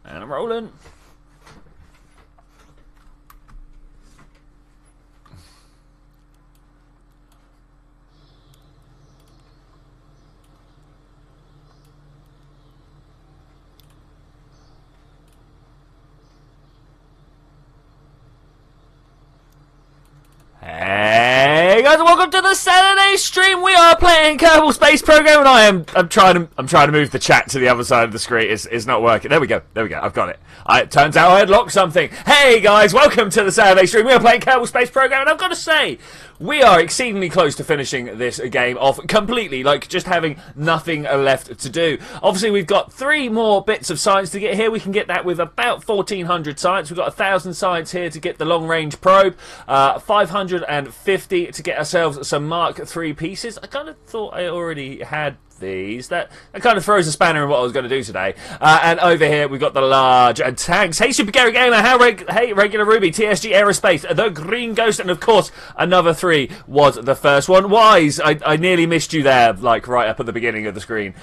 And I'm rolling. Hey guys, welcome to the Saturday stream. We are playing Kerbal Space Program, and I'm trying to move the chat to the other side of the screen. It's not working. There we go. I've got it. It turns out I had locked something. Hey guys, welcome to the Saturday stream. We are playing Kerbal Space Program, and I've got to say, we are exceedingly close to finishing this game off completely, like just having nothing left to do. Obviously, we've got 3 more bits of science to get here. We can get that with about 1,400 science. We've got 1,000 science here to get the long-range probe, 550 to get ourselves some Mark III pieces. I kind of thought I already had these. That kind of throws a spanner in what I was going to do today. And over here we've got the large tanks. Hey Super Gary Gamer, hey Regular Ruby, TSG Aerospace, the Green Ghost, and of course another 3 was the first one. Wise, I nearly missed you there, like right up at the beginning of the screen.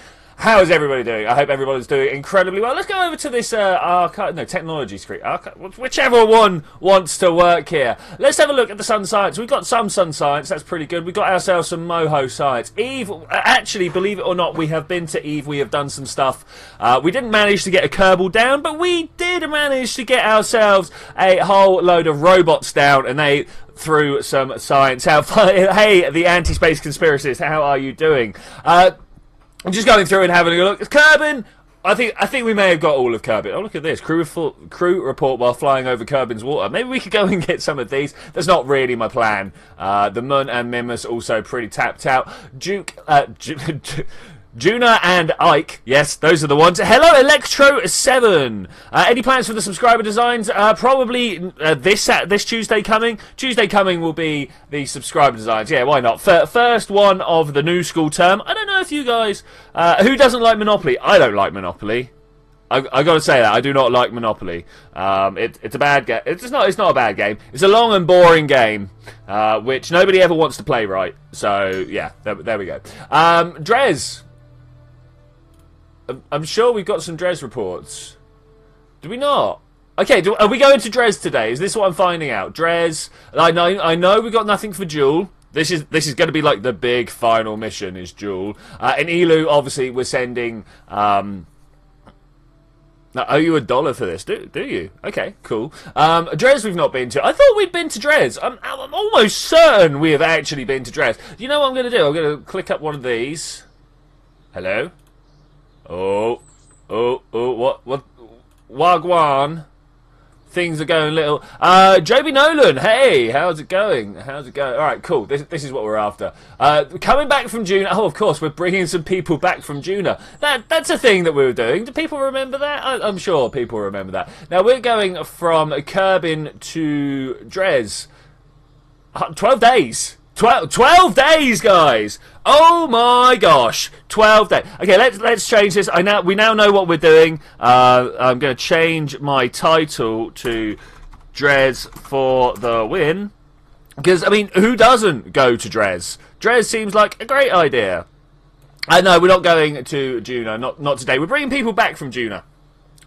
How is everybody doing? I hope everybody's doing incredibly well. Let's go over to this technology screen. Whichever one wants to work here. Let's have a look at the sun science. We've got some sun science. That's pretty good. We've got ourselves some Moho science. Eve, actually, believe it or not, we have been to Eve. We have done some stuff. We didn't manage to get a Kerbal down, but we did manage to get ourselves a whole load of robots down, and they threw some science out. Hey, the anti-space conspiracists, how are you doing? I'm just going through and having a look. Kerbin, I think we may have got all of Kerbin. Oh, look at this. Crew report while flying over Kerbin's water. Maybe we could go and get some of these. That's not really my plan. The Mun and Mimus also pretty tapped out. Juna and Ike, yes, those are the ones. Hello, Electro7. Any plans for the subscriber designs? Probably this Tuesday coming. Tuesday coming will be the subscriber designs. Yeah, why not? First one of the new school term. I don't know if you guys... who doesn't like Monopoly? I don't like Monopoly. I got to say that. I do not like Monopoly. It's a bad game. It's not a bad game. It's a long and boring game, which nobody ever wants to play right. So, yeah, there we go. Dres... I'm sure we've got some Dres reports. Do we not? Okay, are we going to Dres today? Is this what I'm finding out? Dres. I know we got nothing for Jewel. This is going to be like the big final mission is Jewel. And Elu, obviously, we're sending. Now, owe you $1 for this? Do you? Okay, cool. Dres we've not been to. I thought we'd been to Dres. I'm almost certain we have actually been to Dres. You know what I'm going to do? I'm going to click up one of these. Hello. Oh, what? Wagwan. Things are going little. Joby Nolan, hey, how's it going? Alright, cool. This is what we're after. Coming back from Juna. Oh, of course, we're bringing some people back from Juna. That's a thing that we were doing. Do people remember that? I'm sure people remember that. Now, we're going from Kerbin to Dres. 12 days. 12 days, guys! Oh my gosh, 12 days. Okay, let's change this. We now know what we're doing. I'm going to change my title to Dres for the win. Because, I mean, who doesn't go to Dres? Dres seems like a great idea. No, we're not going to Juna, not today. We're bringing people back from Juna.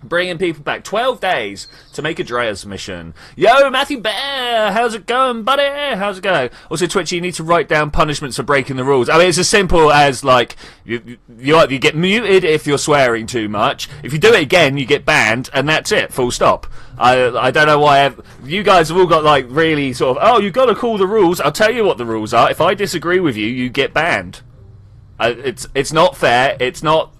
Bringing people back. 12 days to make a Dres mission. Yo, Matthew Bear! How's it going, buddy? How's it going? Also, Twitchi, you need to write down punishments for breaking the rules. I mean, it's as simple as, like, you get muted if you're swearing too much. If you do it again, you get banned, and that's it. Full stop. I don't know why... You guys have all got, like, really sort of, oh, you've got to call the rules. I'll tell you what the rules are. If I disagree with you, you get banned. It's not fair. It's not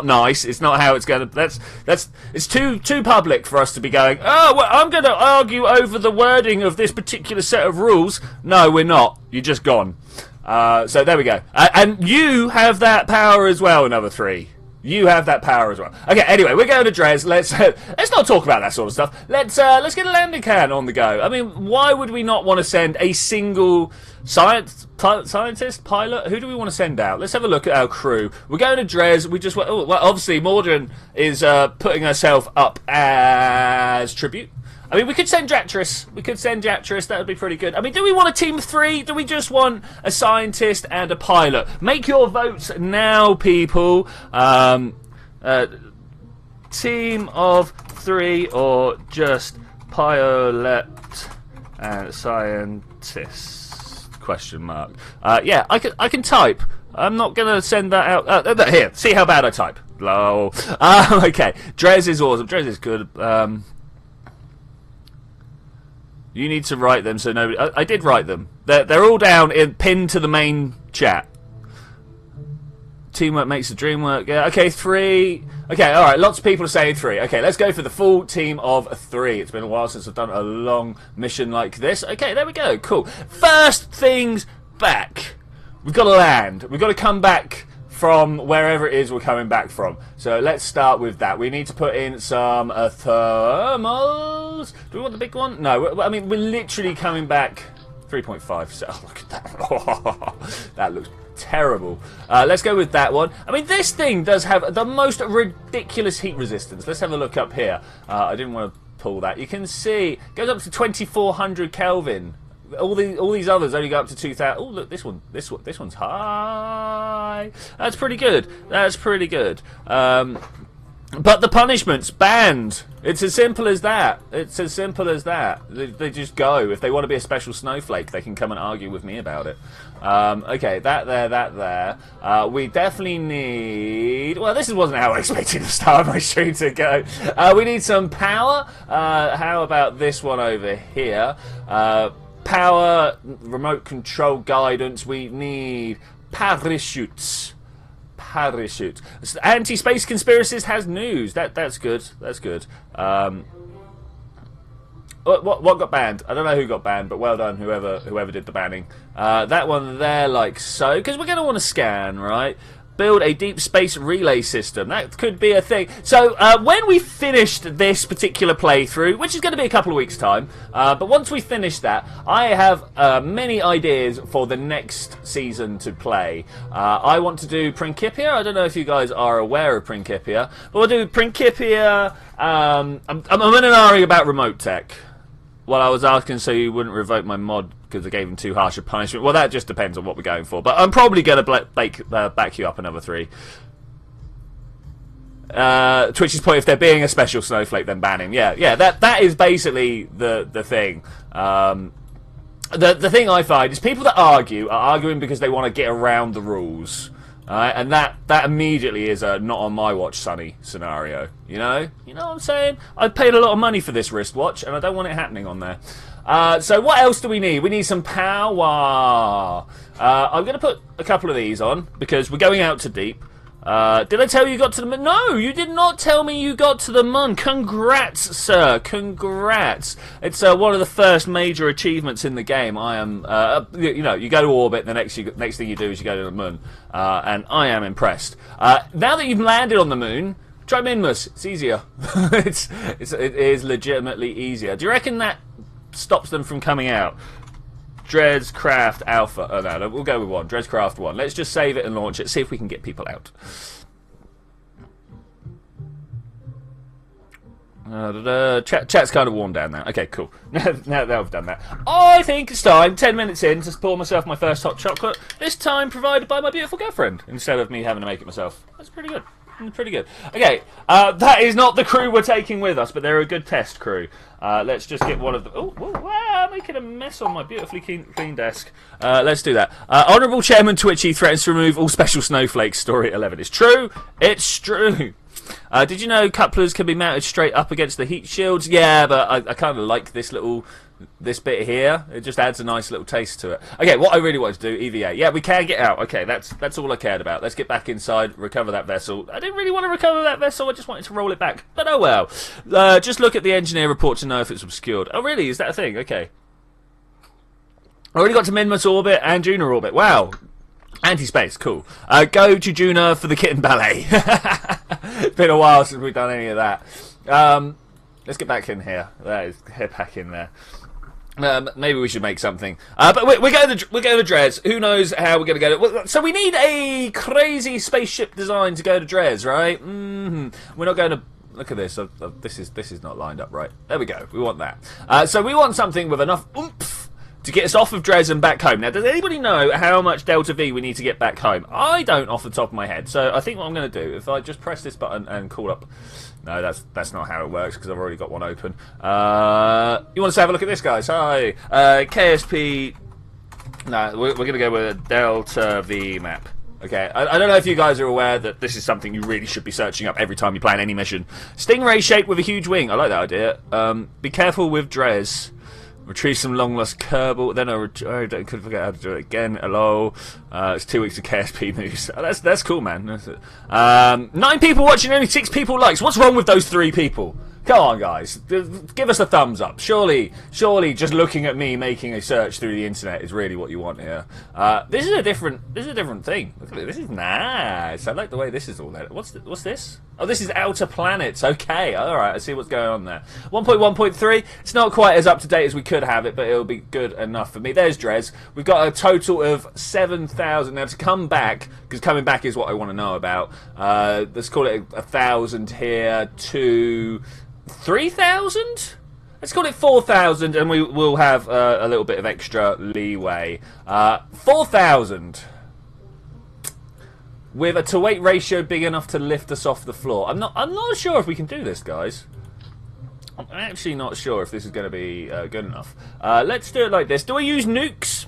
nice. It's not how it's going to... It's too public for us to be going, oh, well, I'm going to argue over the wording of this particular set of rules. No, we're not. You're just gone. So there we go. And you have that power as well, another 3. You have that power as well. Okay, anyway, we're going to Dres. Let's not talk about that sort of stuff. Let's get a landing can on the go. I mean, why would we not want to send a single scientist, pilot? Who do we want to send out? Let's have a look at our crew. We're going to Dres. We just well, obviously Mordrin is putting herself up as tribute. I mean, we could send Jatris. That would be pretty good. I mean, do we want a team of 3? Do we just want a scientist and a pilot? Make your votes now, people. Team of 3 or just pilot and scientist? Question mark. Yeah, I can type. I'm not gonna send that out. Here, see how bad I type. Lol. Okay, Dres is awesome. Dres is good. You need to write them, so nobody. I did write them. They're all down pinned to the main chat. Teamwork makes the dream work. Yeah. Okay, 3. Okay, all right. Lots of people are saying 3. Okay, let's go for the full team of 3. It's been a while since I've done a long mission like this. Okay, there we go. Cool. First things back. We've got to land. We've got to come back from wherever it is we're coming back from. So let's start with that. We need to put in some thermals. Do we want the big one? No. I mean, we're literally coming back 3.5. So look at that. Oh, that looks terrible. Let's go with that one. I mean, this thing does have the most ridiculous heat resistance. Let's have a look up here. I didn't want to pull that. You can see it goes up to 2400 Kelvin. All these others only go up to 2000. Oh, look, this one's high. That's pretty good. That's pretty good. But the punishment's banned. It's as simple as that. It's as simple as that. They just go. If they want to be a special snowflake, they can come and argue with me about it. Okay, that there. We definitely need... Well, this wasn't how I expected the start of my stream to go. We need some power. How about this one over here? Power, remote control guidance. We need parachutes. Parachute. Anti-space conspiracist has news. That's good. That's good. What got banned? I don't know who got banned, but well done whoever did the banning. That one there, like so, because we're going to want to scan, right? Build a deep space relay system. That could be a thing. So when we finished this particular playthrough, which is going to be a couple of weeks' time, but once we finish that, I have many ideas for the next season to play. I want to do Principia. I don't know if you guys are aware of Principia, but we'll do Principia. I'm in an argument about remote tech. Well, I was asking so you wouldn't revoke my mod because I gave him too harsh a punishment. Well, that just depends on what we're going for. But I'm probably going to back you up another 3. Twitch's point, if they're being a special snowflake, then ban him. Yeah, that is basically the thing. The thing I find is people that argue are arguing because they want to get around the rules. And that immediately is a not on my watch, Sonny scenario. You know what I'm saying? I paid a lot of money for this wristwatch, and I don't want it happening on there. So what else do we need? We need some power. I'm going to put a couple of these on because we're going out to deep. Did I tell you got to the moon? No, you did not tell me you got to the moon. Congrats, sir. Congrats. It's one of the first major achievements in the game. I am, you go to orbit, the next thing you do is you go to the moon. And I am impressed. Now that you've landed on the moon, try Minmus. It's easier. It is legitimately easier. Do you reckon that stops them from coming out? Dres Craft Alpha. Oh no, we'll go with 1. Dres Craft 1. Let's just save it and launch it. See if we can get people out. Chat's kind of warmed down now. Okay, cool. now I've done that. I think it's time, 10 minutes in, to pour myself my first hot chocolate. This time provided by my beautiful girlfriend, instead of me having to make it myself. That's pretty good. Pretty good. Okay, that is not the crew we're taking with us, but they're a good test crew. Let's just get one of them. Oh, wow, making a mess on my beautifully clean desk. Let's do that. Honourable Chairman Twitchi threatens to remove all special snowflakes. Story 11. It's true. It's true. Did you know couplers can be mounted straight up against the heat shields? Yeah, but I kind of like this bit here. It just adds a nice little taste to it. Okay, what I really want to do, EVA. Yeah, we can get out. Okay, that's all I cared about. Let's get back inside, recover that vessel. I didn't really want to recover that vessel. I just wanted to roll it back. But oh well. Just look at the engineer report to know if it's obscured. Oh, really? Is that a thing? Okay. I already got to Minmus orbit and Juna orbit. Wow. Anti-space, cool. Go to Juna for the kitten ballet. It's been a while since we've done any of that. Let's get back in here. Get back in there. Maybe we should make something. But we're going to Dres. Who knows how we're going to go? So we need a crazy spaceship design to go to Dres, right? We're not going to... Look at this. This is not lined up right. There we go. We want that. So we want something with enough oomph to get us off of Dres and back home. Now, does anybody know how much Delta V we need to get back home? I don't off the top of my head. So I think what I'm going to do, if I just press this button and call up... No, that's not how it works, because I've already got one open. You want us to have a look at this, guys? Hi. KSP... No, we're going to go with a Delta V map. Okay, I don't know if you guys are aware that this is something you really should be searching up every time you plan any mission. Stingray shape with a huge wing. I like that idea. Be careful with Dres. Retrieve some long-lost Kerbal. Then I could forget how to do it again. Hello. It's 2 weeks of KSP news. Oh, that's cool, man. That's it. 9 people watching, only 6 people likes. What's wrong with those 3 people? Come on, guys. Give us a thumbs up. Surely, just looking at me making a search through the internet is really what you want here. This is a different thing. Look at it. This is nice. I like the way this is all there. What's this? Oh, this is Outer Planets. Okay, all right. I see what's going on there. 1.1.3. It's not quite as up to date as we could have it, but it'll be good enough for me. There's Dres. We've got a total of 7,000 now to come back, because coming back is what I want to know about. Let's call it 1,000 here to 3,000. Let's call it 4,000, and we will have a little bit of extra leeway. 4,000 with a to-weight ratio big enough to lift us off the floor. I'm not sure if we can do this, guys. I'm actually not sure if this is going to be good enough. Let's do it like this. Do I use nukes?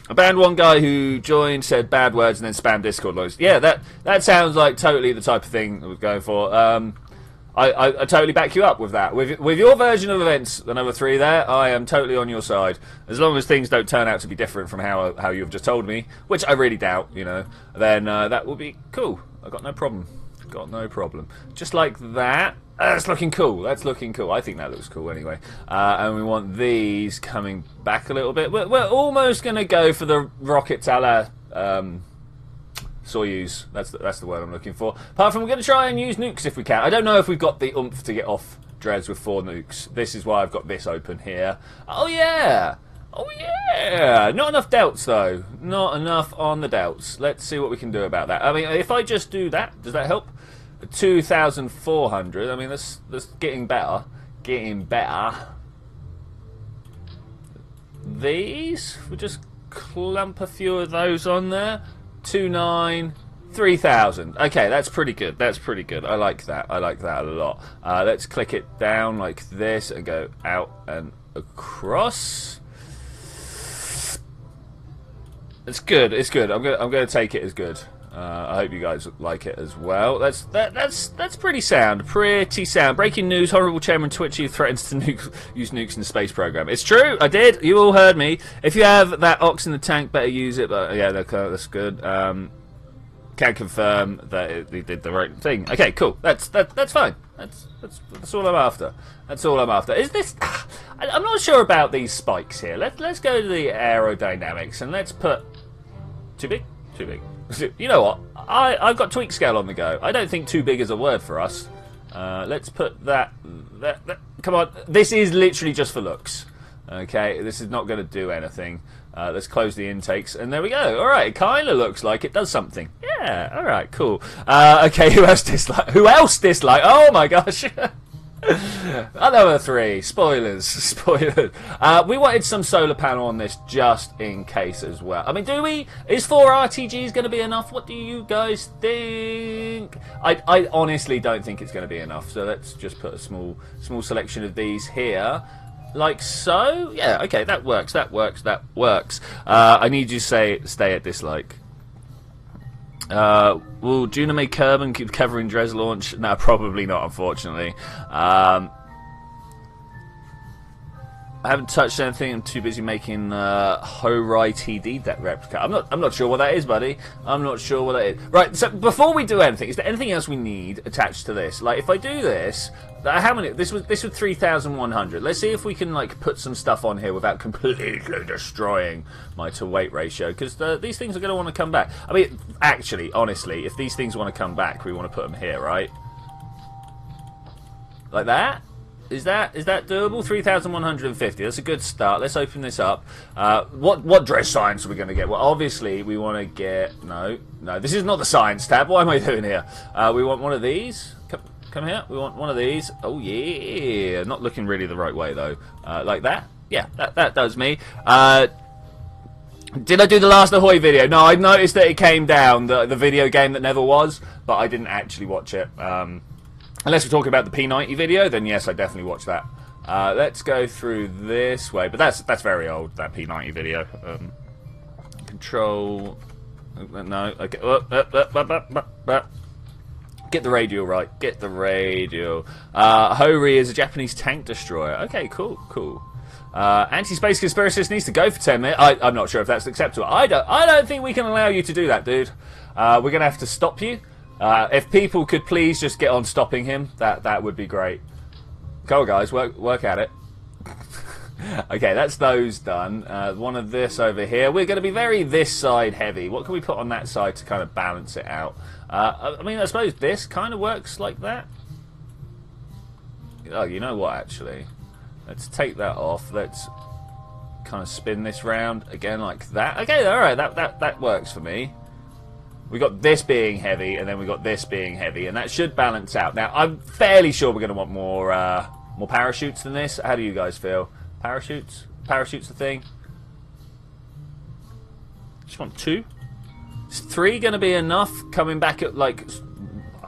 I banned one guy who joined, said bad words, and then spammed Discord loads. Yeah, that sounds like totally the type of thing I was going for. I totally back you up with that. With your version of events, the number 3 there, I am totally on your side. As long as things don't turn out to be different from how you've just told me, which I really doubt, you know, then that will be cool. I've got no problem. Got no problem. Just like that. That's looking cool. That's looking cool. I think that looks cool anyway. And we want these coming back a little bit. We're almost going to go for the rockets a la Soyuz. That's the word I'm looking for. Apart from, we're going to try and use nukes if we can. I don't know if we've got the oomph to get off Dres with 4 nukes. This is why I've got this open here. Oh yeah! Oh yeah! Not enough delts though. Not enough on the delts. Let's see what we can do about that. I mean, if I just do that, does that help? 2,400. I mean, that's getting better. Getting better. These, we'll just clump a few of those on there. 2,900, 3,000. Okay, that's pretty good. That's pretty good. I like that. I like that a lot. Let's click it down like this and go out and across. It's good. It's good. I'm going to take it as good. I hope you guys like it as well. That's pretty sound. Pretty sound. Breaking news: Honourable Chairman Twitchi threatens to use nukes in the space program. It's true. I did. You all heard me. If you have that ox in the tank, better use it. But yeah, that's good. Can confirm that they did the right thing. Okay, cool. That's fine. That's all I'm after. That's all I'm after. Is this? I'm not sure about these spikes here. Let's go to the aerodynamics and let's put too big. Too big. You know what? I've got tweak scale on the go. I don't think too big is a word for us. Let's put that. Come on. This is literally just for looks. Okay, this is not going to do anything. Let's close the intakes, and there we go. All right, it kind of looks like it does something. Yeah. All right. Cool. Okay. Who else dislike? Who else dislike? Oh my gosh. Another 3 spoilers. Spoilers. We wanted some solar panel on this just in case as well. I mean, do we? Is 4 RTGs going to be enough? What do you guys think? I honestly don't think it's going to be enough. So let's just put a small selection of these here. Like so. Yeah. Okay. That works. That works. That works. I need you to stay at dislike. Will Juna make Kerbal keep covering Dres launch? No, probably not, unfortunately. I haven't touched anything. I'm too busy making Horai TD deck replica. I'm not sure what that is, buddy. I'm not sure what that is. Right. So before we do anything, is there anything else we need attached to this? Like, if I do this, how many? This was 3,100. Let's see if we can like put some stuff on here without completely destroying my to weight ratio, because these things are going to want to come back. I mean, actually, honestly, if these things want to come back, we want to put them here, right? Like that. Is that doable? 3,150. That's a good start. Let's open this up. What dress science are we going to get? Well, obviously we want to get no. This is not the science tab. What am I doing here? We want one of these. come here. We want one of these. Oh, yeah. Not looking really the right way, though. Like that? Yeah, that does me. Did I do the last Ahoy video? No, I noticed that it came down, the video game that never was, but I didn't actually watch it. Unless we're talking about the P90 video, then yes, I definitely watched that. Let's go through this way, but that's very old, that P90 video. Control... No, okay. Get the radio right. Get the radio. Hori is a Japanese tank destroyer. Okay, cool. Anti-space conspiracist needs to go for 10 minutes. I'm not sure if that's acceptable. I don't think we can allow you to do that, dude. We're gonna have to stop you. If people could please just get on stopping him, that would be great. Go on, guys, work at it. Okay, that's those done. One of this over here. We're going to be very this side heavy. What can we put on that side to kind of balance it out? I mean, I suppose this kind of works like that. Oh, you know what, actually? Let's take that off. Let's kind of spin this round again like that. Okay, alright, that works for me. We got this being heavy, and then we got this being heavy, and that should balance out. Now, I'm fairly sure we're going to want more parachutes than this. How do you guys feel? Parachutes? Parachutes the thing? Just want 2? Is 3 going to be enough? Coming back at, like,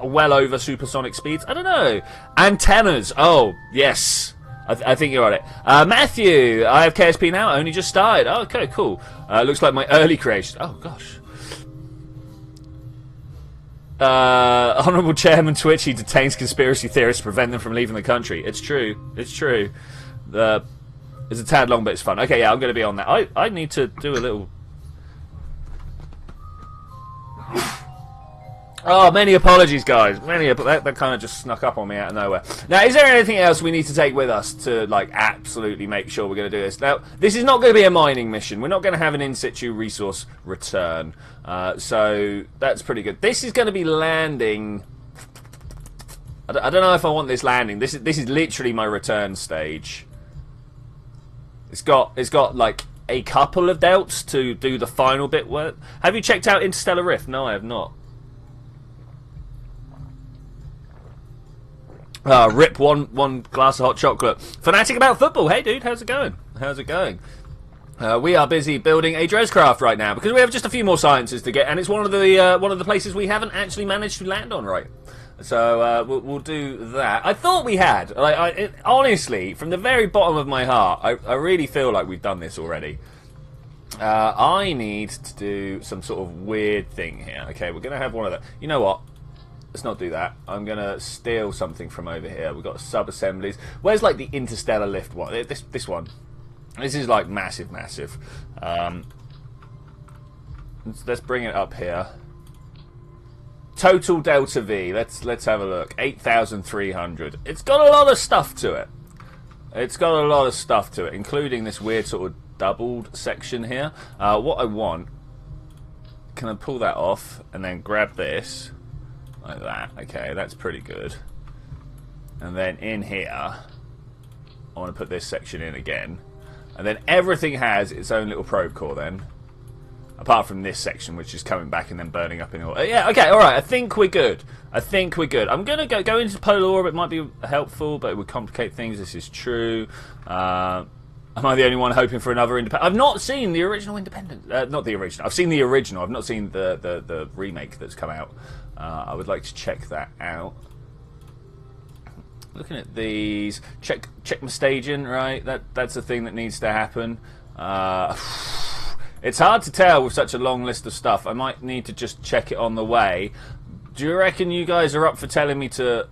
well over supersonic speeds? I don't know. Antennas. Oh, yes. I think you're on it. Matthew, I have KSP now. I only just started. Oh, okay, cool. Looks like my early creation. Oh, gosh. Honourable Chairman Twitchi detains conspiracy theorists to prevent them from leaving the country. It's true. It's true. It's a tad long, but it's fun. Okay, yeah, I'm going to be on that. I need to do a little... Oh, many apologies, guys. That kind of just snuck up on me out of nowhere. Now, is there anything else we need to take with us to, like, absolutely make sure we're going to do this? Now, this is not going to be a mining mission. We're not going to have an in-situ resource return. So, that's pretty good. This is going to be landing... I don't know if I want this landing. This is literally my return stage. It's got like a couple of delts to do the final bit work. Have you checked out Interstellar Rift? No, I have not. Rip one glass of hot chocolate. Fanatic about football. Hey, dude, how's it going? How's it going? We are busy building a Dres craft right now because we have just a few more sciences to get, and it's one of the places we haven't actually managed to land on right. So we'll do that. I thought we had. Honestly, from the very bottom of my heart, I really feel like we've done this already. I need to do some sort of weird thing here. Okay, we're going to have one of the... You know what? Let's not do that. I'm going to steal something from over here. We've got sub-assemblies. Where's, like, the interstellar lift one? This one. This is, like, massive. Let's bring it up here. Total Delta V. Let's have a look. 8,300. It's got a lot of stuff to it. Including this weird sort of doubled section here. What I want... Can I pull that off and then grab this? Like that. Okay, that's pretty good. And then in here, I want to put this section in again. And then everything has its own little probe core then. Apart from this section, which is coming back and then burning up in orbit. Yeah, okay, alright, I think we're good. I'm going to go into polar orbit, might be helpful, but it would complicate things, this is true. Am I the only one hoping for another Independent? I've not seen the original Independent. Not the original. I've seen the original. I've not seen the remake that's come out. I would like to check that out. Looking at these. Check my staging, right? That's a thing that needs to happen. It's hard to tell with such a long list of stuff. I might need to just check it on the way. Do you reckon you guys are up for telling me to...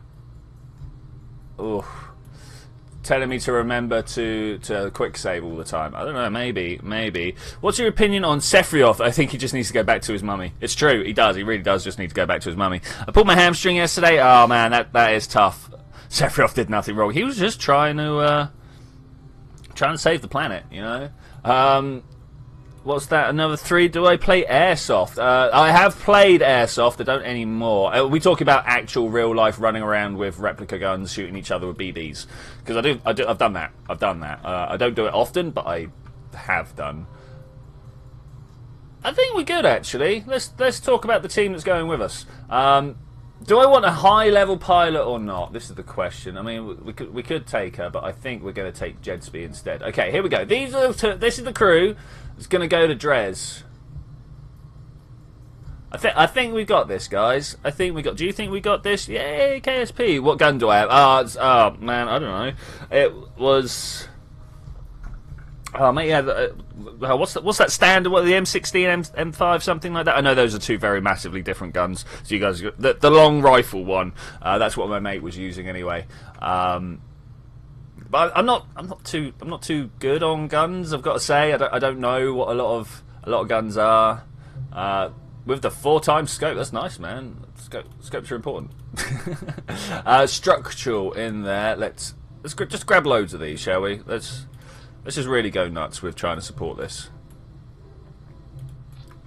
telling me to remember to quick save all the time? I don't know, maybe. What's your opinion on Sephiroth? I think he just needs to go back to his mummy. It's true, he does. He really does just need to go back to his mummy. I pulled my hamstring yesterday. Oh, man, that is tough. Sephiroth did nothing wrong. He was just trying to save the planet, you know? What's that? Another 3? Do I play Airsoft? I have played Airsoft. I don't anymore. Are we talking about actual real life running around with replica guns, shooting each other with BBs? Because I've done that. I don't do it often, but I have done. I think we're good, actually. Let's talk about the team that's going with us. Do I want a high-level pilot or not? This is the question. I mean, we could take her, but I think we're going to take Jedsby instead. Okay, here we go. This is the crew. It's going to go to Dres. I think we got this, guys. I think we got. Do you think we got this? Yay, KSP. What gun do I have? Oh, man, I don't know. It was. Oh, mate, yeah. What's that standard? What, the M16, M5, something like that? I know those are two very massively different guns. So you guys, the long rifle one. That's what my mate was using anyway. But I'm not too good on guns. I've got to say, I don't know what a lot of guns are. With the 4x scope, that's nice, man. Scopes are important. Structural in there. Let's just grab loads of these, shall we? Let's just really go nuts with trying to support this.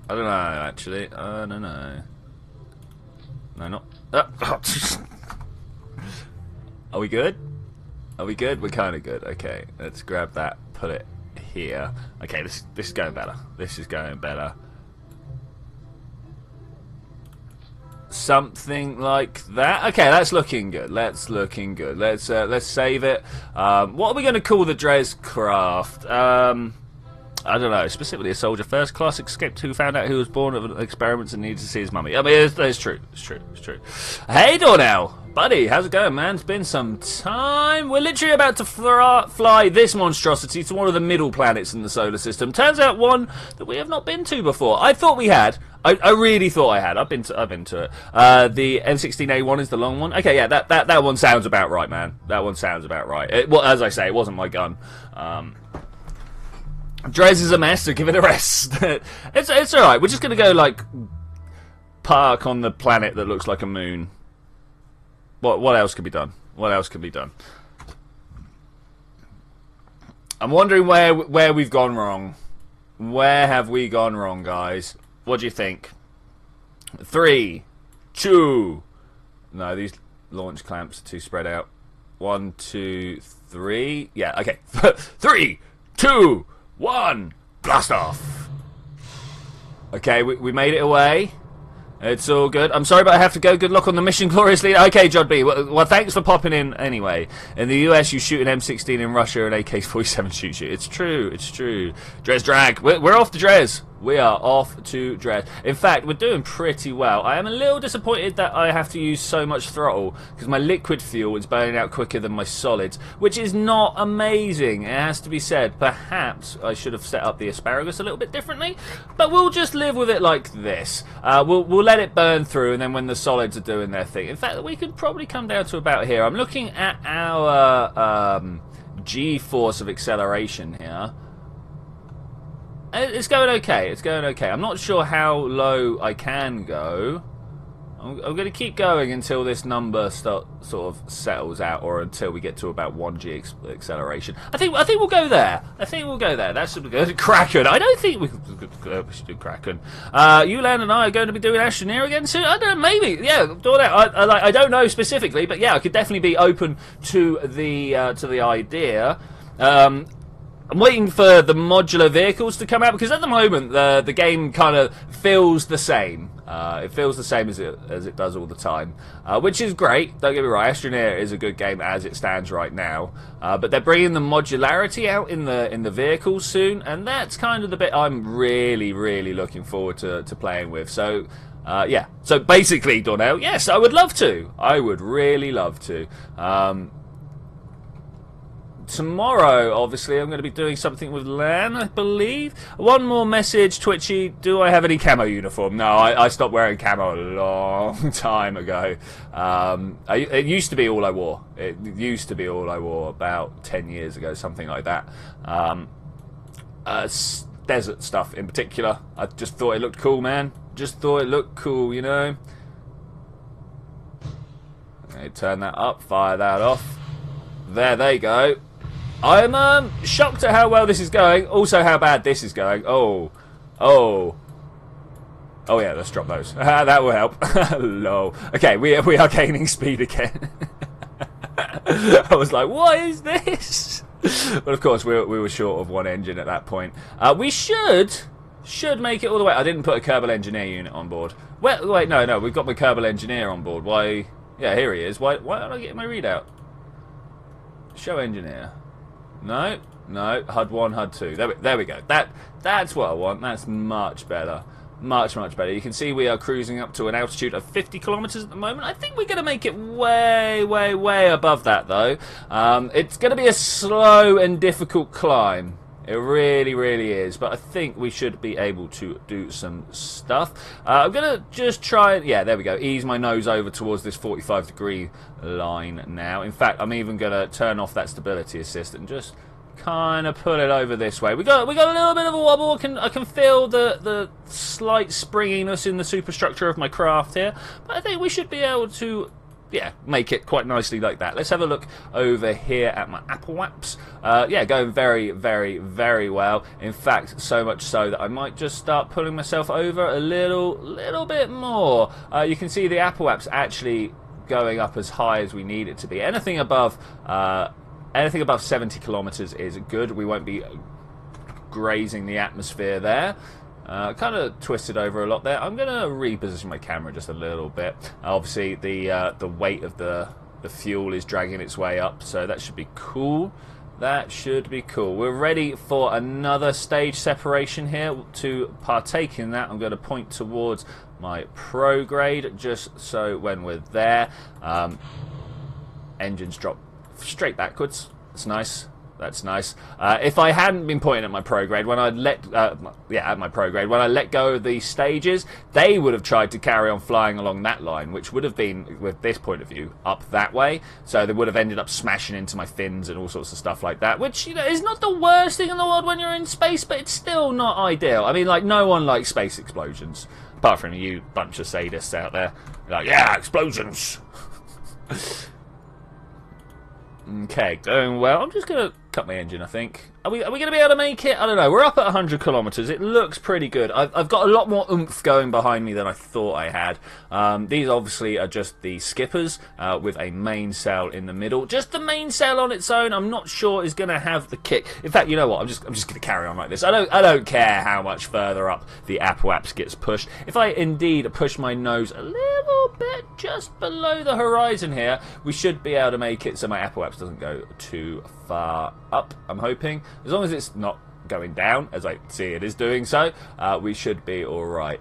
I don't know, actually. I don't know. No, not. Are we good? Are we good? We're kind of good. Okay, let's grab that. Put it here. Okay, this is going better. This is going better. Something like that. Okay, that's looking good. Let's save it. What are we going to call the Dres craft? I don't know. Specifically, a soldier first class escaped who found out he was born of experiments and needed to see his mummy. I mean, it's true. It's true. Hey, Dornell. Buddy, how's it going, man? It's been some time. We're literally about to fly this monstrosity to one of the middle planets in the solar system. Turns out one that we have not been to before. I thought we had. I really thought I had. I've been to it. The M16A1 is the long one. Okay, yeah, that one sounds about right, man. That one sounds about right. Well, as I say, it wasn't my gun. Dres is a mess, so give it a rest. it's all right. We're just gonna go like park on the planet that looks like a moon. What else could be done? What else could be done? I'm wondering where we've gone wrong. Where have we gone wrong, guys? What do you think? 3, 2. No, these launch clamps are too spread out. 1, 2, 3. Yeah, okay. 3, 2, 1. Blast off. Okay, we made it away. It's all good. I'm sorry, but I have to go. Good luck on the mission, gloriously. Okay, John B. Well, thanks for popping in anyway. In the US, you shoot an M16. In Russia, an AK-47 shoots you. It's true. It's true. Dres drag. We're off to Dres. We are off to Dres. In fact, we're doing pretty well. I am a little disappointed that I have to use so much throttle because my liquid fuel is burning out quicker than my solids, which is not amazing. It has to be said. Perhaps I should have set up the asparagus a little bit differently, but we'll just live with it like this. We'll let it burn through, and then when the solids are doing their thing. In fact, we could probably come down to about here. I'm looking at our G-force of acceleration here. It's going okay. It's going okay. I'm not sure how low I can go. I'm going to keep going until this number sort of settles out, or until we get to about 1G acceleration. I think we'll go there. I think we'll go there. That should be good. Kraken. I don't think we should do Kraken. Ulan and I are going to be doing Astroneer again soon. I don't know. Maybe. Yeah. I don't know specifically, but yeah, I could definitely be open to the idea. I'm waiting for the modular vehicles to come out, because at the moment the game kind of feels the same. It feels the same as it does all the time, which is great. Don't get me wrong, Astroneer is a good game as it stands right now, but they're bringing the modularity out in the vehicles soon, and that's kind of the bit I'm really looking forward to playing with. So yeah. So basically, Donnell, yes, I would love to. I would really love to. Tomorrow, obviously, I'm going to be doing something with Lan, I believe. One more message, Twitchy. Do I have any camo uniform? No, I stopped wearing camo a long time ago. It used to be all I wore. It used to be all I wore about 10 years ago, something like that. Desert stuff in particular. I just thought it looked cool, man. Just thought it looked cool, you know. Okay, turn that up, fire that off. There they go. I'm shocked at how well this is going. Also, how bad this is going. Oh yeah, let's drop those. That will help. Lol. Okay, we are gaining speed again. I was like, what is this? But of course, we were short of one engine at that point. We should Should make it all the way. I didn't put a Kerbal engineer unit on board. Well, wait, no, we've got my Kerbal engineer on board. Why? Yeah, here he is. Why don't I get my readout? Show engineer. No, HUD 1, HUD 2. There we go. That's what I want. That's much better. Much better. You can see we are cruising up to an altitude of 50 kilometers at the moment. I think we're going to make it way above that, though. It's going to be a slow and difficult climb. It really is. But I think we should be able to do some stuff. I'm going to just try... Yeah, there we go. Ease my nose over towards this 45-degree line now. In fact, I'm even going to turn off that stability assist and just... kind of pull it over this way. We got a little bit of a wobble. I can feel the slight springiness in the superstructure of my craft here, but I think we should be able to, yeah, make it quite nicely like that. Let's have a look over here at my Apple Apps. Yeah, going very well. In fact, so much so that I might just start pulling myself over a little bit more. You can see the Apple Apps actually going up as high as we need it to be. Anything above 70 kilometers is good. We won't be grazing the atmosphere there. Kind of twisted over a lot there. I'm going to reposition my camera just a little bit. Obviously, the weight of the fuel is dragging its way up, so that should be cool. That should be cool. We're ready for another stage separation here. To partake in that, I'm going to point towards my prograde, just so when we're there, engines drop straight backwards. That's nice. That's nice. If I hadn't been pointing at my prograde when I let go of these stages, they would have tried to carry on flying along that line, which would have been, with this point of view, up that way. So they would have ended up smashing into my fins and all sorts of stuff like that, which, you know, is not the worst thing in the world when you're in space, but it's still not ideal. I mean, like, no one likes space explosions, apart from you bunch of sadists out there. You're like, yeah, explosions. Okay, going well. I'm just going to cut my engine, I think. Are we going to be able to make it? I don't know. We're up at 100 kilometers. It looks pretty good. I've got a lot more oomph going behind me than I thought I had. These obviously are just the skippers with a mainsail in the middle. Just the mainsail on its own, I'm not sure is going to have the kick. In fact, you know what? I'm just going to carry on like this. I don't care how much further up the Apple Apps gets pushed. If I indeed push my nose a little bit just below the horizon here, we should be able to make it so my Apple Apps doesn't go too far up, I'm hoping. As long as it's not going down, as I see it is doing so, we should be alright.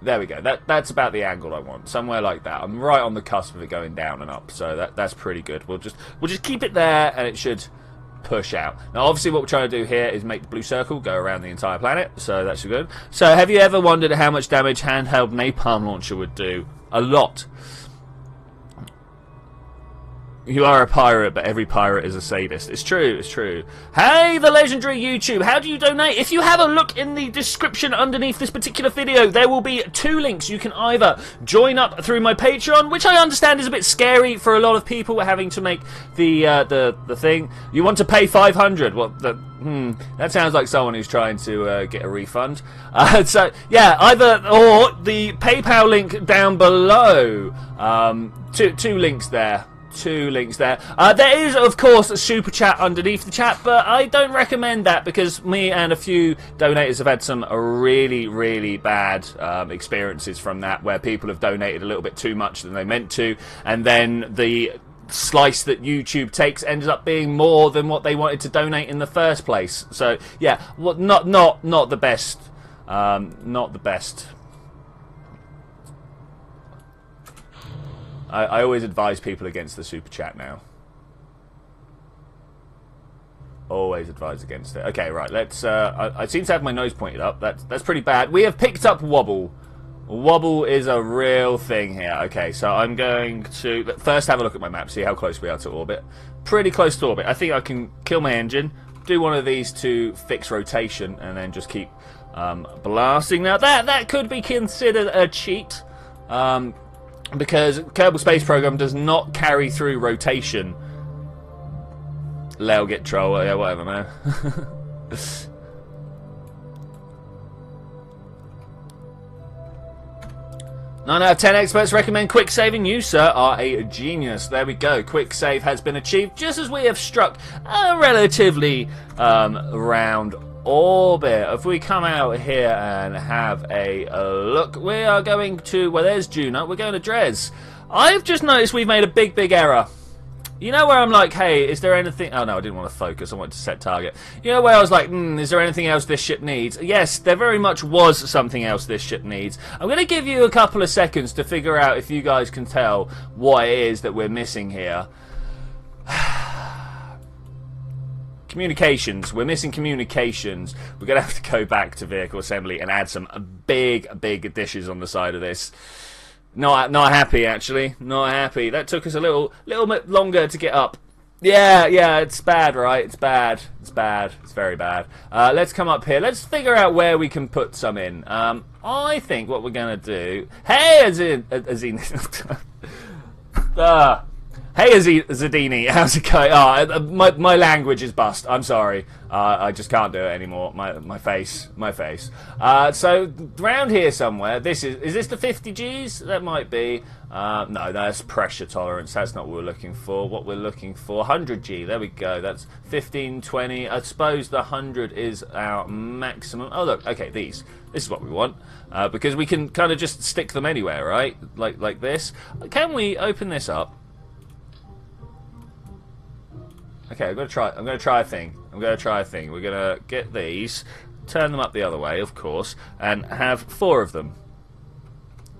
There we go. That's about the angle I want. Somewhere like that. I'm right on the cusp of it going down and up, so that's pretty good. We'll just keep it there, and it should push out. Now, obviously, what we're trying to do here is make the blue circle go around the entire planet, so that's good. So, have you ever wondered how much damage handheld napalm launcher would do? A lot. You are a pirate, but every pirate is a sadist. It's true, it's true. Hey, the legendary YouTube, how do you donate? If you have a look in the description underneath this particular video, there will be 2 links. You can either join up through my Patreon, which I understand is a bit scary for a lot of people having to make the thing. You want to pay 500? What? That sounds like someone who's trying to get a refund. So yeah, either or the PayPal link down below. Two links there. 2 links there. There is, of course, a super chat underneath the chat, but I don't recommend that because me and a few donators have had some really bad experiences from that, where people have donated a little bit too much than they meant to, and then the slice that YouTube takes ends up being more than what they wanted to donate in the first place. So yeah, well, not the best. Not the best. I always advise people against the super chat now. Always advise against it. Okay, right. Let's. I seem to have my nose pointed up. That's pretty bad. We have picked up wobble. Wobble is a real thing here. Okay, so I'm going to first have a look at my map, see how close we are to orbit. Pretty close to orbit. I think I can kill my engine, do one of these to fix rotation, and then just keep blasting. Now that could be considered a cheat. Because Kerbal Space Program does not carry through rotation. Lel get troll, yeah, whatever, man. 9 out of 10 experts recommend quick saving. You, sir, are a genius. There we go. Quick save has been achieved, just as we have struck a relatively round orbit. If we come out here and have a look, we are going to, well, there's Juno. We're going to Dres. I've just noticed we've made a big error. You know where I'm like, hey, is there anything... Oh, no, I didn't want to focus. I wanted to set target. You know where I was like, is there anything else this ship needs? Yes, there very much was something else this ship needs. I'm going to give you a couple of seconds to figure out if you guys can tell what it is that we're missing here. Communications. We're missing communications. We're going to have to go back to vehicle assembly and add some big dishes on the side of this. Not happy, actually. Not happy. That took us a little bit longer to get up. Yeah, it's bad, right? It's bad. It's bad. It's very bad. Let's come up here. Let's figure out where we can put some in. I think what we're going to do... Hey, Azine. Hey, Zadini, how's it going? Oh, my language is bust. I'm sorry. I just can't do it anymore. My face. So around here somewhere. Is this the 50 Gs? That might be. No, that's pressure tolerance. That's not what we're looking for. What we're looking for, 100 G. There we go. That's 15, 20. I suppose the 100 is our maximum. Oh look. Okay, This is what we want because we can kind of just stick them anywhere, right? Like this. Can we open this up? Okay, I'm gonna try a thing. We're gonna get these, turn them up the other way, of course, and have 4 of them.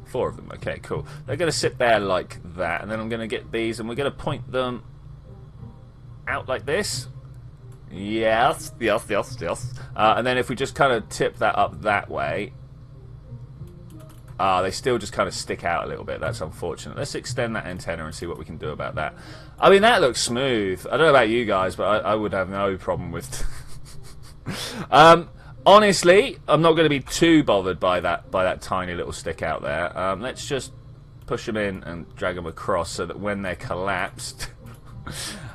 4 of them. Okay, cool. They're gonna sit there like that, and then I'm gonna get these, and we're gonna point them out like this. Yes. And then if we just kind of tip that up that way. They still just kind of stick out a little bit. That's unfortunate. Let's extend that antenna and see what we can do about that. I mean, that looks smooth. I don't know about you guys, but I would have no problem with... honestly, I'm not going to be too bothered by that tiny little stick out there. Let's just push them in and drag them across so that when they're collapsed...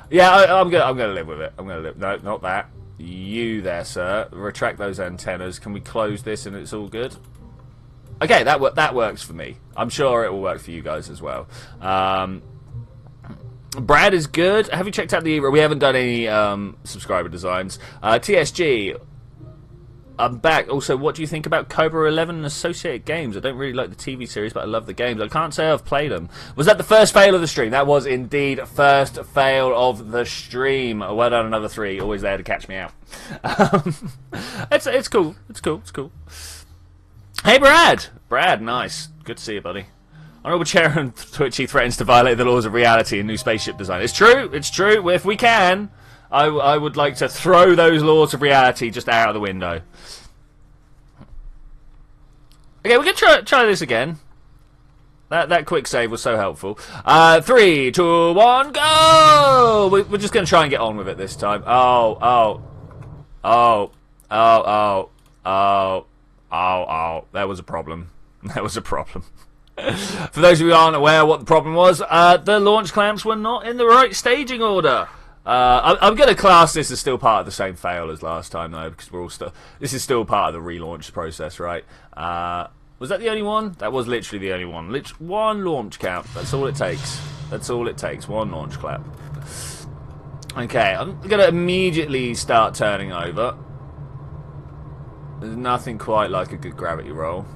yeah, I'm gonna live with it. No, not that. You there, sir. Retract those antennas. Can we close this and it's all good? Okay, that works for me. I'm sure it will work for you guys as well. Brad is good. Have you checked out the... We haven't done any subscriber designs. TSG, I'm back. Also, what do you think about Cobra 11 and associated games? I don't really like the TV series, but I love the games. I can't say I've played them. Was that the first fail of the stream? That was indeed first fail of the stream. Well done, another 3. Always there to catch me out. It's cool. It's cool. Hey, Brad! Brad, nice. Good to see you, buddy. Honorable Chair and Twitchi threatens to violate the laws of reality in new spaceship design. It's true. If we can, I would like to throw those laws of reality just out of the window. Okay, we can try this again. That quick save was so helpful. 3, 2, 1, go! We're just going to try and get on with it this time. Oh. There was a problem. For those of you who aren't aware what the problem was, the launch clamps were not in the right staging order. I'm going to class this as still part of the same fail as last time, though, because we're all still... This is still part of the relaunch process, right? Was that the only one? That was literally the only one. One launch clamp. That's all it takes. One launch clamp. Okay, I'm going to immediately start turning over. There's nothing quite like a good gravity roll.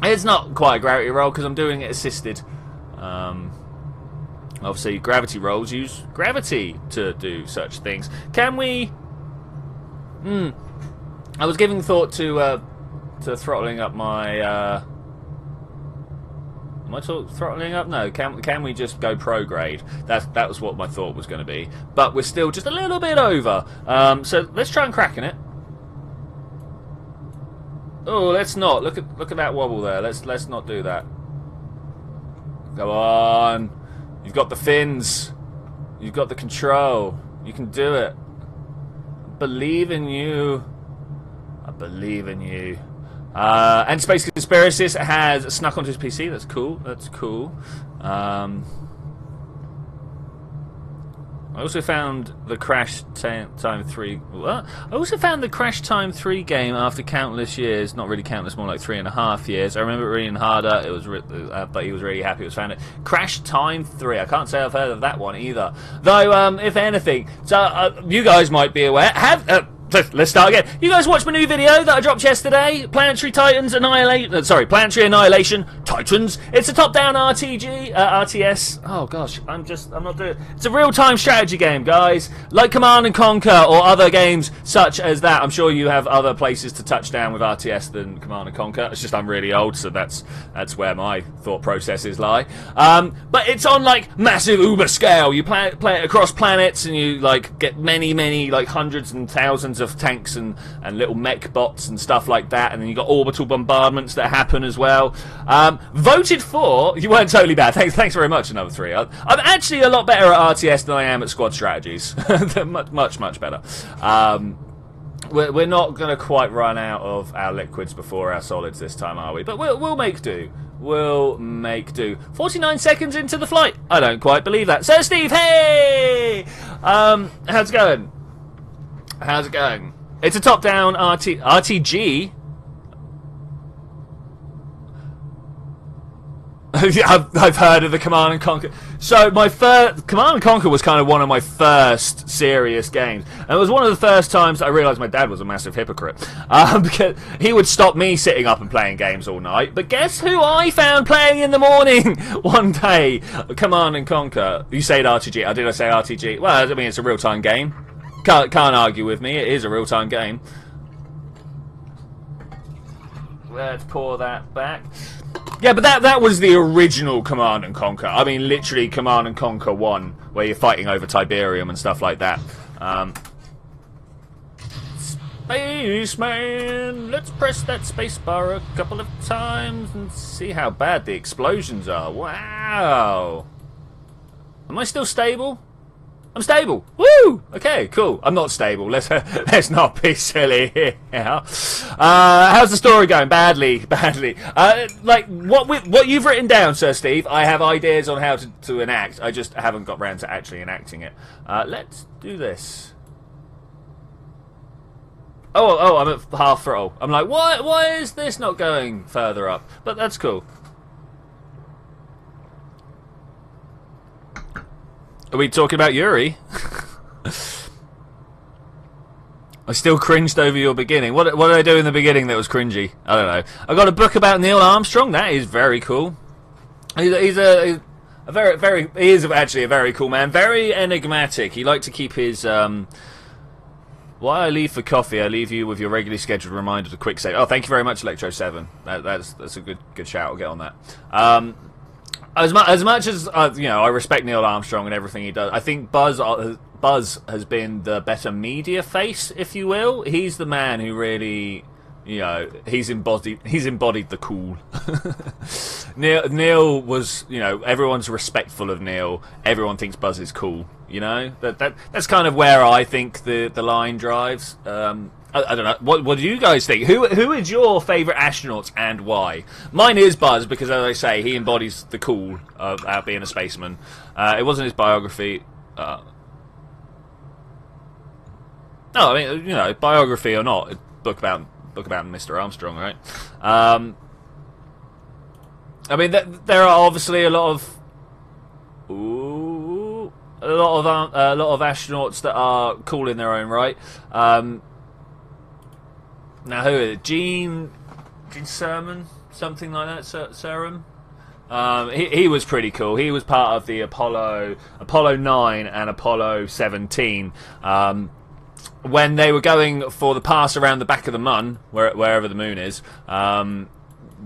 It's not quite a gravity roll because I'm doing it assisted. Obviously, gravity rolls use gravity to do such things. Can we... I was giving thought to throttling up my... Am I throttling up? No. Can we just go prograde? That was what my thought was going to be. But we're still just a little bit over. So let's try and cracking it. Oh, let's not. Look at that wobble there. Let's not do that. Go on. You've got the fins. You've got the control. You can do it. I believe in you. I believe in you. And Space Conspiracist has snuck onto his PC. That's cool. I also found the Crash Time 3... What? I also found the Crash Time 3 game after countless years. Not really countless, more like 3.5 years. I remember it reading harder. It was, but he was really happy it was found it. Crash Time 3. I can't say I've heard of that one either. Though, if anything... So, you guys might be aware... let's start again. You guys watched my new video that I dropped yesterday? Planetary Titans Annihilation. Sorry, Planetary Annihilation Titans. It's a top-down RTG, RTS. Oh gosh, I'm not doing it. It's a real-time strategy game, guys. Like Command and Conquer or other games such as that. I'm sure you have other places to touch down with RTS than Command and Conquer. It's just I'm really old, so that's where my thought processes lie. But it's on like massive uber scale. You play it across planets, and you like get many like hundreds and thousands of tanks and little mech bots and stuff like that, and then you got orbital bombardments that happen as well. Voted for. You weren't totally bad. Thanks very much. Another 3. I'm actually a lot better at RTS than I am at squad strategies. much better. We're not going to quite run out of our liquids before our solids this time, are we? But we'll make do. We'll make do. 49 seconds into the flight. I don't quite believe that. So, Steve, hey! How's it going? How's it going? It's a top-down RTG. I've heard of the Command and Conquer. So my first Command and Conquer was kind of one of my first serious games, and it was one of the first times I realised my dad was a massive hypocrite, because he would stop me sitting up and playing games all night. But guess who I found playing in the morning one day? Command and Conquer. You say RPG? Did I say RTG? Well, I mean it's a real-time game. Can't argue with me. It is a real-time game. Let's pour that back. Yeah, but that was the original Command and Conquer. I mean, literally Command and Conquer 1, where you're fighting over Tiberium and stuff like that. Spaceman, let's press that spacebar a couple of times and see how bad the explosions are. Wow. Am I still stable? I'm stable. Woo! Okay, cool. I'm not stable. Let's not be silly here. How's the story going? Badly. Like what you've written down, Sir Steve. I have ideas on how to enact. I just haven't got round to actually enacting it. Let's do this. Oh, I'm at half throttle. I'm like, why is this not going further up? But that's cool. Are we talking about Yuri? I still cringed over your beginning. What did I do in the beginning that was cringy? I don't know. I got a book about Neil Armstrong. That is very cool. He's he is actually a very cool man. Very enigmatic. He liked to keep his While I leave for coffee, I leave you with your regularly scheduled reminder to quick save. Oh, thank you very much, Electro7. That's a good shout. I'll get on that. As much as you know, I respect Neil Armstrong and everything he does. I think Buzz has been the better media face, if you will. He's the man who really, you know, he's embodied the cool. Neil was, you know, everyone's respectful of Neil. Everyone thinks Buzz is cool. You know, that's kind of where I think the line drives. I don't know. What do you guys think? Who is your favourite astronauts and why? Mine is Buzz because, as I say, he embodies the cool of being a spaceman. It wasn't his biography. No, I mean, you know, biography or not, book about Mr. Armstrong, right? I mean, there are obviously a lot of astronauts that are cool in their own right. Now, who is it? Gene Cernan? Something like that? Serum? He was pretty cool. He was part of the Apollo 9 and Apollo 17. When they were going for the pass around the back of the moon, wherever the moon is,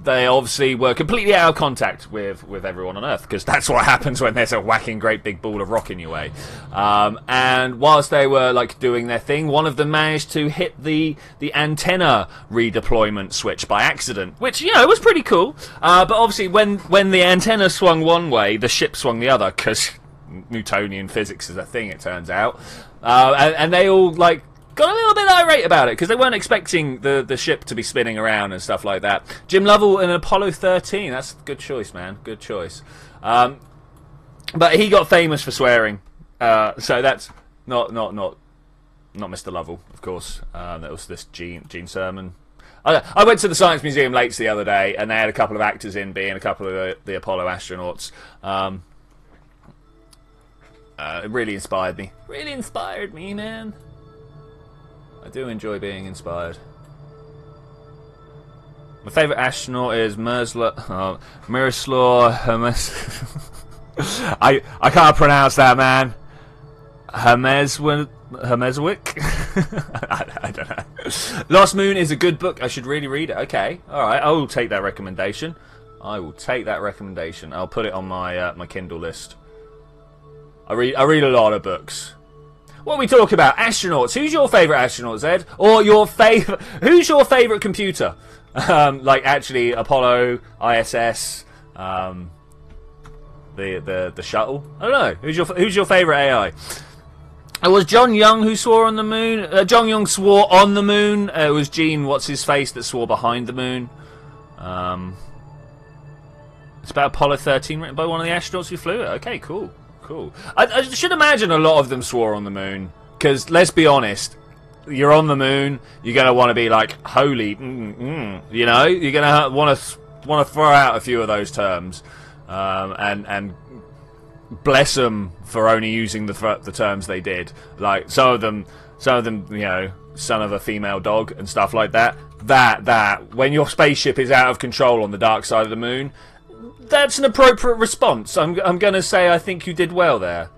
they obviously were completely out of contact with everyone on Earth, because that's what happens when there's a whacking great big ball of rock in your way. And whilst they were like doing their thing, one of them managed to hit the antenna redeployment switch by accident, which, you know, was pretty cool. But obviously when the antenna swung one way, the ship swung the other, because Newtonian physics is a thing, it turns out. And they all like got a little bit irate about it because they weren't expecting the ship to be spinning around and stuff like that. Jim Lovell in Apollo 13. That's a good choice, man. Good choice. But he got famous for swearing. So that's not Mr. Lovell, of course. That was this Gene Cernan. I went to the Science Museum Lakes the other day, and they had a couple of actors in being a couple of the Apollo astronauts. It really inspired me. Really inspired me, man. I do enjoy being inspired. My favourite astronaut is Miroslav Hermes. I can't pronounce that, man. Hermeswick? I don't know. Lost Moon is a good book. I should really read it. Okay, alright. I will take that recommendation. I'll put it on my my Kindle list. I read a lot of books. What are we talking about? Astronauts. Who's your favourite astronaut, Zed? Or your favourite... Who's your favourite computer? Like, actually, Apollo, ISS, the shuttle? I don't know. Who's your favourite AI? It was John Young who swore on the moon. John Young swore on the moon. It was Gene, what's-his-face, that swore behind the moon. It's about Apollo 13, written by one of the astronauts who flew it. Okay, cool. I should imagine a lot of them swore on the moon. Because, let's be honest, you're on the moon, you're going to want to be like, holy, you know? You're going to want to throw out a few of those terms. And bless them for only using the terms they did. Like, some of them, you know, son of a female dog and stuff like that. That, when your spaceship is out of control on the dark side of the moon... That's an appropriate response. I'm going to say I think you did well there.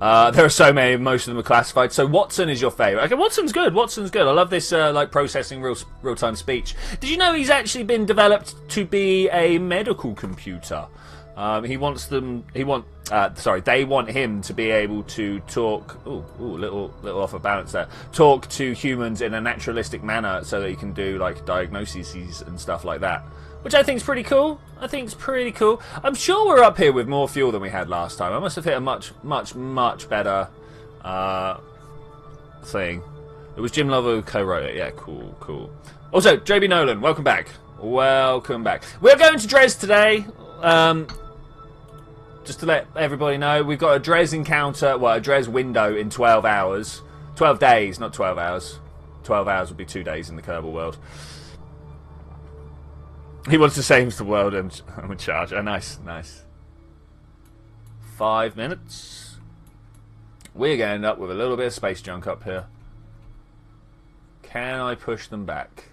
There are so many, most of them are classified. So Watson is your favourite. Okay, Watson's good. I love this like processing real-time speech. Did you know he's actually been developed to be a medical computer? They want him to be able to talk. Little off of balance there. Talk to humans in a naturalistic manner, so that he can do like diagnoses and stuff like that, which I think is pretty cool. I'm sure we're up here with more fuel than we had last time. I must have hit a much better thing. It was Jim Lover who co-wrote it. Yeah, cool. Also, JB Nolan, welcome back. We're going to Dres today. Just to let everybody know, we've got a Dres encounter, well, a Dres window in 12 hours. 12 days, not 12 hours. 12 hours would be 2 days in the Kerbal world. He wants to save the world and I'm in charge. Oh, nice. 5 minutes. We're going to end up with a little bit of space junk up here. Can I push them back?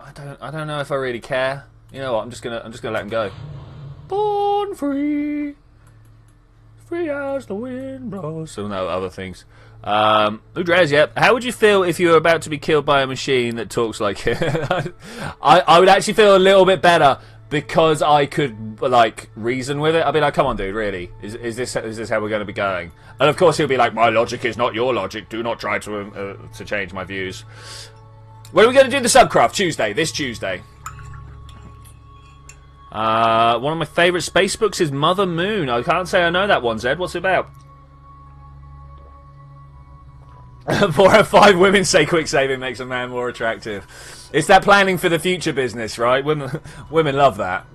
I don't know if I really care. You know what? I'm just gonna let him go. Born free, free as the wind blows. So no other things. Dres, yep. How would you feel if you were about to be killed by a machine that talks like it? I would actually feel a little bit better because I could like reason with it. I'd be like, come on, dude, really? Is this how we're going to be going? And of course he'll be like, my logic is not your logic. Do not try to change my views. When are we going to do the Subcraft? Tuesday. This Tuesday. One of my favourite space books is Mother Moon. I can't say I know that one, Zed. What's it about? 4 out of 5 women say quick saving makes a man more attractive. It's that planning for the future business, right? Women love that.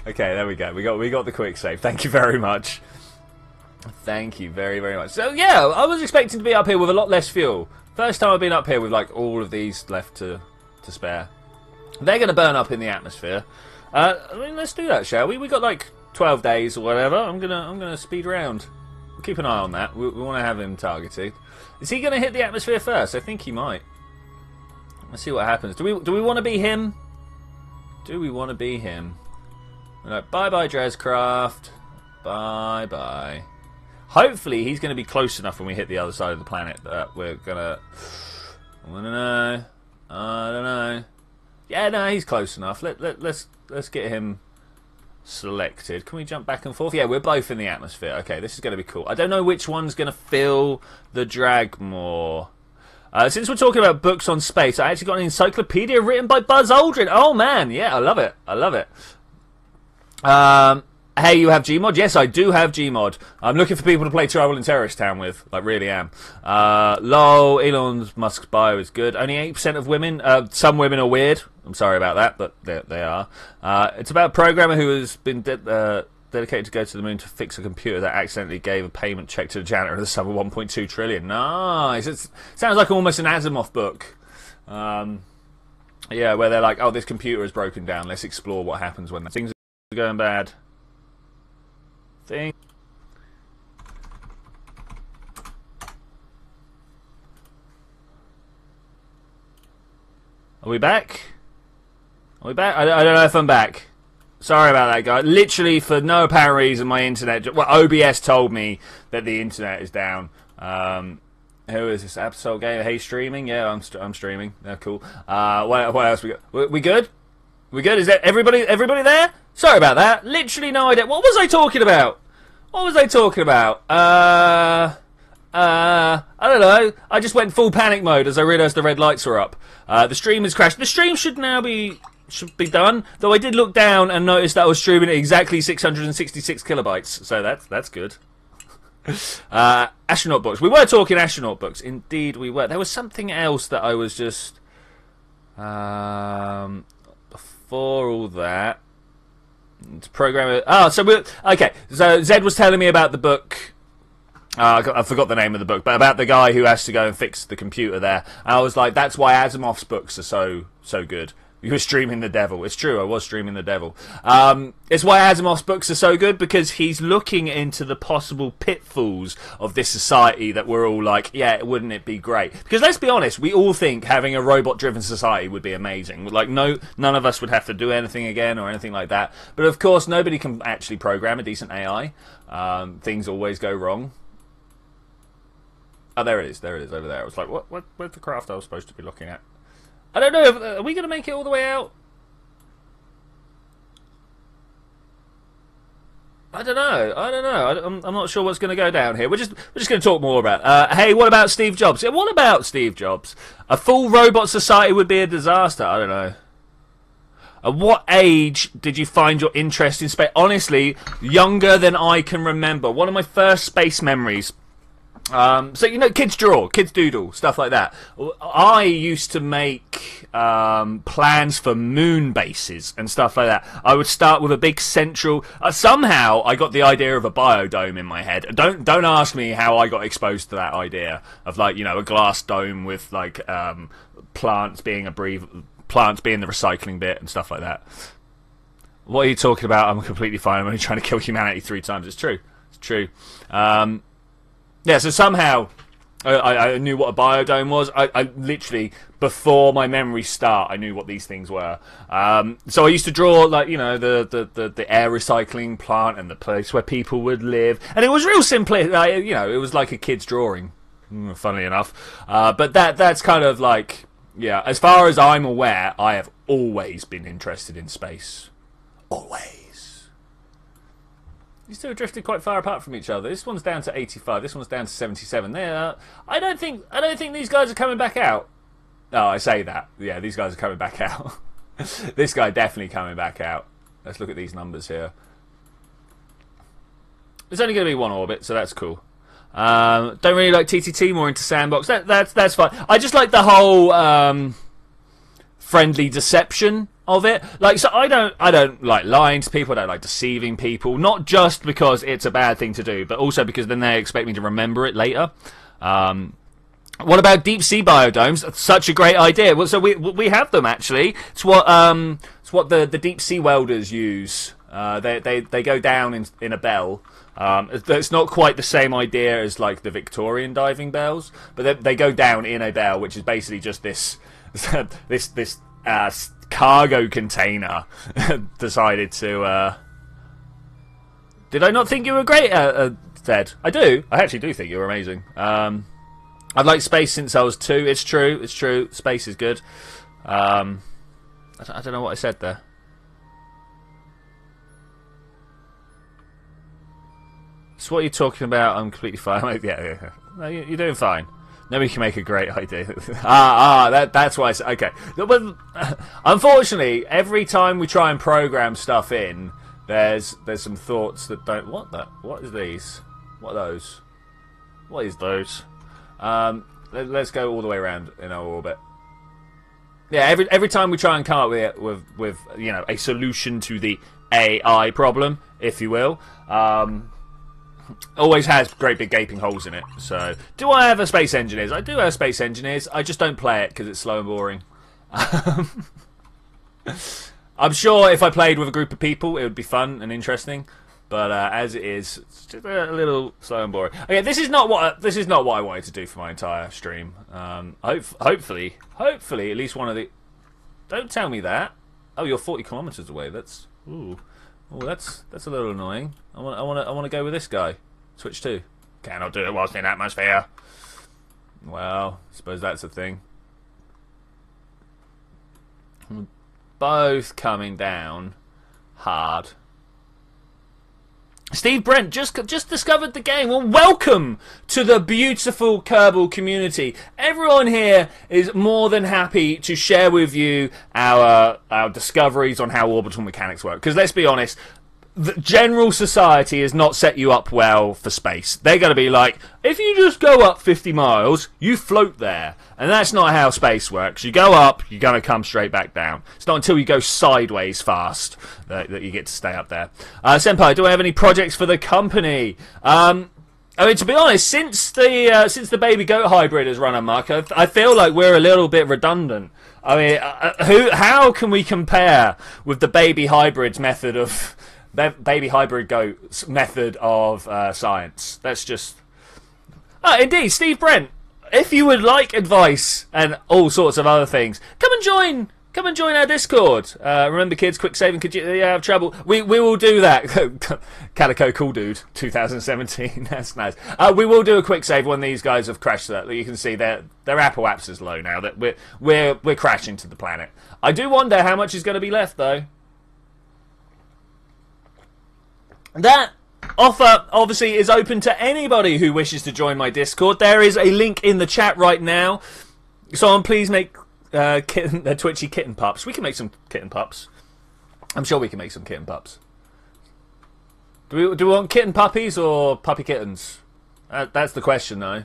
Okay, there we go. We got the quick save. Thank you very much. Thank you very, very much. So yeah, I was expecting to be up here with a lot less fuel. First time I've been up here with like all of these left to spare. They're going to burn up in the atmosphere. I mean, let's do that, shall we? We got like 12 days or whatever. I'm gonna speed around. We'll keep an eye on that. We want to have him targeted. Is he going to hit the atmosphere first? I think he might. Let's see what happens. Do we want to be him? Do we want to be him? Like, bye bye, Drescraft. Bye bye. Hopefully he's going to be close enough when we hit the other side of the planet that we're going to... I don't know. Yeah, no, he's close enough. Let's get him selected. Can we jump back and forth? Yeah, we're both in the atmosphere. Okay, this is going to be cool. I don't know which one's going to fill the drag more. Since we're talking about books on space, I actually got an encyclopedia written by Buzz Aldrin. Oh, man. Yeah, I love it. Hey, you have Gmod? Yes, I do have Gmod. I'm looking for people to play Trouble in Terrorist Town with. Like, really am. Lol, Elon Musk's bio is good. Only 8% of women. Some women are weird. I'm sorry about that, but they are. It's about a programmer who has been dedicated to go to the moon to fix a computer that accidentally gave a payment check to the janitor of the sum of 1.2 trillion. Nice. It sounds like almost an Asimov book. Yeah, where they're like, oh, this computer is broken down. Let's explore what happens when things are going bad. Are we back? Are we back? I don't know if I'm back. Sorry about that, guy. Literally, for no apparent reason, my internet... Well, OBS told me that the internet is down. Who is this? Absol Gamer? Hey, streaming? Yeah, I'm streaming. Yeah, cool. What else we got? We good? We good? Is that everybody there? Sorry about that. Literally no idea. What was I talking about? I don't know. I just went full panic mode as I realised the red lights were up. The stream has crashed. The stream should be done. Though I did look down and notice that I was streaming at exactly 666 kilobytes. So that's good. Astronaut books. We were talking astronaut books. Indeed we were. There was something else that I was just... before all that... To program it... Oh, so we're... Okay, so Zed was telling me about the book... I forgot the name of the book, but about the guy who has to go and fix the computer there. And I was like, that's why Asimov's books are so good. You were streaming the devil. It's true, I was streaming the devil. It's why Asimov's books are so good, because he's looking into the possible pitfalls of this society that we're all like, yeah, wouldn't it be great? Because let's be honest, we all think having a robot-driven society would be amazing. Like, none of us would have to do anything again or anything like that. But of course, nobody can actually program a decent AI. Things always go wrong. Oh, there it is over there. I was like, where's the craft I was supposed to be looking at? I don't know, are we going to make it all the way out? I don't know. I'm not sure what's going to go down here. We're just going to talk more about. Hey, what about Steve Jobs? Yeah, what about Steve Jobs? A full robot society would be a disaster. I don't know. At what age did you find your interest in space? Honestly, younger than I can remember. One of my first space memories. So, you know, kids draw, kids doodle, stuff like that. I used to make plans for moon bases and stuff like that. I would start with a big central... somehow I got the idea of a biodome in my head. Don't ask me how I got exposed to that idea of, like, you know, a glass dome with, like, plants being the recycling bit and stuff like that. What are you talking about? I'm completely fine. I'm only trying to kill humanity 3 times. It's true. It's true. Yeah, so somehow I knew what a biodome was. I literally, before my memories start, I knew what these things were. So I used to draw, like, you know, the air recycling plant and the place where people would live. And it was real simple. You know, it was like a kid's drawing, funnily enough. But that's kind of like, yeah, as far as I'm aware, I have always been interested in space. Always. These two are drifted quite far apart from each other. This one's down to 85. This one's down to 77. I don't think these guys are coming back out. Oh, I say that. Yeah, these guys are coming back out. This guy definitely coming back out. Let's look at these numbers here. There's only going to be one orbit, so that's cool. Don't really like TTT. More into sandbox. That's fine. I just like the whole friendly deception of it. Like, so I don't like lying to people. I don't like deceiving people. Not just because it's a bad thing to do, but also because then they expect me to remember it later. What about deep sea biodomes? That's such a great idea. Well, so we have them actually. It's what the deep sea welders use. They go down in a bell. It's not quite the same idea as like the Victorian diving bells, but they go down in a bell, which is basically just this cargo container decided to... Did I not think you were great, Ted? I do. I actually do think you're amazing. I've liked space since I was 2. It's true. It's true. Space is good. I don't know what I said there. So what are you talking about? I'm completely fine. Yeah. No, you're doing fine. Nobody can make a great idea. That's why I said, okay. But unfortunately, every time we try and program stuff in, there's some thoughts that don't... What is these? What are those? What is those? Let's go all the way around in our orbit. Yeah, every time we try and come up with you know, a solution to the AI problem, if you will, always has great big gaping holes in it. So, do I have a Space Engineers? I do have Space Engineers. I just don't play it because it's slow and boring. I'm sure if I played with a group of people, it would be fun and interesting. But as it is, it's just a little slow and boring. Okay, this is not what I wanted to do for my entire stream. Hopefully, at least one of the. Don't tell me that. Oh, you're 40 kilometers away. That's that's a little annoying. I want to go with this guy. Switch to. Cannot do it whilst in atmosphere. Well, I suppose that's a thing. Both coming down hard. Steve Brent just discovered the game. Well, welcome to the beautiful Kerbal community. Everyone here is more than happy to share with you our discoveries on how orbital mechanics work. Because let's be honest, the general society has not set you up well for space. They're going to be like, if you just go up 50 miles, you float there. And that's not how space works. You go up, you're going to come straight back down. It's not until you go sideways fast that you get to stay up there. Senpai, do I have any projects for the company? I mean, to be honest, since the baby goat hybrid has run amok, I feel like we're a little bit redundant. I mean, how can we compare with the baby hybrid's method of... baby hybrid goat's method of science? That's just... indeed, Steve Brent, if you would like advice and all sorts of other things, come and join our Discord. Remember, kids, quick saving could you have trouble. We will do that. Calico Cool Dude 2017. That's nice. We will do a quick save when these guys have crashed. That you can see their Apple apps is low now. That we're crashing to the planet. I do wonder how much is going to be left though. That offer obviously is open to anybody who wishes to join my Discord. There is a link in the chat right now. Someone please make Twitchy kitten pups. We can make some kitten pups. I'm sure we can make some kitten pups. Do we want kitten puppies or puppy kittens? That's the question though.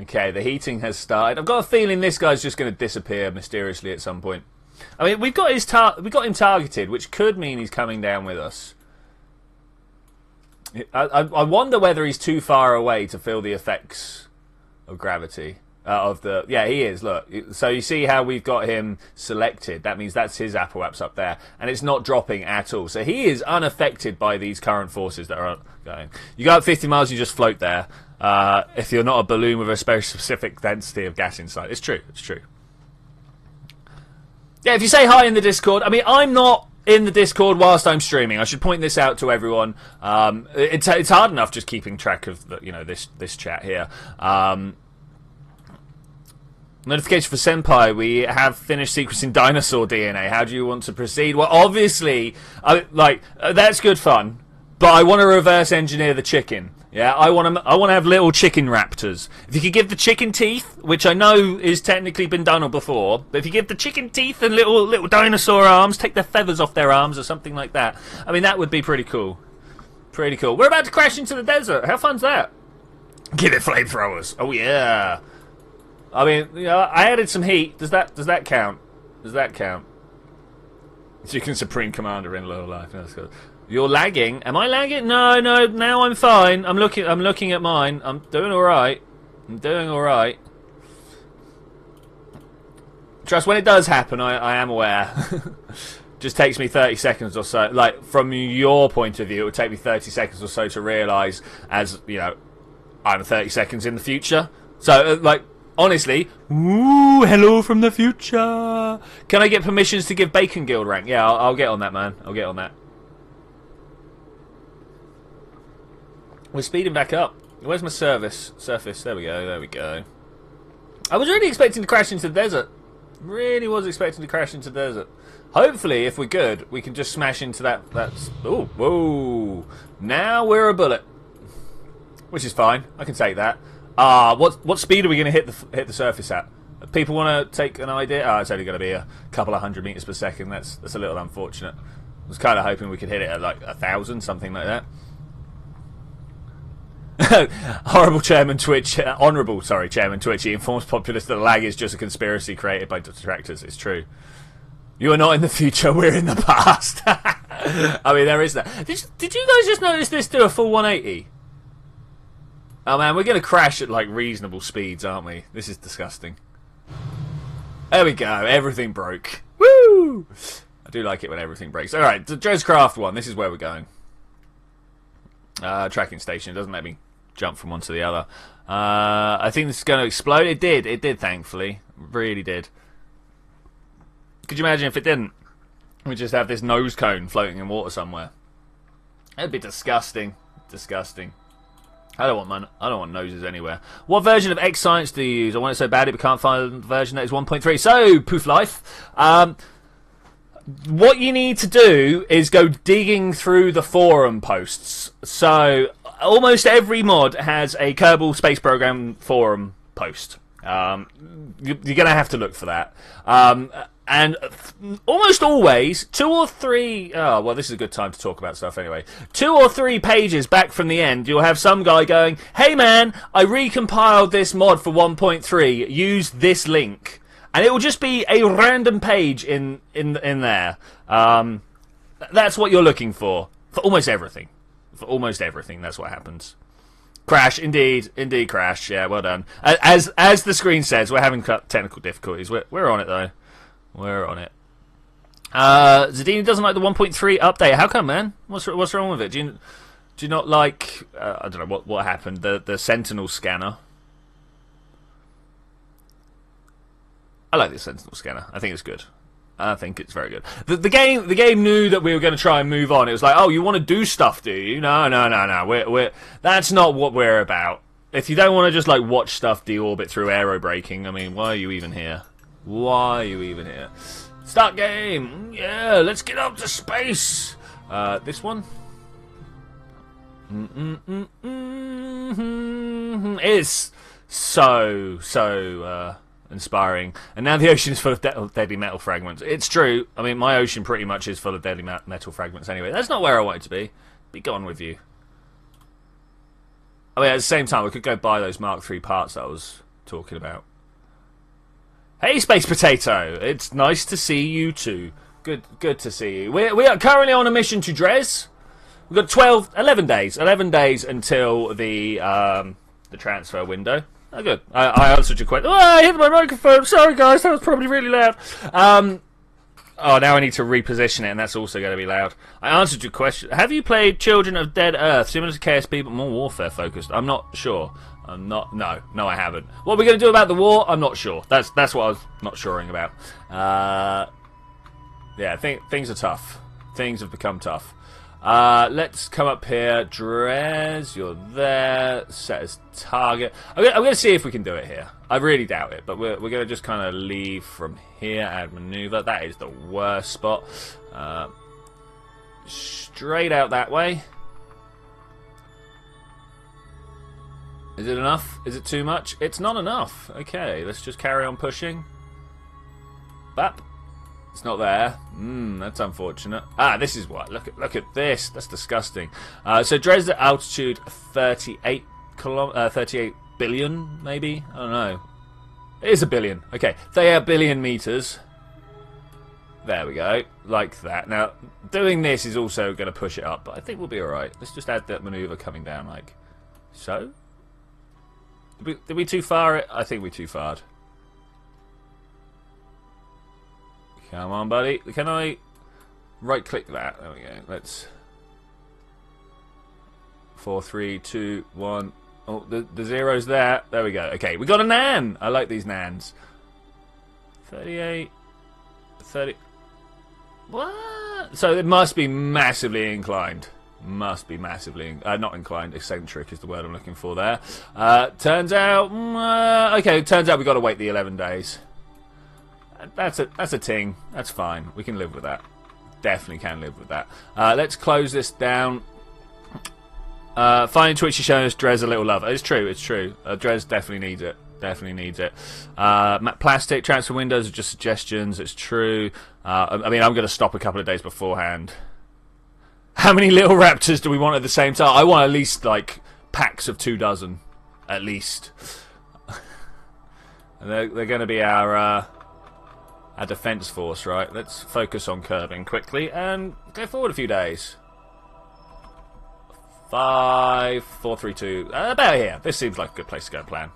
Okay, the heating has started. I've got a feeling this guy's just going to disappear mysteriously at some point. I mean, we got him targeted, which could mean he's coming down with us. I wonder whether he's too far away to feel the effects of gravity. Yeah, he is. Look, so you see how we've got him selected. That means that's his Apple apps up there, and it's not dropping at all. So he is unaffected by these current forces that are going. You go up 50 miles, you just float there. If you're not a balloon with a very specific density of gas inside, it's true. It's true. Yeah, if you say hi in the Discord, I mean, I'm not in the Discord whilst I'm streaming. I should point this out to everyone. It's hard enough just keeping track of this chat here. Notification for Senpai, we have finished sequencing dinosaur DNA. How do you want to proceed? Well, obviously, that's good fun, but I want to reverse engineer the chicken. Yeah, I want to have little chicken raptors. If you could give the chicken teeth, which I know is technically been done before, but if you give the chicken teeth and little dinosaur arms, take their feathers off their arms or something like that, I mean, that would be pretty cool. Pretty cool. We're about to crash into the desert. How fun's that? Give it flamethrowers. Oh yeah. I mean, you know, I added some heat. Does that count? Does that count? Chicken Supreme Commander in low life. That's good. You're lagging. Am I lagging? No. Now I'm fine. I'm looking at mine. I'm doing all right. Trust, when it does happen, I am aware. Just takes me 30 seconds or so. Like, from your point of view, it would take me 30 seconds or so to realise, as, you know, I'm 30 seconds in the future. So, honestly, ooh, hello from the future. Can I get permissions to give Bacon Guild rank? Yeah, I'll get on that, man. I'll get on that. We're speeding back up. Where's my surface? There we go. I was really expecting to crash into the desert. Really was expecting to crash into the desert. Hopefully, if we're good, we can just smash into that. Oh, whoa! Now we're a bullet, which is fine. I can take that. What speed are we going to hit the surface at? People want to take an idea? It's only going to be a couple of 100 meters per second. That's a little unfortunate. I was kind of hoping we could hit it at like 1,000, something like that. Honourable Chairman Twitch, he informs populace that the lag is just a conspiracy created by detractors. It's true. You are not in the future, we're in the past. I mean, there is that. Did you guys just notice this do a full 180? Oh man, we're going to crash at like reasonable speeds, aren't we? This is disgusting. There we go. Everything broke. Woo! I do like it when everything breaks. Alright, the Drescraft one. This is where we're going. Tracking station. It doesn't let me jump from one to the other. I think this is going to explode. It did. It did, thankfully. It really did. Could you imagine if it didn't? We'd just have this nose cone floating in water somewhere. That'd be disgusting. Disgusting. I don't want noses anywhere. What version of X Science do you use? I want it so badly but can't find the version that is 1.3. So, Poof Life. What you need to do is go digging through the forum posts. So, almost every mod has a Kerbal Space Program forum post. You're going to have to look for that. And almost always, 2 or 3... Oh, well, this is a good time to talk about stuff anyway. 2 or 3 pages back from the end, you'll have some guy going, hey man, I recompiled this mod for 1.3, use this link. And it will just be a random page in there. That's what you're looking for. For almost everything. For almost everything, that's what happens. Crash, indeed crash. Yeah, well done. As the screen says, we're having technical difficulties. We're on it though. We're on it. Zadini doesn't like the 1.3 update. How come, man? What's wrong with it? Do you not like? I don't know what happened. The Sentinel scanner. I like the Sentinel scanner. I think it's good. I think it's very good. The game knew that we were going to try and move on. It was like, oh, you want to do stuff, do you? No. That's not what we're about. If you don't want to just like watch stuff deorbit through aerobraking, I mean, why are you even here? Why are you even here? Start game! Yeah, let's get up to space! This one? It's so inspiring. And now the ocean is full of deadly metal fragments. It's true. I mean, my ocean pretty much is full of deadly metal fragments anyway. That's not where I wanted to be. Be gone with you. I mean, at the same time, we could go buy those Mark III parts that I was talking about. Hey, Space Potato! It's nice to see you too. Good to see you. We are currently on a mission to Dres. We've got 11 days. 11 days until the transfer window. Oh, good. I answered your question. Oh, I hit my microphone. Sorry, guys. That was probably really loud. Oh, now I need to reposition it, and that's also going to be loud. I answered your question. Have you played Children of Dead Earth? Similar to KSP, but more warfare focused. I'm not sure. No, I haven't. What are we going to do about the war? I'm not sure. That's what I was not suring about. Yeah, things are tough. Things have become tough. Let's come up here. Dres, you're there. Set as target. I'm going to see if we can do it here. I really doubt it, but we're going to just kind of leave from here. Add maneuver. That is the worst spot. Straight out that way. Is it enough? Is it too much? It's not enough. Okay, let's just carry on pushing. Bap. It's not there. That's unfortunate. Ah, this is what. Look at this. That's disgusting. So Dres at altitude 38 billion, maybe? I don't know. It is a billion. Okay, 38 billion meters. There we go. Like that. Now, doing this is also going to push it up, but I think we'll be alright. Let's just add that maneuver coming down like so. Did we too far it? I think we too farred. Come on, buddy. Can I right-click that? There we go. Let's... 4, 3, 2, 1. Oh, the zero's there. There we go. Okay, we got a nan. I like these nans. 38. 30. What? So it must be massively inclined. Must be massively... not inclined. Eccentric is the word I'm looking for there. Turns out... okay, turns out we've got to wait the 11 days. That's a ting. That's fine. We can live with that. Definitely can live with that. Let's close this down. Finding Twitchi showing us Dres a little love. It's true. It's true. Dres definitely needs it. Definitely needs it. Plastic transfer windows are just suggestions. It's true. I mean, I'm going to stop a couple of days beforehand. How many little raptors do we want at the same time? I want at least like packs of 24. At least. they're going to be our defense force, right? Let's focus on curving quickly and go forward a few days. 5, 4, 3, 2. About here. This seems like a good place to go plan.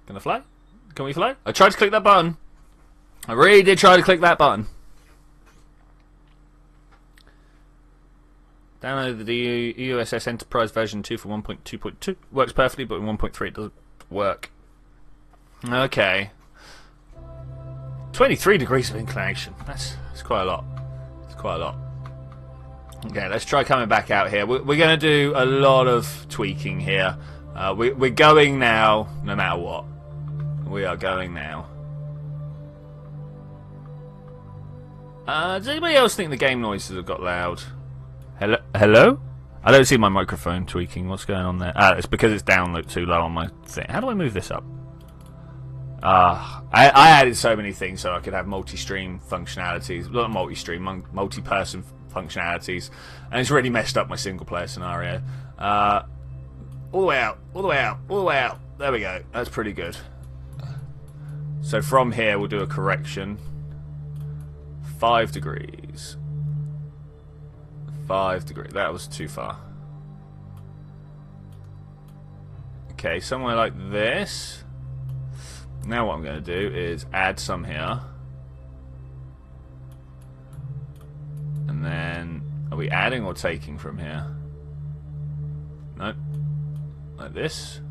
Can I fly? Can we fly? I tried to click that button. I really did try to click that button. Download the USS Enterprise version 2 for 1.2.2. Works perfectly, but in 1.3 it doesn't work. Okay. 23 degrees of inclination. That's quite a lot. It's quite a lot. Okay, let's try coming back out here. We're going to do a lot of tweaking here. We're going now, no matter what. We are going now. Does anybody else think the game noises have got loud? Hello? Hello? I don't see my microphone tweaking. What's going on there? It's because it's down too low on my thing. How do I move this up? I added so many things so I could have multi-stream functionalities. Not multi-stream, multi-person functionalities. And it's really messed up my single-player scenario. All the way out. All the way out. All the way out. There we go. That's pretty good. So from here we'll do a correction. 5 degrees. 5 degrees. That was too far. Okay, somewhere like this. Now what I'm going to do is add some here. And then, are we adding or taking from here? No. Like this.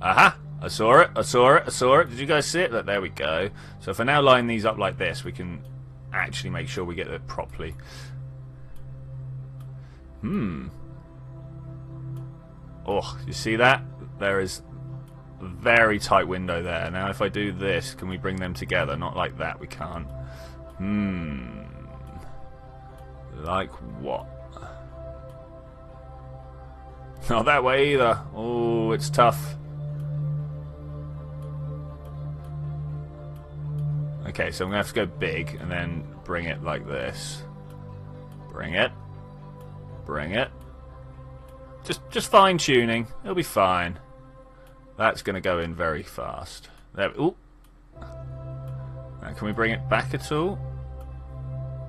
Aha! I saw it, I saw it, I saw it. Did you guys see it? Look, there we go. So if I now line these up like this, we can actually make sure we get it properly. Oh, you see that? There is a very tight window there. Now if I do this, can we bring them together? Not like that, we can't. Like what? Not that way either. Oh, it's tough. Okay, so I'm going to have to go big and then bring it like this. Bring it. Bring it. Just fine-tuning. It'll be fine. That's going to go in very fast. There. Ooh. Now, can we bring it back at all?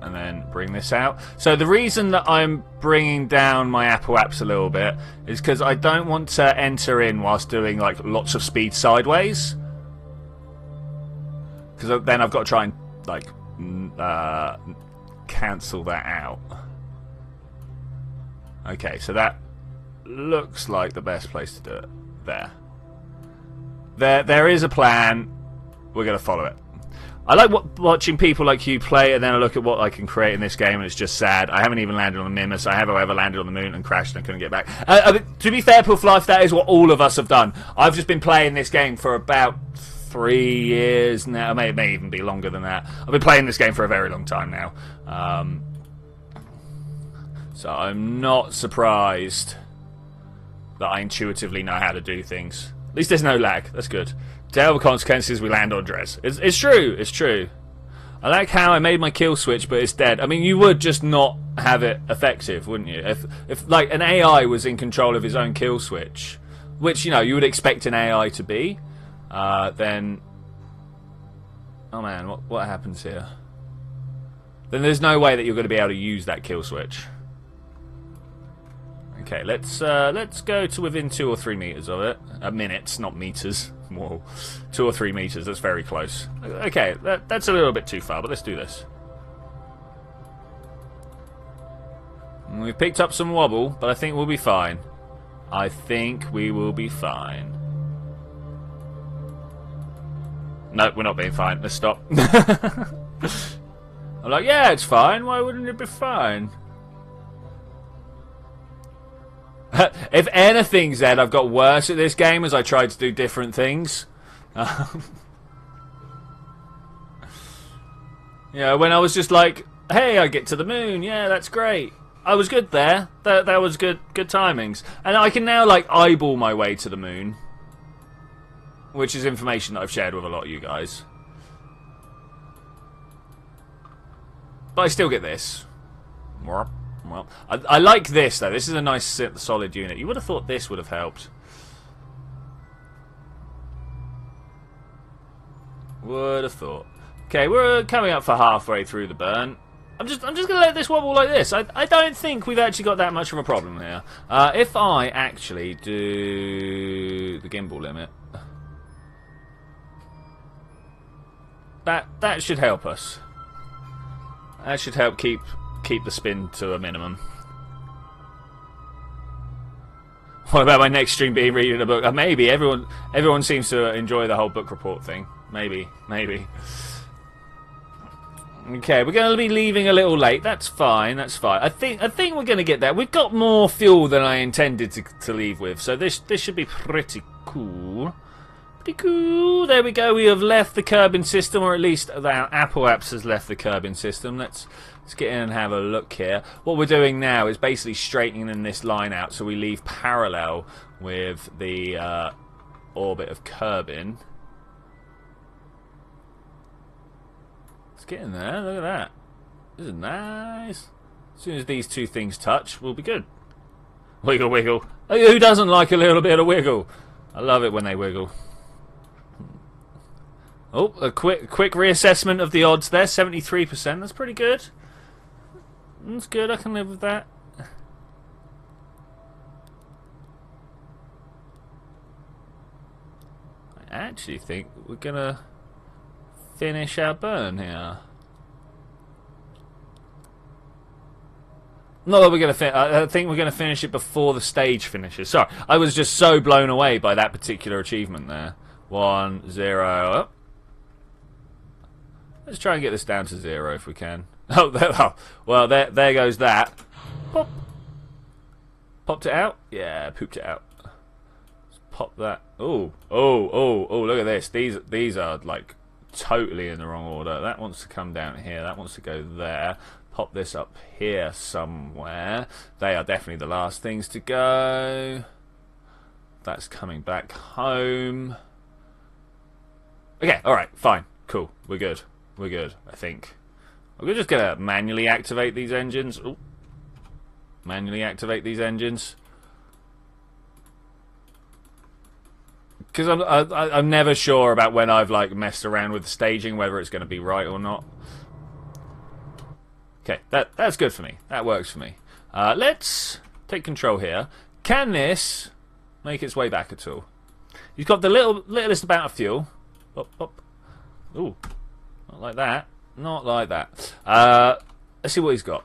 And then bring this out. So the reason that I'm bringing down my Apple apps a little bit is because I don't want to enter in whilst doing like lots of speed sideways. Because then I've got to try and like cancel that out. Okay, so that looks like the best place to do it. There is a plan. We're going to follow it. I like watching people like you play, and then I look at what I can create in this game, and it's just sad. I haven't even landed on the Mimus. I have, however, landed on the moon and crashed and couldn't get back. To be fair, Puff Life, that is what all of us have done. I've just been playing this game for about 3 years now. It may even be longer than that. I've been playing this game for a very long time now. So I'm not surprised that I intuitively know how to do things. At least there's no lag. That's good. Terrible consequences, we land on Dres. It's true. It's true. I like how I made my kill switch, but it's dead. I mean, you would just not have it effective, wouldn't you? If like an AI was in control of his own kill switch, which you know you would expect an AI to be, then oh man, what happens here? Then there's no way that you're going to be able to use that kill switch. Okay, let's go to within 2 or 3 meters of it. Minutes, not meters. Whoa, 2 or 3 meters. That's very close. Okay, that's a little bit too far, but let's do this. We've picked up some wobble, but I think we'll be fine. I think we will be fine. No, we're not being fine. Let's stop. I'm like, yeah, it's fine. Why wouldn't it be fine? If anything, Zed, I've got worse at this game as I tried to do different things. Yeah, when I was just like, hey, I get to the moon. Yeah, that's great. I was good there. That was good timings. And I can now, like, eyeball my way to the moon. Which is information that I've shared with a lot of you guys. But I still get this. Well, I like this, though. This is a nice, solid unit. You would have thought this would have helped. Would have thought. Okay, we're coming up for halfway through the burn. I'm just gonna let this wobble like this. I don't think we've actually got that much of a problem here. If I actually do the gimbal limit, that should help us. That should help keep the spin to a minimum. What about my next stream being reading a book? Maybe everyone seems to enjoy the whole book report thing. Maybe. Okay, we're going to be leaving a little late. That's fine. I think we're going to get there. We've got more fuel than I intended to leave with, so this should be pretty cool. Pretty cool. There we go. We have left the curbing system, or at least Apple Apps has left the curbing system. Let's get in and have a look here. What we're doing now is basically straightening this line out so we leave parallel with the orbit of curbing. Let's get in there. Look at that. This is nice. As soon as these two things touch, we'll be good. Wiggle, wiggle. Who doesn't like a little bit of wiggle? I love it when they wiggle. Oh, a quick reassessment of the odds there. 73%. That's pretty good. That's good. I can live with that. I actually think we're gonna finish our burn here. Not that we're gonna I think we're gonna finish it before the stage finishes. Sorry, I was just so blown away by that particular achievement there. 1, 0. Up. Let's try and get this down to 0 if we can. Well, there goes that. Pop. Popped it out? Yeah, pooped it out. Let's pop that. Oh, look at this. These are like totally in the wrong order. That wants to come down here. That wants to go there. Pop this up here somewhere. They are definitely the last things to go. That's coming back home. Okay, alright, fine. Cool. We're good. We're good, I think. We're just going to manually activate these engines. Ooh. Manually activate these engines. Because I'm never sure about when I've like messed around with the staging, whether it's going to be right or not. Okay, that's good for me. That works for me. Let's take control here. Can this make its way back at all? You've got the littlest amount of fuel. Up, up. Ooh, not like that. Not like that. Let's see what he's got.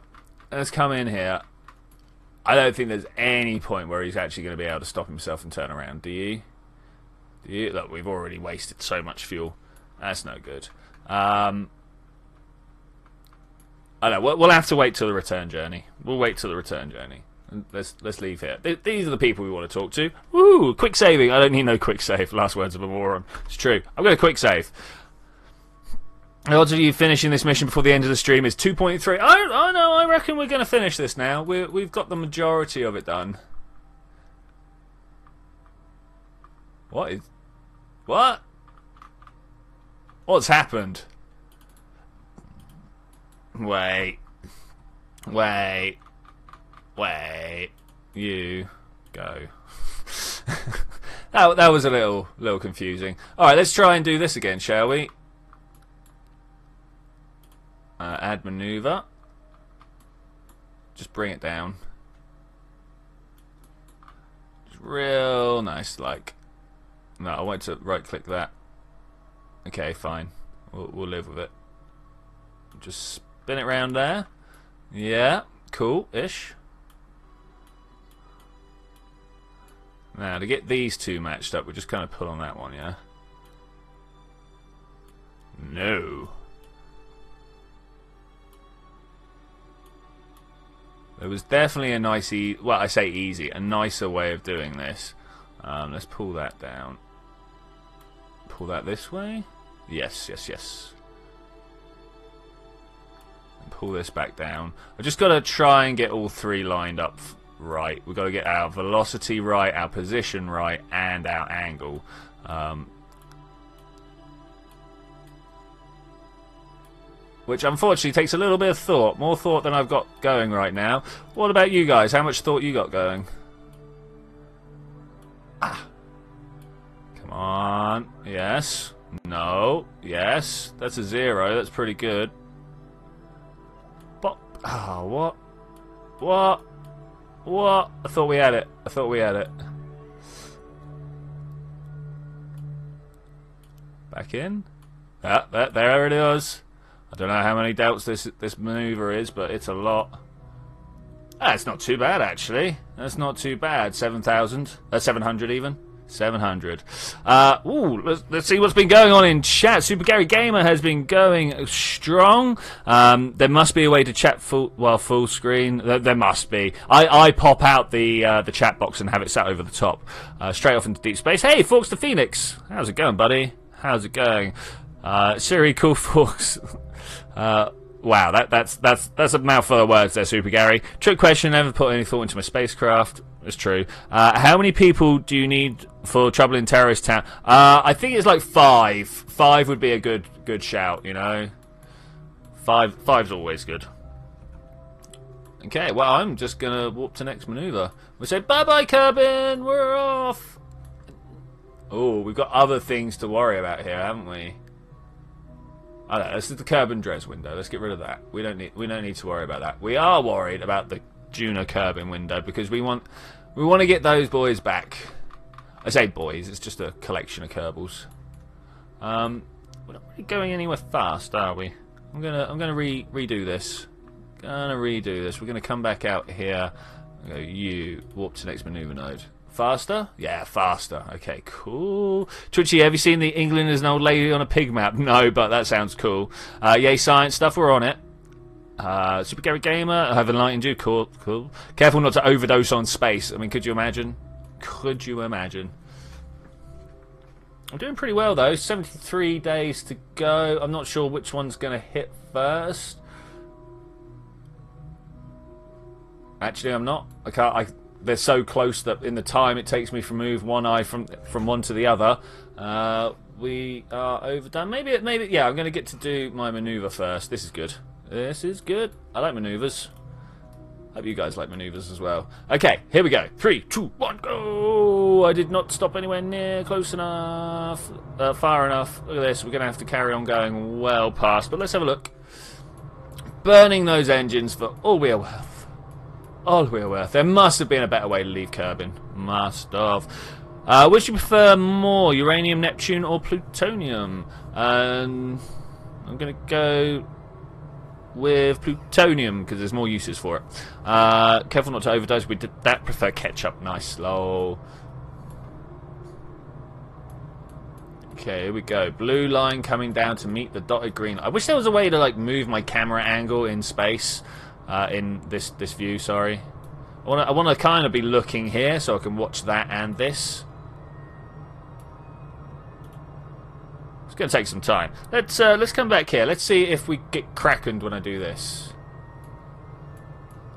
Let's come in here. I don't think there's any point where he's actually going to be able to stop himself and turn around. Do you? Do you? Look, we've already wasted so much fuel. That's no good. I don't know. We'll have to wait till the return journey. We'll wait till the return journey. Let's leave here. These are the people we want to talk to. Woo! Quick saving. I don't need no quick save. Last words of a moron. It's true. I'm going to quick save. The odds of you finishing this mission before the end of the stream is 2.3. Oh no, I reckon we're going to finish this now. We've got the majority of it done. What? What's happened? Wait. You go. that was a little confusing. All right, let's try and do this again, shall we? Add maneuver. Just bring it down. Just real nice, like. No, I want to right-click that. Okay, fine. We'll live with it. Just spin it around there. Yeah, cool-ish. Now, to get these two matched up, we just kind of pull on that one, yeah? No. There was definitely a nice, well, I say easy, a nicer way of doing this. Let's pull that down. Pull that this way. Yes. And pull this back down. I've just got to try and get all three lined up right. We've got to get our velocity right, our position right, and our angle. Which unfortunately takes a little bit of thought. More thought than I've got going right now. What about you guys? How much thought you got going? Ah. Come on. Yes. No. Yes. That's a 0. That's pretty good. what? What? What? I thought we had it. I thought we had it. Back in. Ah, there it is. I don't know how many delts this maneuver is, but it's a lot. Ah, it's not too bad, actually. That's not too bad. 7,000. 700 even. 700. Let's see what's been going on in chat. Super Gary Gamer has been going strong. There must be a way to chat full screen. There must be. I pop out the chat box and have it sat over the top, straight off into deep space. Hey, Forks the Phoenix. How's it going, buddy? How's it going? Siri, cool Forks. Wow, that's a mouthful of words there, Super Gary. Trick question, never put any thought into my spacecraft. It's true. How many people do you need for Trouble in Terrorist Town? I think it's like 5. 5 would be a good shout, you know. 5's always good. Okay, well, I'm just gonna warp to next maneuver. We say bye-bye, Kerbal. We're off. Oh, we've got other things to worry about here, haven't we? I don't know, this is the Kerbal Dres window. Let's get rid of that. We don't need to worry about that. We are worried about the Juno Kerbal window because we want to get those boys back. I say boys, it's just a collection of Kerbals. We're not really going anywhere fast, are we? I'm gonna redo this. We're gonna come back out here. Go you warp to next maneuver node. Faster? Yeah, faster. Okay, cool. Twitchi, have you seen the England is an old lady on a pig map? No, but that sounds cool. Yay, science stuff, we're on it. Super Gary Gamer, I have enlightened you. Cool. Careful not to overdose on space. I mean, could you imagine? Could you imagine? I'm doing pretty well, though. 73 days to go. I'm not sure which one's going to hit first. Actually, I'm not. I can't. They're so close that in the time it takes me to move one eye from one to the other, we are overdone. Maybe. Yeah, I'm going to get to do my maneuver first. This is good. This is good. I like maneuvers. Hope you guys like maneuvers as well. Okay, here we go. 3, 2, 1, go! I did not stop anywhere near close enough, far enough. Look at this. We're going to have to carry on going well past. But let's have a look. Burning those engines for all we are worth. All we are worth. There must have been a better way to leave Kerbal. Must have. Which do you prefer more, uranium, Neptune, or plutonium? I'm going to go with plutonium because there's more uses for it. Careful not to overdose. We did that. Prefer ketchup. Nice, slow. Okay, here we go. Blue line coming down to meet the dotted green. I wish there was a way to like move my camera angle in space. In this view, sorry. I want to kind of be looking here so I can watch that and this. It's going to take some time. Let's come back here. Let's see if we get crackened when I do this.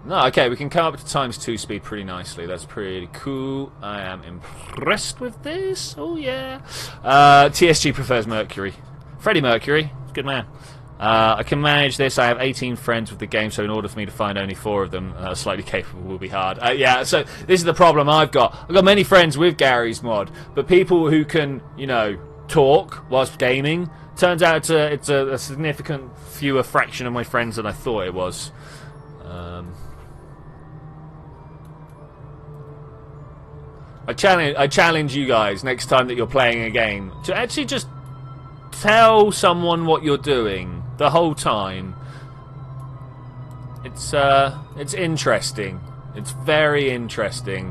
No, okay, we can come up to ×2 speed pretty nicely. That's pretty cool. I am impressed with this. Oh yeah. TSG prefers Mercury. Freddie Mercury, good man. I can manage this. I have 18 friends with the game, so in order for me to find only 4 of them slightly capable will be hard. Yeah, so this is the problem I've got. I've got many friends with Gary's mod, but people who can, you know, talk whilst gaming. Turns out it's a significant fewer fraction of my friends than I thought it was. I challenge you guys next time that you're playing a game to actually just tell someone what you're doing the whole time. It's interesting. It's very interesting.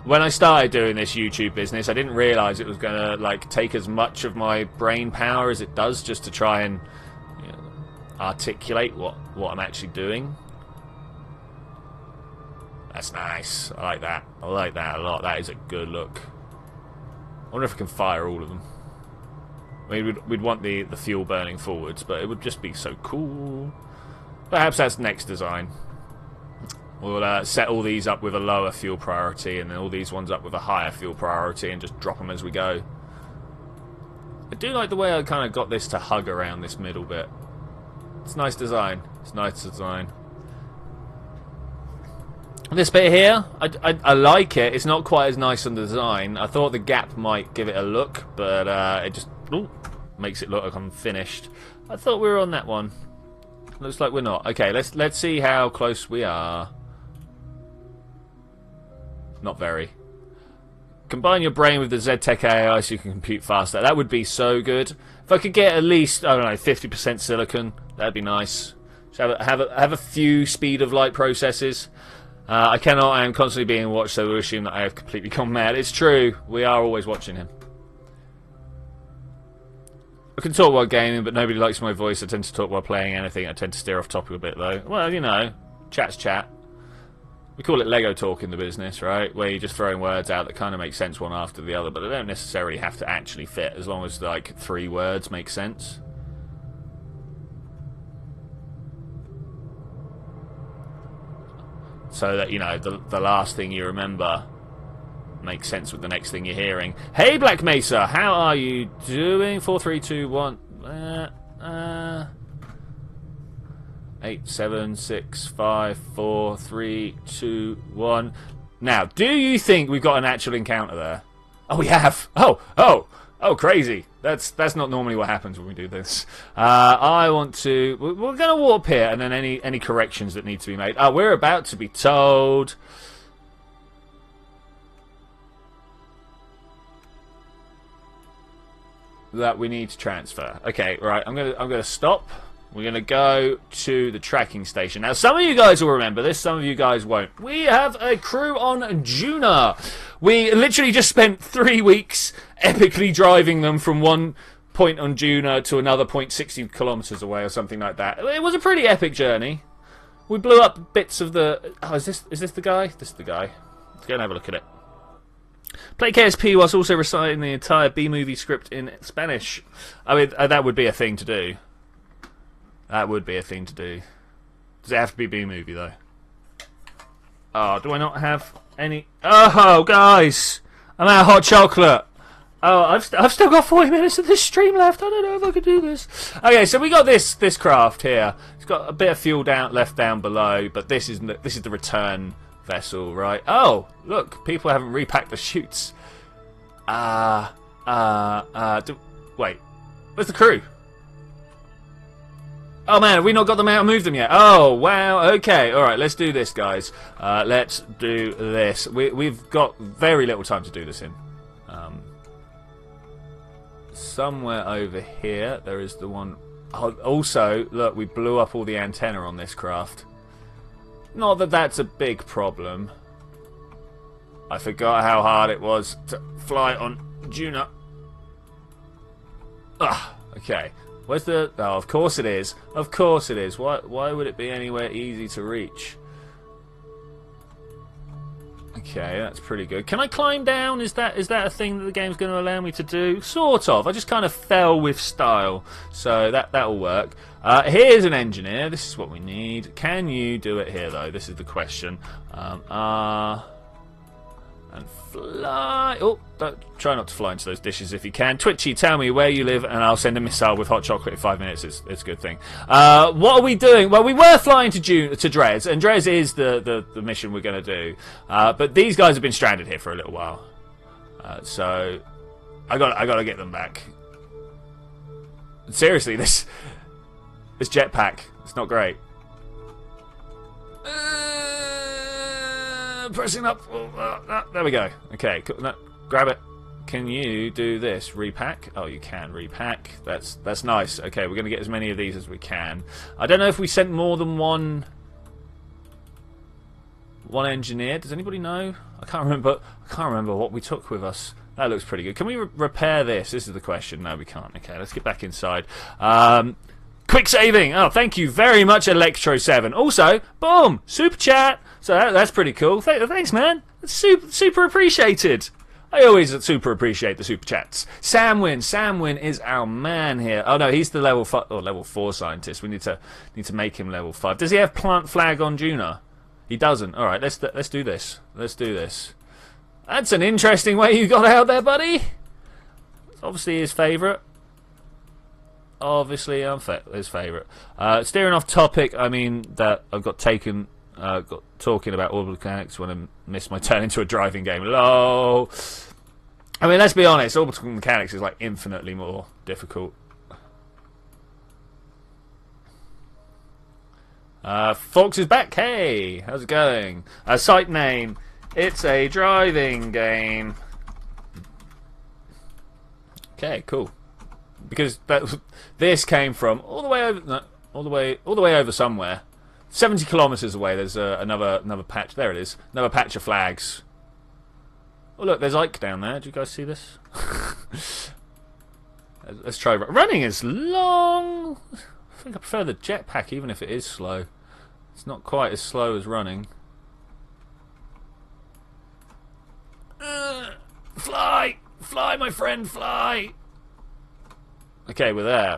When I started doing this YouTube business, I didn't realise it was gonna like take as much of my brain power as it does just to try and, you know, articulate what I'm actually doing. That's nice. I like that. I like that a lot. That is a good look. I wonder if I can fire all of them. I mean, we'd want the fuel burning forwards, but it would just be so cool. Perhaps that's next design. We'll set all these up with a lower fuel priority, and then all these ones up with a higher fuel priority, and just drop them as we go. I do like the way I kind of got this to hug around this middle bit. It's nice design. It's nice design. This bit here, I like it. It's not quite as nice on the design. I thought the gap might give it a look, but it just makes it look like I'm finished. I thought we were on that one. Looks like we're not. Okay, let's see how close we are. Not very. Combine your brain with the ZTech AI so you can compute faster. That would be so good. If I could get at least, I don't know, 50% silicon, that'd be nice. Just have a few speed of light processes. I am constantly being watched, so we assume that I have completely gone mad. It's true. We are always watching him. I can talk while gaming, but nobody likes my voice. I tend to talk while playing anything. I tend to steer off topic a bit, though. Well, you know, chat's chat. We call it Lego talk in the business, right? Where you're just throwing words out that kind of make sense one after the other, but they don't necessarily have to actually fit, as long as, like, 3 words make sense. So that, you know, the last thing you remember makes sense with the next thing you're hearing. Hey, Black Mesa, how are you doing? 4, 3, 2, 1. 8, 7, 6, 5, 4, 3, 2, 1. Now, do you think we've got an actual encounter there? Oh, we have. Oh, crazy. That's not normally what happens when we do this. I want to. We're going to warp here, and then any corrections that need to be made. We're about to be told. That we need to transfer. Okay, right. I'm gonna stop. We're gonna go to the tracking station. Now, some of you guys will remember this. Some of you guys won't. We have a crew on Juna. We literally just spent 3 weeks epically driving them from one point on Juna to another point 60 kilometers away or something like that. It was a pretty epic journey. We blew up bits of the. Oh, is this the guy? This is the guy. Let's go and have a look at it. Play KSP whilst also reciting the entire B-movie script in Spanish. I mean, that would be a thing to do. That would be a thing to do. Does it have to be B-movie, though? Oh, do I not have any... Oh, guys! I'm out of hot chocolate! Oh, I've still got 40 minutes of this stream left. I don't know if I could do this. Okay, so we got this craft here. It's got a bit of fuel left down below, but this is the return vessel, right? Oh, look, people haven't repacked the chutes. Wait, where's the crew? Oh man, have we not got them out and moved them yet? Oh wow, okay, alright, let's do this, guys. Let's do this. We've got very little time to do this in. Somewhere over here, there is the one. Oh, also, look, we blew up all the antenna on this craft. Not that that's a big problem. I forgot how hard it was to fly on Juna. Okay. Where's the... Oh, of course it is. Of course it is. Why would it be anywhere easy to reach? Okay, that's pretty good. Can I climb down? Is that a thing that the game's going to allow me to do? Sort of. I just kind of fell with style. So that'll work. Here's an engineer. This is what we need. Can you do it here, though? This is the question. And fly. Oh, try not to fly into those dishes if you can. Twitchi, tell me where you live, and I'll send a missile with hot chocolate in 5 minutes. It's a good thing. What are we doing? Well, we were flying to Dres, and Dres is the mission we're going to do. But these guys have been stranded here for a little while, so I got to get them back. Seriously, this jetpack, it's not great. Pressing up. There we go. Okay, no, grab it. Can you do this? Repack? Oh, you can repack. That's nice. Okay, we're going to get as many of these as we can. I don't know if we sent more than one engineer. Does anybody know? I can't remember what we took with us. That looks pretty good. Can we repair this? This is the question. No, we can't. Okay, let's get back inside. Quick saving. Oh, thank you very much, Electro7. Also, boom, super chat. So that's pretty cool. Thanks, man. That's super appreciated. I always super appreciate the super chats. Samwin is our man here. Oh no, he's the level 5 or level 4 scientist. We need to make him level 5. Does he have plant flag on Juna? He doesn't. All right, let's do this. Let's do this. That's an interesting way you got out there, buddy. It's obviously his favourite. Obviously, his favourite. Steering off topic, I mean that I've got taken. Got talking about orbital mechanics when I missed my turn into a driving game. Lol. I mean, let's be honest. Orbital mechanics is like infinitely more difficult. Fox is back. Hey, how's it going? Site name. It's a driving game. Okay, cool. Because this came from all the way over, no, all the way over somewhere. 70 kilometers away. There's another patch. There it is. Another patch of flags. Oh look, there's Ike down there. Do you guys see this? Let's try. Running is long. I think I prefer the jetpack, even if it is slow. It's not quite as slow as running. Fly! Fly, my friend, fly! Okay, we're there.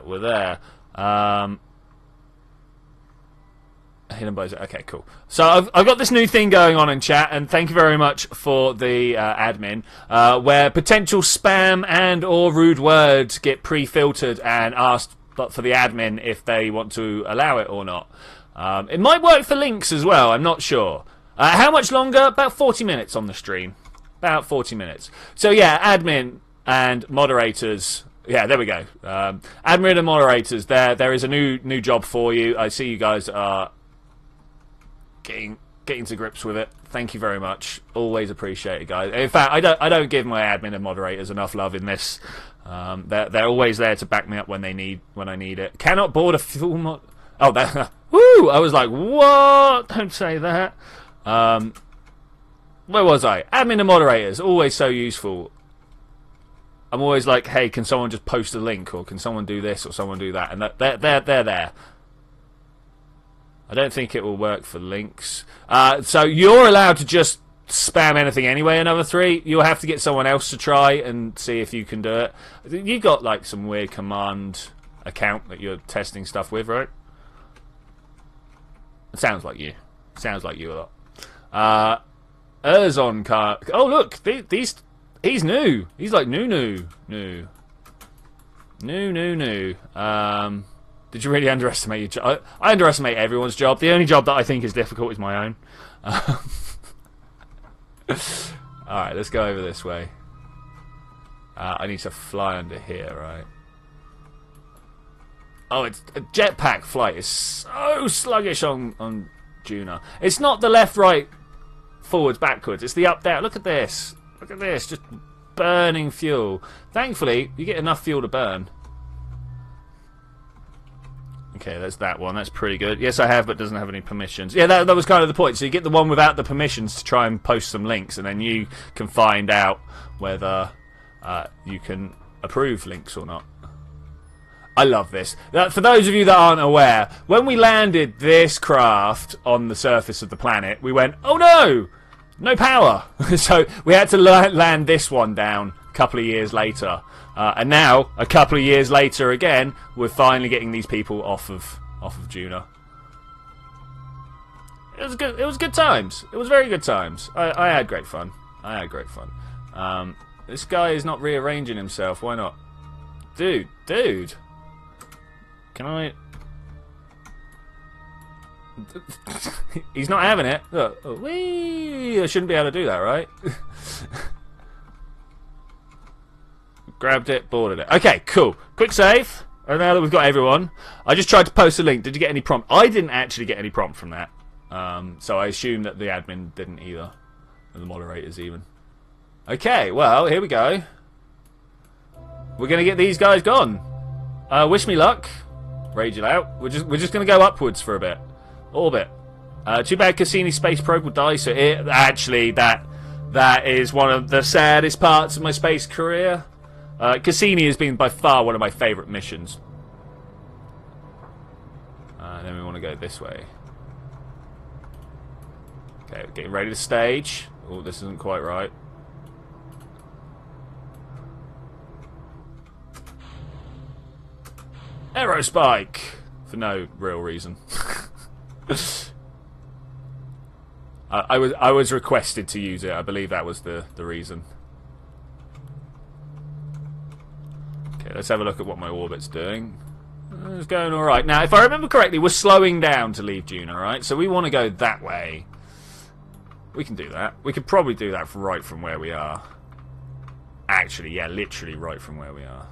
Hidden by... Okay, cool. So I've got this new thing going on in chat, and thank you very much for the admin, where potential spam and or rude words get pre-filtered and asked for the admin if they want to allow it or not. It might work for links as well, I'm not sure. How much longer? About 40 minutes on the stream. About 40 minutes. So yeah, admin and moderators. Yeah, there we go. Admin and moderators. There is a new job for you. I see you guys are getting to grips with it. Thank you very much. Always appreciate it, guys. In fact, I don't give my admin and moderators enough love in this. They're always there to back me up when I need it. Cannot board a full mod. Oh, that. Woo! I was like, what? Don't say that. Where was I? Admin and moderators, always so useful. I'm always like, hey, can someone just post a link, or can someone do this, or someone do that? And they're there. I don't think it will work for links. So you're allowed to just spam anything anyway. Another 3. You'll have to get someone else to try and see if you can do it. You've got like some weird command account that you're testing stuff with, right? It sounds like you. Sounds like you a lot. Erzon car. Oh look, he's new. He's like new. Did you really underestimate your job? I underestimate everyone's job. The only job that I think is difficult is my own. Alright, let's go over this way. I need to fly under here, right? Oh, it's a jetpack flight is so sluggish on Juno. It's not the left, right, forwards, backwards. It's the up, down. Look at this. Look at this. Just burning fuel. Thankfully, you get enough fuel to burn. Okay, that's that one. That's pretty good. Yes, I have, but doesn't have any permissions. Yeah, that was kind of the point. So you get the one without the permissions to try and post some links, and then you can find out whether you can approve links or not. I love this. For those of you that aren't aware, when we landed this craft on the surface of the planet, we went, oh no! No power! So we had to land this one down a couple of years later. And now, a couple of years later again, we're finally getting these people off of Juno. It was good. It was good times. It was very good times. I had great fun. This guy is not rearranging himself. Why not? Dude. Can I... He's not having it. Look. Oh, whee! I shouldn't be able to do that, right? Grabbed it, boarded it. Okay, cool. Quick save. And now that we've got everyone, I just tried to post a link. Did you get any prompt? I didn't actually get any prompt from that. So I assume that the admin didn't either. And the moderators even. Okay, well, here we go. We're going to get these guys gone. Wish me luck. Rage it out. We're just going to go upwards for a bit. Orbit. Too bad Cassini's space probe will die. So actually, that is one of the saddest parts of my space career. Cassini has been by far one of my favourite missions. Then we want to go this way. Okay, getting ready to stage. Oh, this isn't quite right. Aerospike! For no real reason. I was requested to use it. I believe that was the reason. Okay, let's have a look at what my orbit's doing. It's going alright. Now, if I remember correctly, we're slowing down to leave Juno, right? So we want to go that way. We can do that. We could probably do that right from where we are. Actually, yeah, literally right from where we are.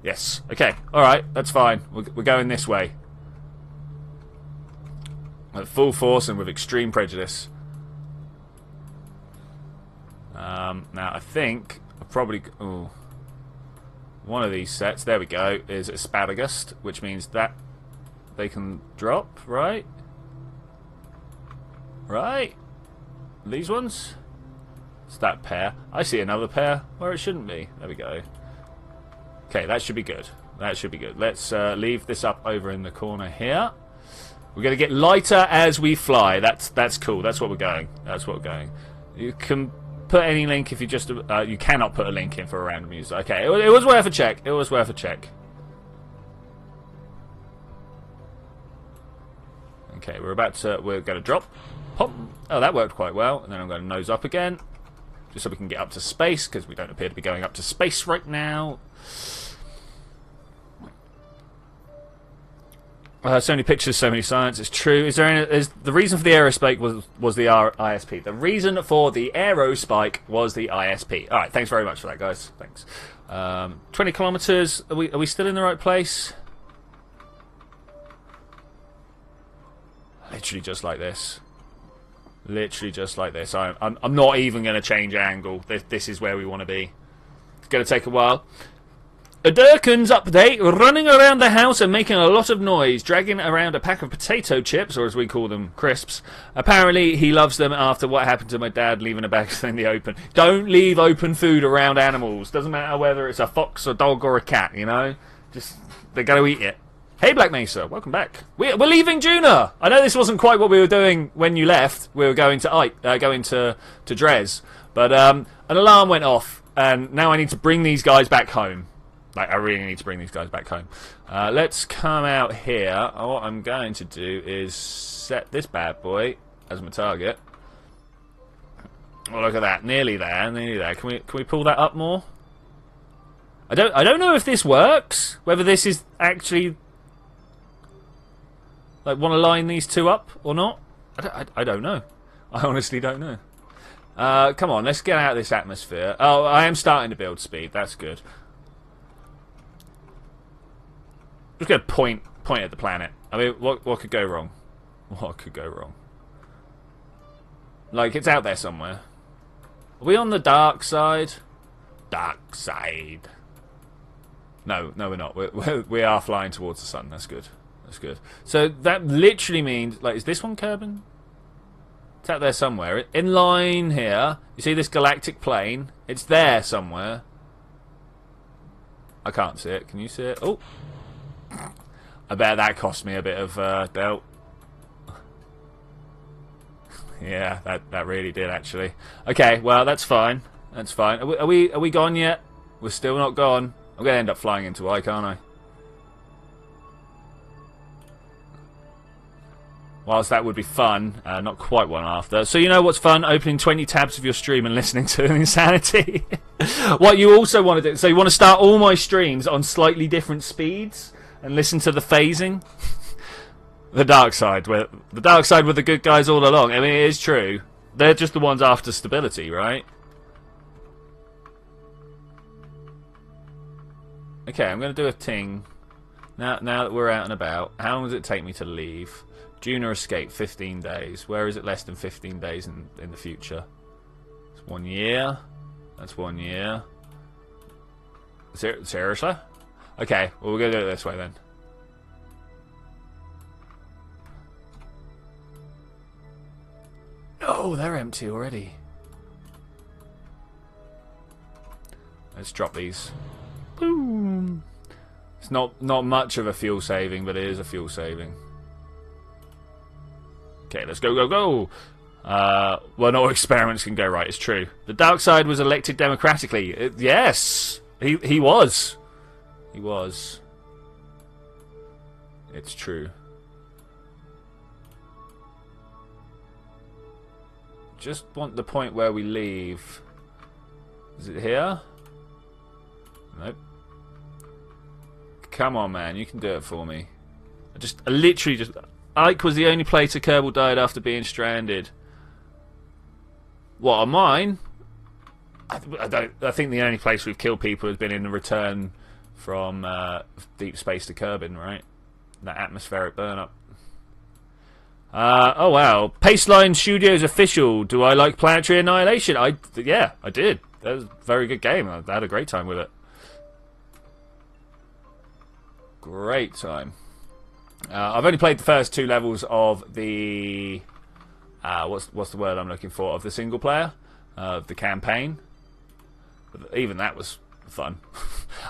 Yes. Okay. Alright, that's fine. We're going this way. At full force and with extreme prejudice. Now I think I've probably... Ooh, one of these sets, there we go, is Asparagus, which means that they can drop, right? Right? These ones? It's that pair. I see another pair where it shouldn't be. There we go. Okay, that should be good. That should be good. Let's leave this up over in the corner here. We're going to get lighter as we fly. That's cool. That's what we're going. That's what we're going. You can put any link if you just... you cannot put a link in for a random user. Okay, it was worth a check. It was worth a check. Okay, we're going to drop. Pop. Oh, that worked quite well. And then I'm going to nose up again. Just so we can get up to space, because we don't appear to be going up to space right now. So many pictures, so many science. It's true. Is the reason for the aerospike was the ISP? The reason for the aerospike was the ISP. All right. Thanks very much for that, guys. Thanks. 20 kilometers. Are we still in the right place? Literally just like this. Literally just like this. I'm not even going to change angle. This is where we want to be. It's going to take a while. A Durkin's update, running around the house and making a lot of noise, dragging around a pack of potato chips, or as we call them, crisps. Apparently he loves them after what happened to my dad leaving a bag in the open. Don't leave open food around animals. Doesn't matter whether it's a fox, a dog, or a cat, you know? Just, they're going to eat it. Hey, Black Mesa, welcome back. We're leaving Juna. I know this wasn't quite what we were doing when you left. We were going to Dres, but an alarm went off, and now I need to bring these guys back home. Like, I really need to bring these guys back home. Let's come out here. What I'm going to do is set this bad boy as my target. Oh, look at that! Nearly there, nearly there. Can we pull that up more? I don't know if this works. Whether this is actually like want to line these two up or not. I don't know. I honestly don't know. Come on, let's get out of this atmosphere. Oh, I am starting to build speed. That's good. Just gonna point at the planet. I mean, what could go wrong? What could go wrong? Like, it's out there somewhere. Are we on the dark side? Dark side. No, we're not. We are flying towards the sun. That's good. That's good. So that literally means, like, is this one Kerbal? It's out there somewhere. In line here, you see this galactic plane? It's there somewhere. I can't see it. Can you see it? Oh. I bet that cost me a bit of belt. Yeah, that really did actually. Okay, well that's fine. That's fine. Are we gone yet? We're still not gone. I'm gonna end up flying into Y, can't I? Whilst that would be fun, not quite one after. So you know what's fun? Opening 20 tabs of your stream and listening to Insanity. What you also want to do, so you want to start all my streams on slightly different speeds and listen to the phasing. The dark side with the good guys all along. I mean, it is true. They're just the ones after stability, right? Okay, I'm going to do a ting. Now that we're out and about, how long does it take me to leave? Juna escape, 15 days. Where is it less than 15 days in the future? It's 1 year. That's 1 year. Seriously? Okay, well, we're going to do it this way then. No, they're empty already. Let's drop these. Boom. It's not much of a fuel saving, but it is a fuel saving. Okay, let's go, go, go! Well, no experiments can go right, it's true. The dark side was elected democratically. Yes! He was. He was. It's true. Just want the point where we leave. Is it here? Nope. Come on, man. You can do it for me. I literally just... Ike was the only place a Kerbal died after being stranded. What, on mine? I think the only place we've killed people has been in the return from deep space to Kerbin, right? That atmospheric burn-up. Oh wow, Paceline Studios official. Do I like Planetary Annihilation? Yeah, I did. That was a very good game. I had a great time with it. Great time. I've only played the first 2 levels of the what's the word I'm looking for, of the single player, of the campaign. But even that was fun.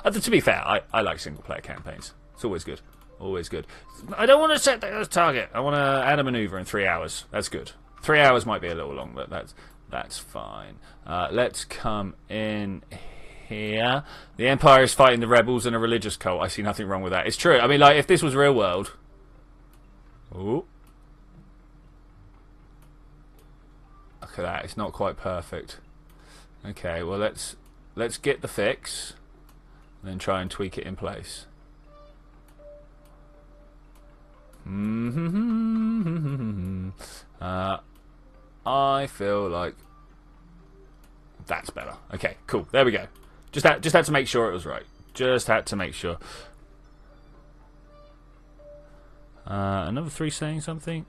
To be fair, I like single player campaigns. It's always good. Always good. I don't want to set that as a target. I want to add a maneuver in 3 hours. That's good. 3 hours might be a little long, but that's fine. Let's come in here. The Empire is fighting the rebels and a religious cult. I see nothing wrong with that. It's true. I mean, like, if this was real world... Ooh. Look at that. It's not quite perfect. Okay, well, let's get the fix and then try and tweak it in place. I feel like that's better. Okay, cool. There we go. Just had to make sure it was right. Just had to make sure. Another 3 saying something.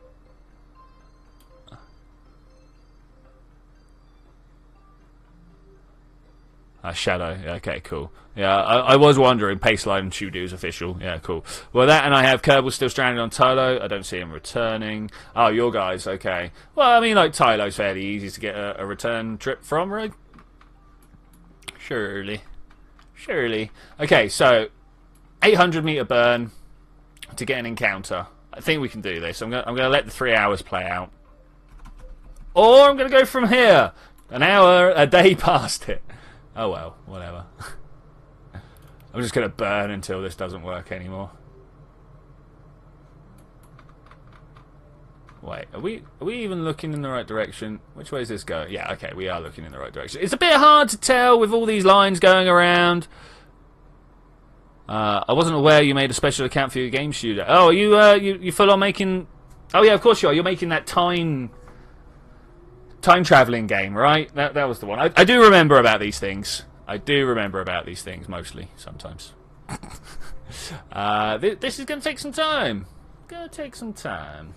Shadow. Yeah, okay, cool. Yeah, I was wondering. Paceline Studios official. Yeah, cool. Well, that, and I have Kerbal still stranded on Tylo. I don't see him returning. Oh, your guys. Okay. Well, I mean, like, Tylo's fairly easy to get a return trip from, right? Surely. Okay, so 800-meter burn to get an encounter. I think we can do this. I'm gonna let the 3 hours play out, or I'm gonna go from here. An hour a day past it. Oh well, whatever. I'm just going to burn until this doesn't work anymore. Wait, are we even looking in the right direction? Which way is this going? Yeah, okay, we are looking in the right direction. It's a bit hard to tell with all these lines going around. I wasn't aware you made a special account for your game studio. Oh, are you full on making... Oh yeah, of course you are. You're making that time traveling game, right? That was the one. I do remember about these things. I do remember about these things, mostly, sometimes. This is going to take some time. Gonna take some time.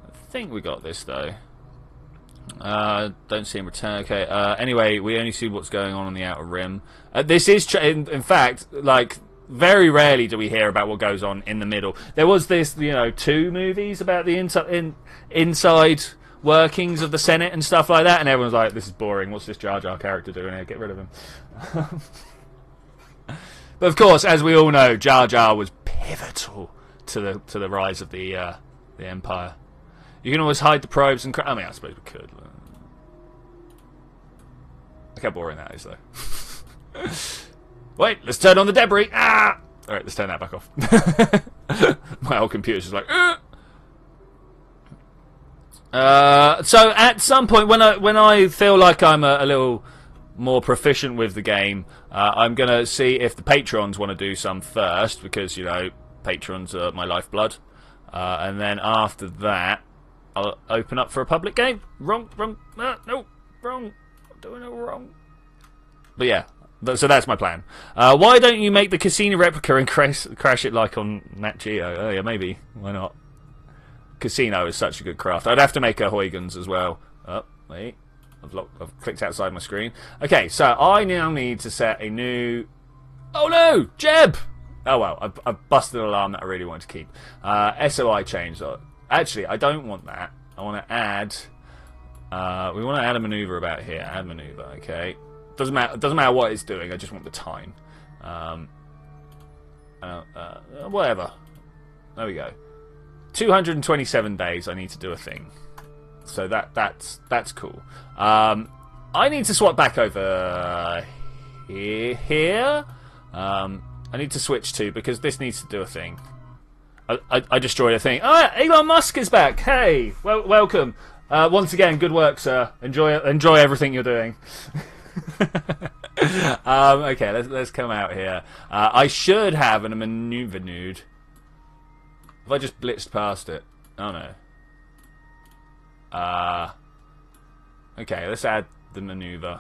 I think we got this, though. Don't see him return. Okay, anyway, we only see what's going on the outer rim. This is, in fact, like... Very rarely do we hear about what goes on in the middle. There was this, 2 movies about the inside workings of the Senate and stuff like that, and everyone's like, this is boring. What's this Jar Jar character doing here? Get rid of him. But of course, as we all know, Jar Jar was pivotal to the rise of the Empire. You can always hide the probes and... I mean, I suppose we could. Look how boring that is, though. Wait, let's turn on the debris. Ah! Alright, let's turn that back off. My old computer's just like... So at some point, when I feel like I'm a little more proficient with the game, I'm going to see if the patrons want to do some first, because, patrons are my lifeblood. And then after that, I'll open up for a public game. Wrong. No, wrong. I'm doing it wrong. But yeah. So that's my plan. Why don't you make the casino replica and crash it like on Nat Geo? Oh yeah, maybe. Why not? Casino is such a good craft. I'd have to make a Huygens as well. Oh, wait. I've clicked outside my screen. Okay, so I now need to set a new... Oh no! Jeb! Oh well, I've busted an alarm that I really wanted to keep. SOI change. Actually, I don't want that. I want to add... we want to add a maneuver about here. Add maneuver, okay. Doesn't matter what it's doing. I just want the time. Whatever. There we go. 227 days. I need to do a thing. So that's cool. I need to swap back over here. I need to switch to, because this needs to do a thing. I destroyed a thing. Oh, Elon Musk is back. Hey, welcome. Once again, good work, sir. Enjoy everything you're doing. Okay, let's come out here. I should have a maneuver nude. Have I just blitzed past it? Oh no. Okay, let's add the maneuver.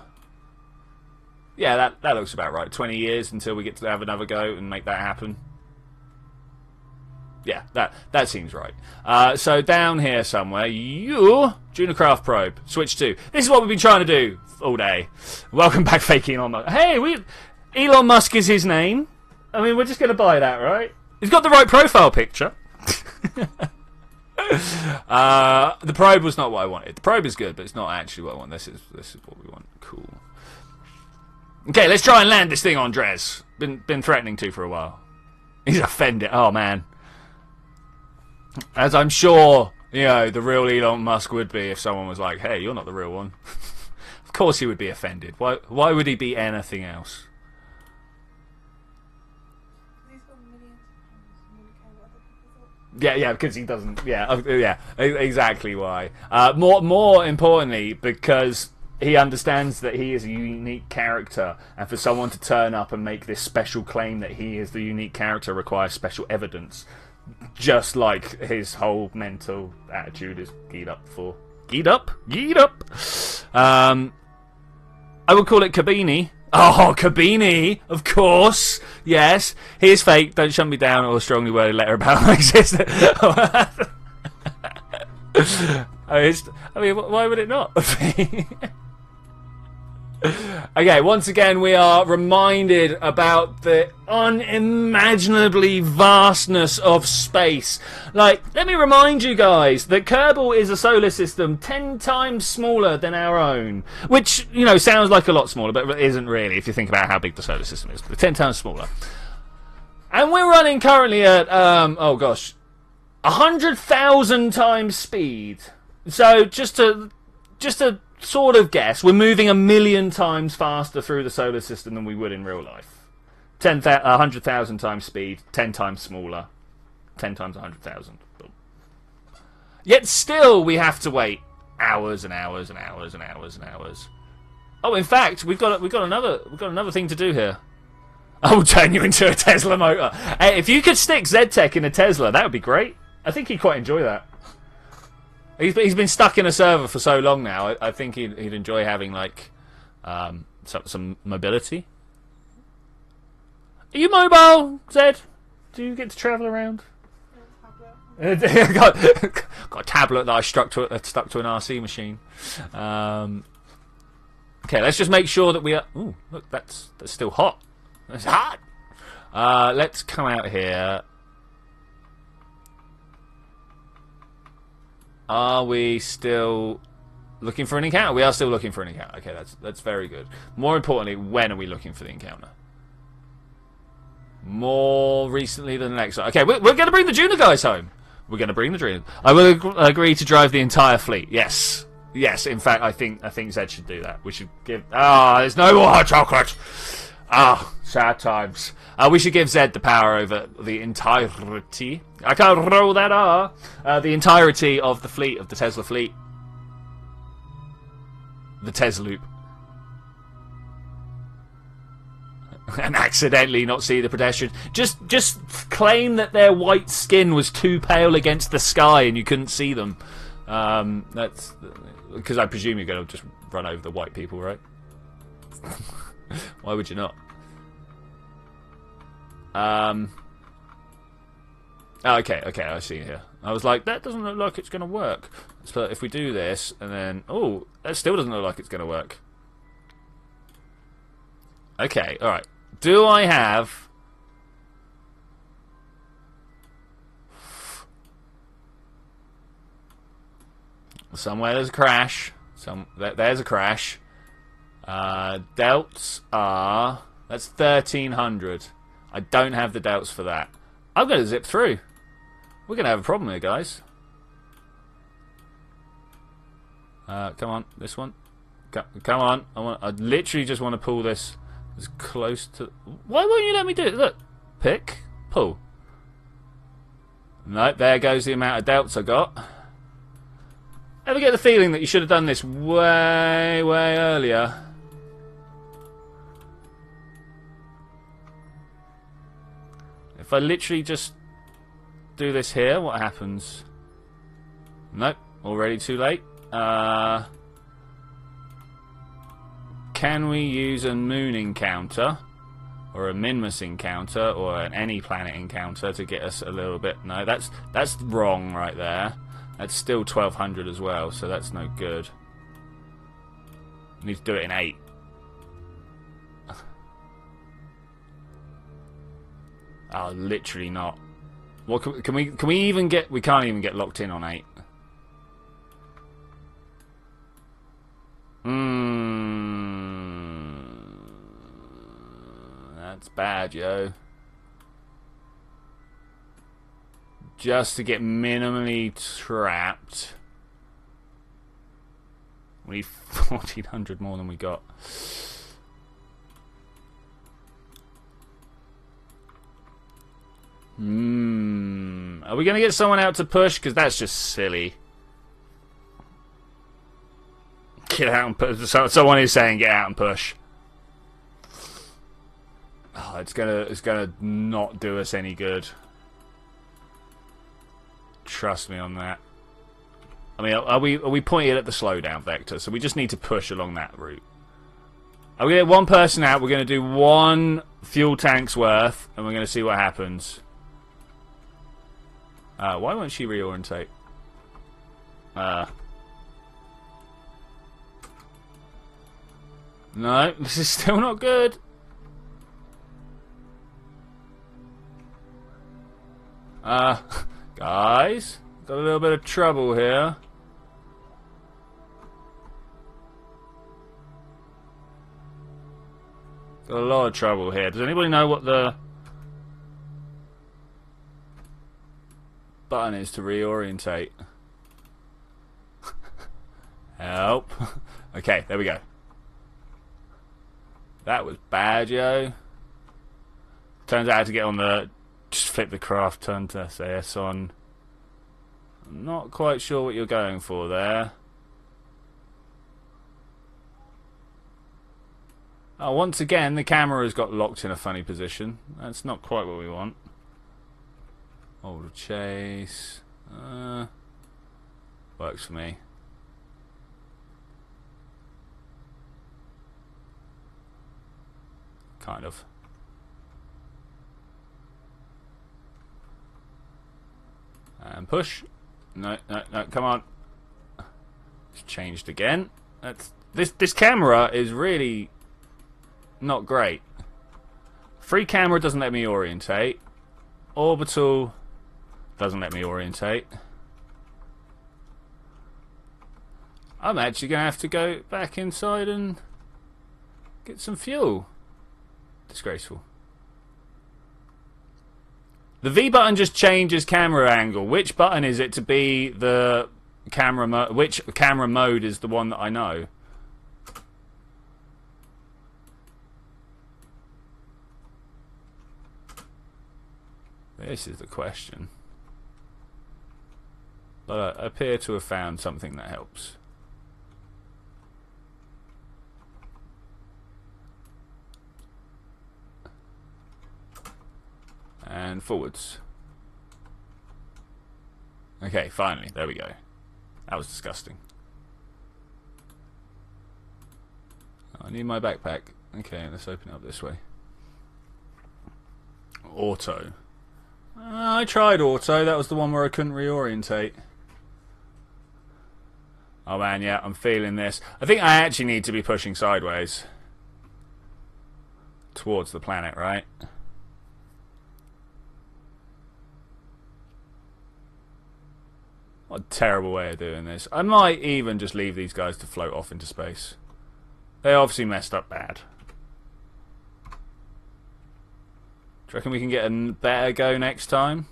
Yeah, that looks about right. 20 years until we get to have another go and make that happen. Yeah, that seems right. So down here somewhere, Junacraft probe, switch to. This is what we've been trying to do all day. Welcome back, fake Elon Musk. Hey, Elon Musk is his name. I mean, we're just going to buy that, right? He's got the right profile picture. The probe was not what I wanted. The probe is good, but it's not actually what I want. This is what we want. Cool. Okay, let's try and land this thing on Dres. Been threatening to for a while. He's offended. Oh man. As I'm sure, you know, the real Elon Musk would be if someone was like, "Hey, you're not the real one." Of course he would be offended. Why would he be anything else? Yeah, because he doesn't. Yeah, exactly why. More importantly, because he understands that he is a unique character, and for someone to turn up and make this special claim that he is the unique character requires special evidence, just like his whole mental attitude is geared up for. Geared up. I would call it Kabini. Oh, Kabini, of course. Yes, he is fake. Don't shut me down or a strongly worded letter about my existence. I mean, why would it not? Okay, once again we are reminded about the unimaginably vastness of space. Like, let me remind you guys that Kerbal is a solar system 10 times smaller than our own. Which, you know, sounds like a lot smaller, but isn't really if you think about how big the solar system is. 10 times smaller. And we're running currently at, oh gosh, 100,000 times speed. So, just to sort of guess, we're moving 1,000,000 times faster through the solar system than we would in real life. 100,000 times speed, 10 times smaller, 10 times 100,000. Yet still, we have to wait hours and hours and hours and hours and hours. Oh, in fact, we've got another thing to do here. I will turn you into a Tesla motor. Hey, if you could stick ZTech in a Tesla, that would be great. I think he'd quite enjoy that. He's been stuck in a server for so long now. I think he'd enjoy having like some mobility. Are you mobile, Zed? Do you get to travel around? got a tablet that I stuck to an RC machine. Okay, let's just make sure that we are. Ooh, look, that's still hot. It's hot. Let's come out here. Are we still looking for an encounter? We are still looking for an encounter. Okay, that's very good. More importantly, when are we looking for the encounter? More recently than the next one. Okay, we're going to bring the Juna guys home. We're going to bring the Juna. I will agree to drive the entire fleet. Yes. Yes, in fact, I think Zed should do that. We should give... there's no more hot chocolate. Sad times. We should give Zed the power over the entirety. I can't roll that R. The entirety of the fleet, of the Tesla fleet. The Tesla loop. And accidentally not see the pedestrians. Just claim that their white skin was too pale against the sky and you couldn't see them. That's because I presume you're going to just run over the white people, right? Why would you not? Okay, I see here. I was like, that doesn't look like it's going to work. So if we do this, and then... Oh, that still doesn't look like it's going to work. Okay, alright. Do I have... Somewhere there's a crash. There's a crash. Delts are... That's 1,300. I don't have the delts for that. I'm going to zip through. We're going to have a problem here, guys. Come on, this one. Come on. I literally just want to pull this as close to... Why won't you let me do it? Look. Pick. Pull. No, there goes the amount of delts I got. Ever get the feeling that you should have done this way earlier? If I literally just do this here, what happens? Nope, already too late. Can we use a moon encounter or a Minmus encounter, or an any planet encounter to get us a little bit. No, that's wrong right there. That's still 1200 as well, so that's no good. Need to do it in 8. Oh, literally not. What can we even get? We can't even get locked in on 8. That's bad, yo. Just to get minimally trapped. We need 1400 more than we got. Are we going to get someone out to push? Because that's just silly. Get out and push. Someone is saying get out and push. Oh, it's gonna not do us any good. Trust me on that. I mean, are we pointed at the slowdown vector? So we just need to push along that route. I'm gonna get one person out. We're gonna do 1 fuel tank's worth, and we're gonna see what happens. Why won't she reorientate? No, this is still not good. Guys, got a little bit of trouble here. Got a lot of trouble here. Does anybody know what the button is to reorientate? Help. Okay, there we go. That was bad, yo. Turns out I had to get on the... Just flip the craft, turn to SAS on. I'm not quite sure what you're going for there. Oh, once again, the camera has got locked in a funny position. That's not quite what we want. Hold chase. Works for me. Kind of. And push. No, no, no, come on. It's changed again. This camera is really not great. Free camera doesn't let me orientate. Orbital doesn't let me orientate. I'm actually going to have to go back inside and get some fuel. Disgraceful. The V button just changes camera angle. Which button is it to be the camera mode? Which camera mode is the one that I know? This is the question. But I appear to have found something that helps. And forwards. Okay, finally. There we go. That was disgusting. I need my backpack. Okay, let's open it up this way. Auto. I tried auto. That was the one where I couldn't reorientate. Oh man, yeah, I'm feeling this. I think I actually need to be pushing sideways. Towards the planet, right? What a terrible way of doing this. I might even just leave these guys to float off into space. They obviously messed up bad. Do you reckon we can get a better go next time?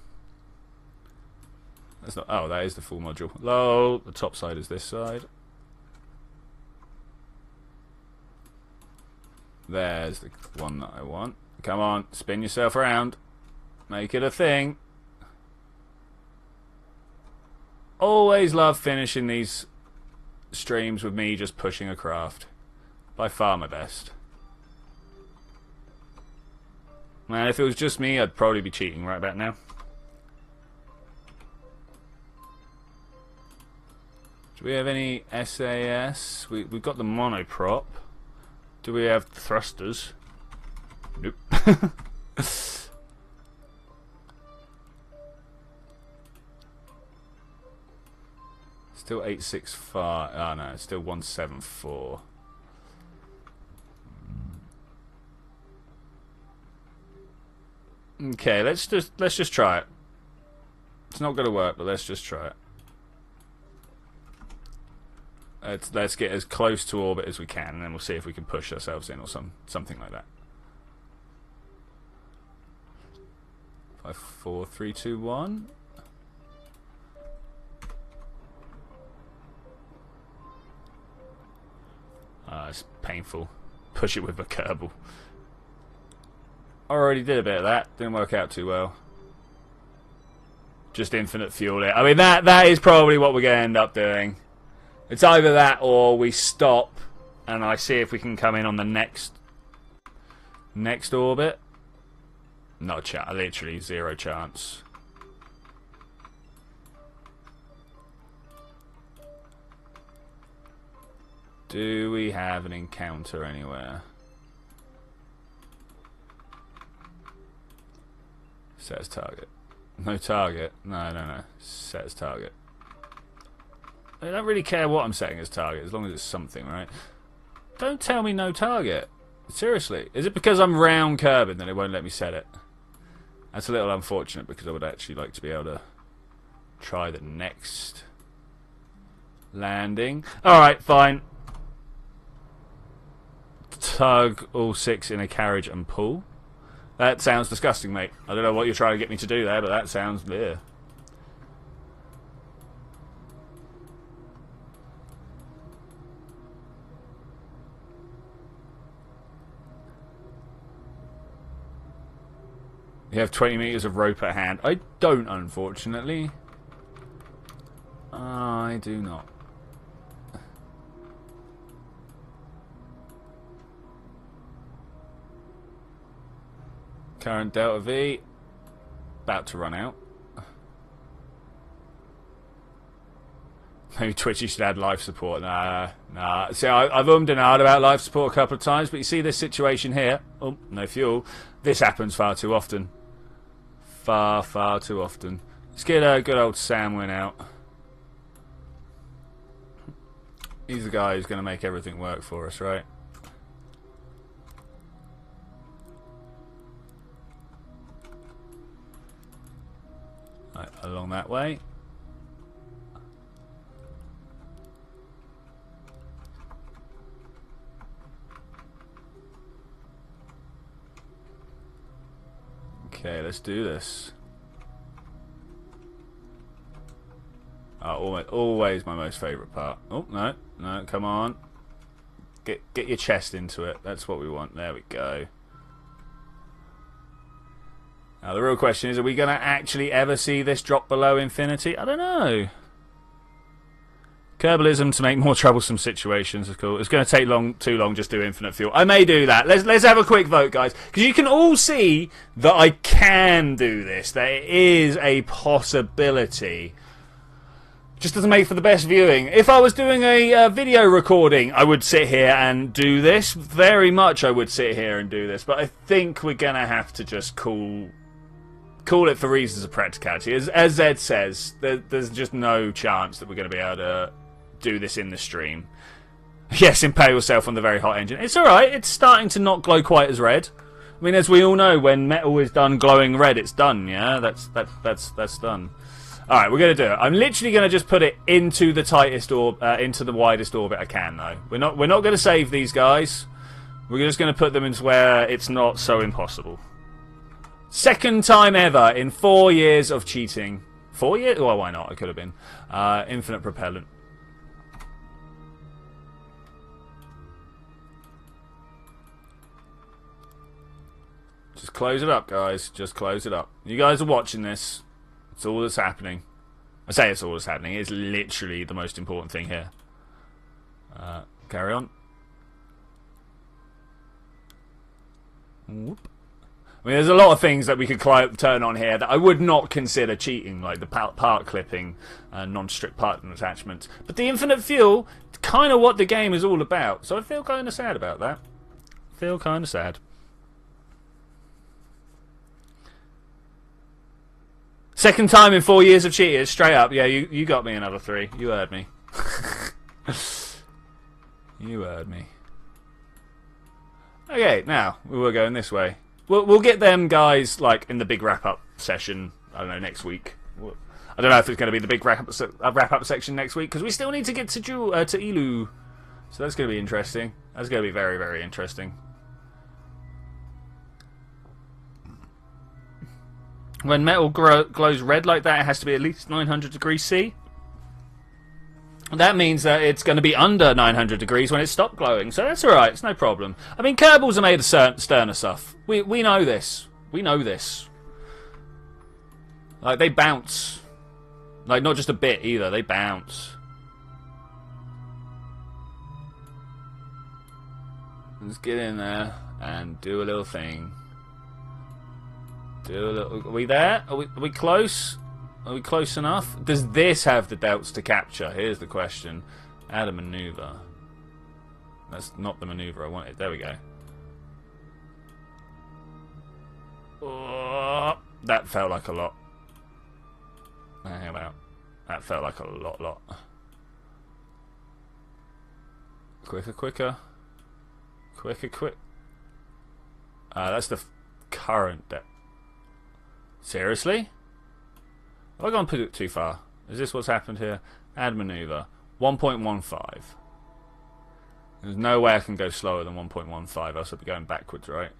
That's not. Oh, that is the full module. Lol. The top side is this side. There's the one that I want. Come on, spin yourself around. Make it a thing. Always love finishing these streams with me just pushing a craft. By far my best. Man, if it was just me, I'd probably be cheating right about now. Do we have any SAS? We've got the monoprop. Do we have thrusters? Nope. Still 865. Oh no, it's still 174. Okay, let's just try it. It's not going to work, but let's just try it. Let's get as close to orbit as we can, and then we'll see if we can push ourselves in or something like that. 5, 4, 3, 2, 1. It's painful. Push it with a Kerbal. Already did a bit of that. Didn't work out too well. Just infinite fuel it. I mean, that is probably what we're going to end up doing. It's either that or we stop and I see if we can come in on the next orbit. No chance. Literally zero chance. Do we have an encounter anywhere? Set as target. No target. No. Set as target. I don't really care what I'm setting as target, as long as it's something, right? Don't tell me no target. Seriously. Is it because I'm round Kerbin that it won't let me set it? That's a little unfortunate, because I would actually like to be able to try the next landing. Alright, fine. Tug all 6 in a carriage and pull. That sounds disgusting, mate. I don't know what you're trying to get me to do there, but that sounds... yeah. You have 20 meters of rope at hand. I don't, unfortunately. I do not. Current Delta V. About to run out. Maybe Twitchi should add life support. Nah. See, I've and ahhed about life support a couple of times, but you see this situation here. Oh, no fuel. This happens far too often. Far too often. Let's get a good old Samwin out. He's the guy who's going to make everything work for us, right? Right, along that way. Okay, let's do this. Oh, always my most favourite part. Oh, no, come on. Get your chest into it. That's what we want. There we go. Now, the real question is, are we going to actually ever see this drop below infinity? I don't know. Kerbalism to make more troublesome situations is cool. It's going to take too long just do infinite fuel. I may do that. Let's have a quick vote, guys. Because you can all see that I can do this. There is a possibility. Just doesn't make for the best viewing. If I was doing a video recording, I would sit here and do this. Very much I would sit here and do this. But I think we're going to have to just call it for reasons of practicality. As Zed says, there's just no chance that we're going to be able to do this in the stream. Yes, impale yourself on the very hot engine. It's alright, it's starting to not glow quite as red. I mean, as we all know, when metal is done glowing red, it's done, yeah? That's done. Alright, we're going to do it. I'm literally going to just put it into the tightest into the widest orbit I can, though. We're not going to save these guys. We're just going to put them into where it's not so impossible. Second time ever in 4 years of cheating. 4 years? Well, why not? It could have been. Infinite propellant. Just close it up, guys. Just close it up. You guys are watching this. It's all that's happening. I say it's all that's happening. It's literally the most important thing here. Carry on. Whoop. I mean, there's a lot of things that we could turn on here that I would not consider cheating, like the part clipping, non-strip part attachments. But the infinite fuel, it's kind of what the game is all about. So I feel kind of sad about that. Feel kind of sad. Second time in 4 years of cheaters, straight up. Yeah, you got me another 3. You heard me. You heard me. Okay, now we're going this way. We'll get them guys like in the big wrap-up session. I don't know, next week. I don't know if it's going to be the big wrap-up section next week because we still need to get to Elu. So that's going to be interesting. That's going to be very, very interesting. When metal glows red like that, it has to be at least 900 degrees C. That means that it's going to be under 900 degrees when it stopped glowing. So that's alright, it's no problem. I mean, Kerbals are made of sterner stuff. We know this. We know this. Like, they bounce. Like, not just a bit either, they bounce. Let's get in there and do a little thing. Do a little... Are we there? Are we close? Are we close enough? Does this have the delts to capture? Here's the question. Add a maneuver. That's not the maneuver I wanted. There we go. Oh, that felt like a lot. Hang about. That felt like a lot. Quicker. That's the current depth. Seriously? Have I gone too far? Is this what's happened here? Add maneuver. 1.15. There's no way I can go slower than 1.15, else I'll be going backwards, right?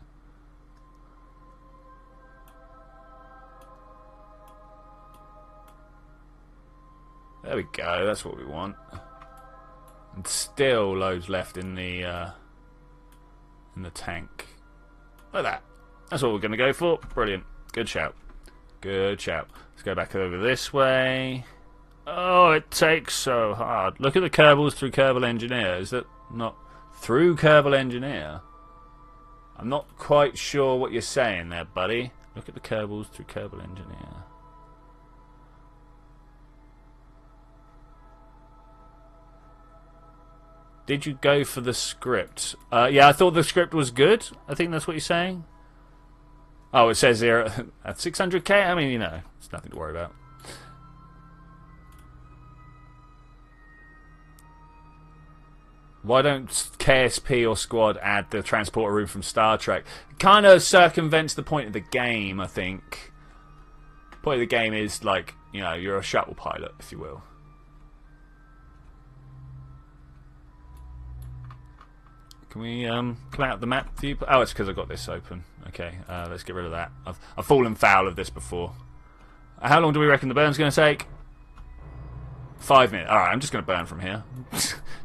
There we go, that's what we want. And still loads left in the tank. Like that. That's what we're going to go for. Brilliant. Good shout. Good shout. Let's go back over this way. Oh, it takes so hard. Look at the Kerbals through Kerbal Engineer. Is that not through Kerbal Engineer? I'm not quite sure what you're saying there, buddy. Look at the Kerbals through Kerbal Engineer. Did you go for the script? Yeah, I thought the script was good. I think that's what you're saying. Oh, it says here at 600k. I mean, you know, it's nothing to worry about. Why don't KSP or Squad add the transporter room from Star Trek? It kind of circumvents the point of the game, I think. The point of the game is, like, you know, you're a shuttle pilot, if you will. Can we come out of the map view? Oh, it's because I've got this open. Okay, let's get rid of that. I've fallen foul of this before. How long do we reckon the burn's going to take? 5 minutes. Alright, I'm just going to burn from here.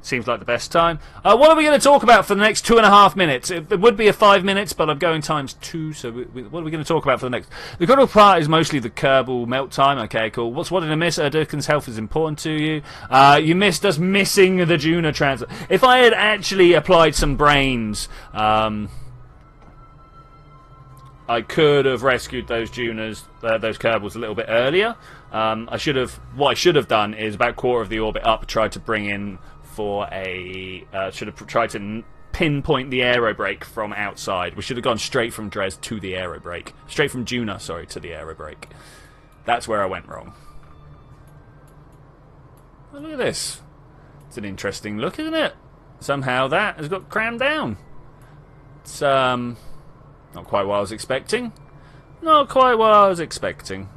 Seems like the best time. What are we going to talk about for the next 2.5 minutes? It would be a 5 minutes, but I'm going times 2, so what are we going to talk about for the next... The critical part is mostly the Kerbal melt time. Okay, cool. What did I miss? Durkin's health is important to you. You missed us missing the Juna transit. If I had actually applied some brains... I could have rescued those Junas, those Kerbals a little bit earlier. What I should have done is about quarter of the orbit up, tried to bring in for a, should have tried to pinpoint the aero brake from outside. We should have gone straight from Dres to the aero brake, straight from Juna, sorry, to the aero brake. That's where I went wrong. Oh, look at this. It's an interesting look, isn't it? Somehow that has got crammed down. It's not quite what I was expecting. Not quite what I was expecting.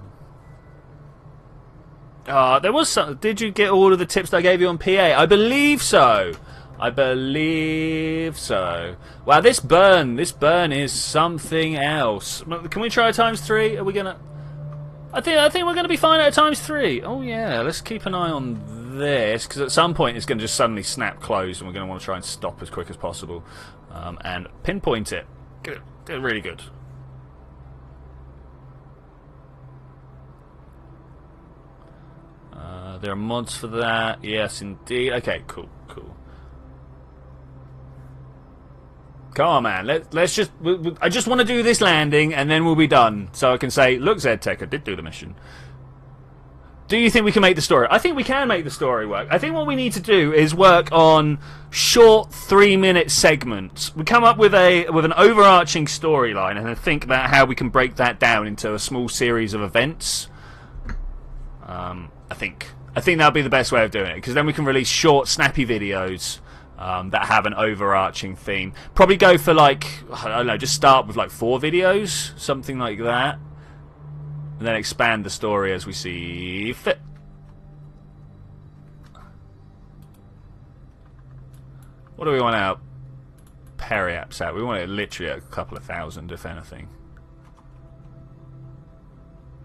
There was some... Did you get all of the tips that I gave you on PA? I believe so. I believe so. Wow, this burn is something else. Can we try ×3? Are we gonna... I think we're gonna be fine at ×3. Oh yeah, let's keep an eye on this, because at some point it's gonna just suddenly snap closed, and we're gonna want to try and stop as quick as possible, and pinpoint it. Good. Really good. There are mods for that. Yes, indeed. Okay, cool. Come on, man. Let's just... I just want to do this landing, and then we'll be done. So I can say, look, ZTech, I did do the mission. Do you think we can make the story? I think we can make the story work. I think what we need to do is work on short 3-minute segments. We come up with an overarching storyline and then think about how we can break that down into a small series of events. I think that'll be the best way of doing it, because then we can release short, snappy videos that have an overarching theme. Probably go for like, I don't know, just start with like 4 videos, something like that, and then expand the story as we see fit. What do we want our periaps at? We want it literally at a couple of thousand, if anything.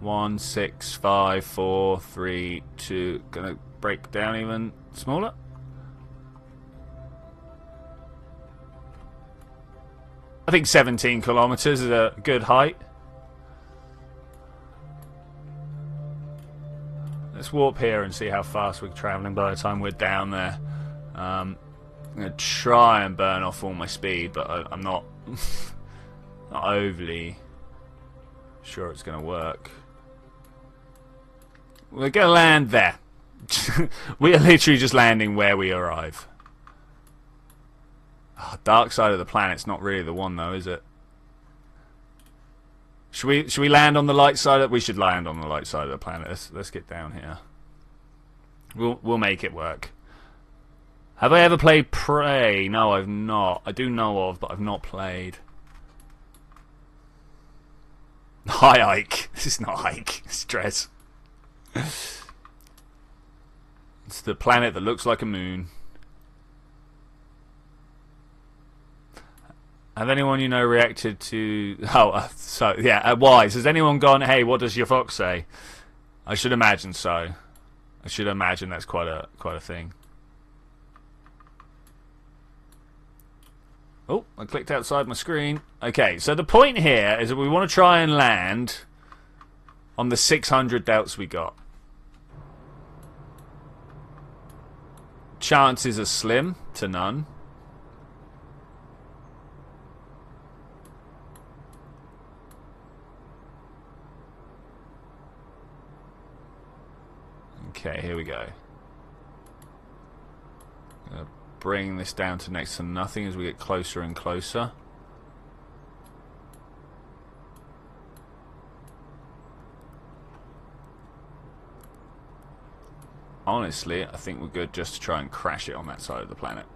1, 6, 5, 4, 3, 2. Gonna break down even smaller. I think 17 kilometers is a good height. Let's warp here and see how fast we're traveling by the time we're down there. I'm gonna try and burn off all my speed, but I'm not not overly sure it's gonna work. We're gonna land there. We are literally just landing where we arrive. Oh, dark side of the planet's not really the one though, is it? Should we land on the light side? We should land on the light side of the planet. Let's get down here. We'll make it work. Have I ever played Prey? No, I've not. I do know of, but I've not played. Hi, Ike. This is not Ike. It's Dres. It's the planet that looks like a moon. Have anyone you know reacted to... Oh, so, yeah, Wise. Has anyone gone, hey, what does your fox say? I should imagine so. I should imagine that's quite a thing. Oh, I clicked outside my screen. Okay, so the point here is that we want to try and land on the 600 delts we got. Chances are slim to none. Okay, here we go. Gonna bring this down to next to nothing as we get closer and closer. Honestly, I think we're good just to try and crash it on that side of the planet.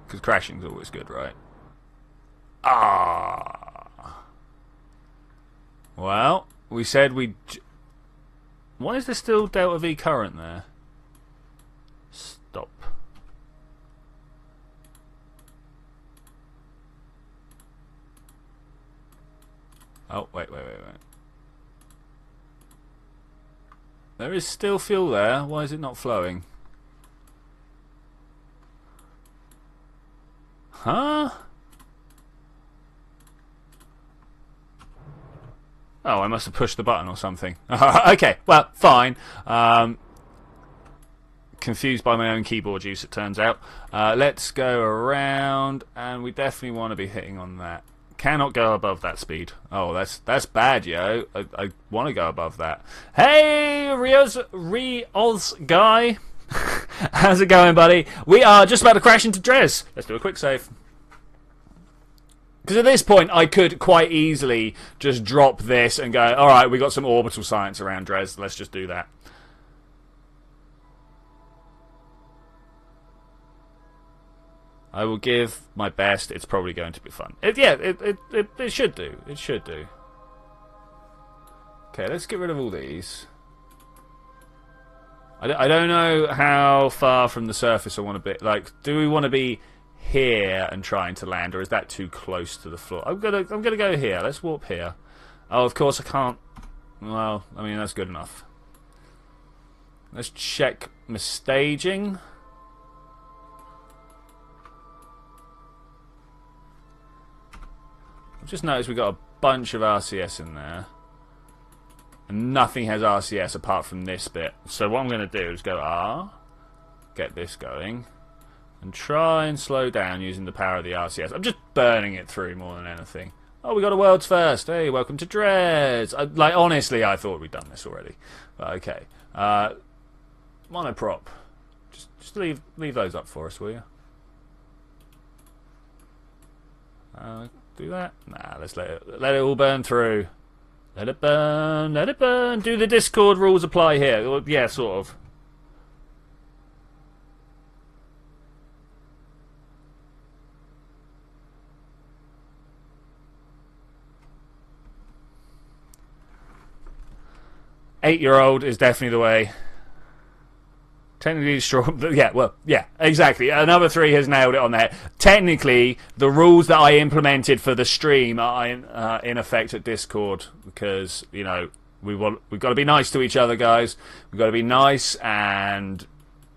Because crashing's always good, right? Ah. Well, we said we'd... Why is there still delta V current there? Stop. Oh, wait. There is still fuel there. Why is it not flowing? Huh? Oh, I must have pushed the button or something. Okay, well, fine. Confused by my own keyboard use, it turns out. Let's go around, and we definitely want to be hitting on that. Cannot go above that speed. Oh, that's bad, yo. I want to go above that. Hey, Rios guy. How's it going, buddy? We are just about to crash into Dres. Let's do a quick save. Because at this point, I could quite easily just drop this and go, alright, we got some orbital science around Dres, let's just do that. I will give my best, it's probably going to be fun. It should do, it should do. Okay, let's get rid of all these. I don't know how far from the surface I want to be. Like, do we want to be here and trying to land, or is that too close to the floor? I'm gonna go here. Let's warp here. Oh, of course I can't. Well, I mean, that's good enough. Let's check my staging. I've just noticed we've got a bunch of RCS in there, and nothing has RCS apart from this bit. So what I'm going to do is go R, get this going, and try and slow down using the power of the RCS. I'm just burning it through more than anything. Oh, we got a world's first. Hey, welcome to Dres. Like, honestly, I thought we'd done this already. But okay. Monoprop. Just leave those up for us, will you? Do that? Nah, let's let it all burn through. Let it burn, let it burn. Do the Discord rules apply here? Yeah, sort of. Eight-year-old is definitely the way. Technically, yeah, well, yeah, exactly. Another 3 has nailed it on there. Technically, the rules that I implemented for the stream are in effect at Discord because, you know, we've got to be nice to each other, guys. We've got to be nice and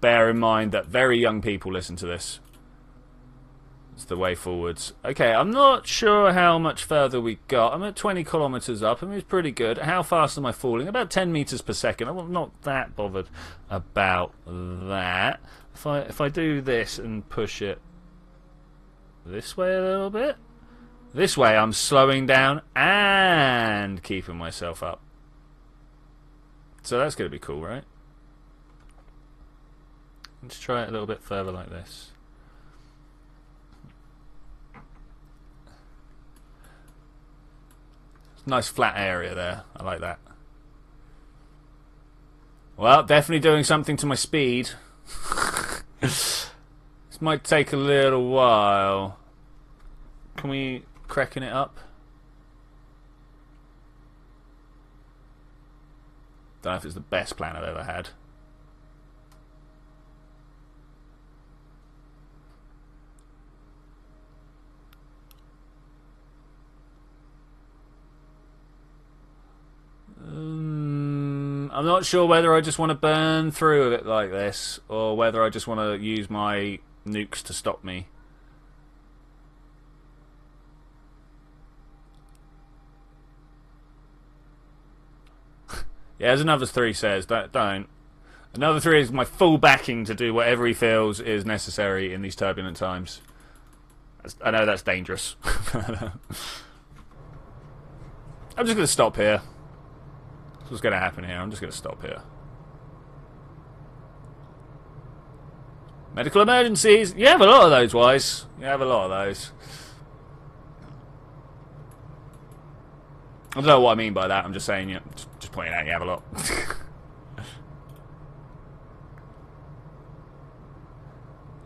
bear in mind that very young people listen to this. It's the way forwards. Okay, I'm not sure how much further we got. I'm at 20 kilometers up. I mean, it's pretty good. How fast am I falling? About 10 meters per second. I'm not that bothered about that. If I do this and push it this way a little bit, this way I'm slowing down and keeping myself up. So that's going to be cool, right? Let's try it a little bit further like this. Nice flat area there. I like that. Well, definitely doing something to my speed. This might take a little while. Can we cracking it up? Don't know if it's the best plan I've ever had. I'm not sure whether I just want to burn through it like this or whether I just want to use my nukes to stop me. Yeah, as another 3 says, don't. Another 3 is my full backing to do whatever he feels is necessary in these turbulent times. I know that's dangerous. I'm just going to stop here. That's what's going to happen here. I'm just going to stop here. Medical emergencies. You have a lot of those, Wise. You have a lot of those. I don't know what I mean by that. I'm just saying, yeah, just pointing out you have a lot.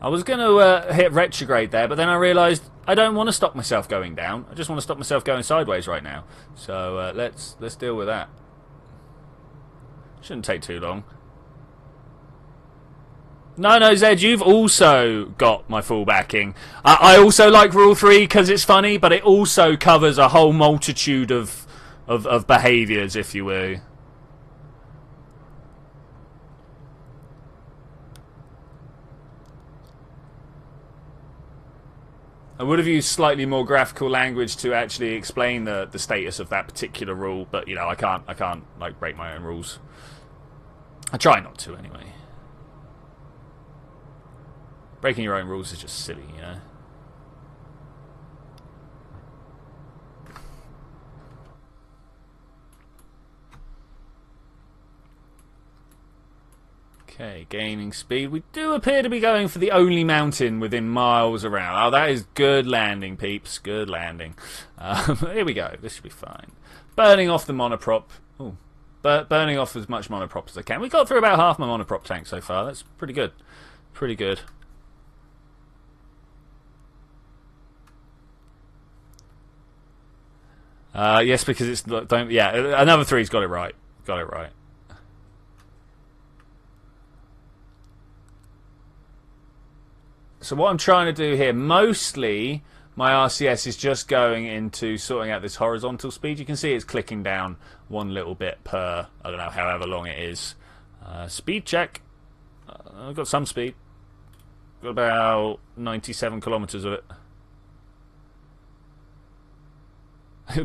I was going to hit retrograde there, but then I realised I don't want to stop myself going down. I just want to stop myself going sideways right now. So let's deal with that. Shouldn't take too long. No, Zed, you've also got my full backing. I also like Rule 3 because it's funny, but it also covers a whole multitude of behaviours, if you will. I would have used slightly more graphical language to actually explain the status of that particular rule, but you know, I can't like break my own rules. I try not to anyway. Breaking your own rules is just silly, you know. Okay, gaining speed. We do appear to be going for the only mountain within miles around. Oh, that is good landing, peeps. Good landing. Here we go. This should be fine. Burning off the monoprop. Ooh. Burning off as much monoprop as I can. We got through about half my monoprop tank so far. That's pretty good. Pretty good. Yes, because it's don't. Yeah, another 3's got it right. Got it right. So what I'm trying to do here, mostly my RCS is just going into sorting out this horizontal speed. You can see it's clicking down one little bit per, I don't know, however long it is. Speed check. I've got some speed. Got about 97 kilometers of it.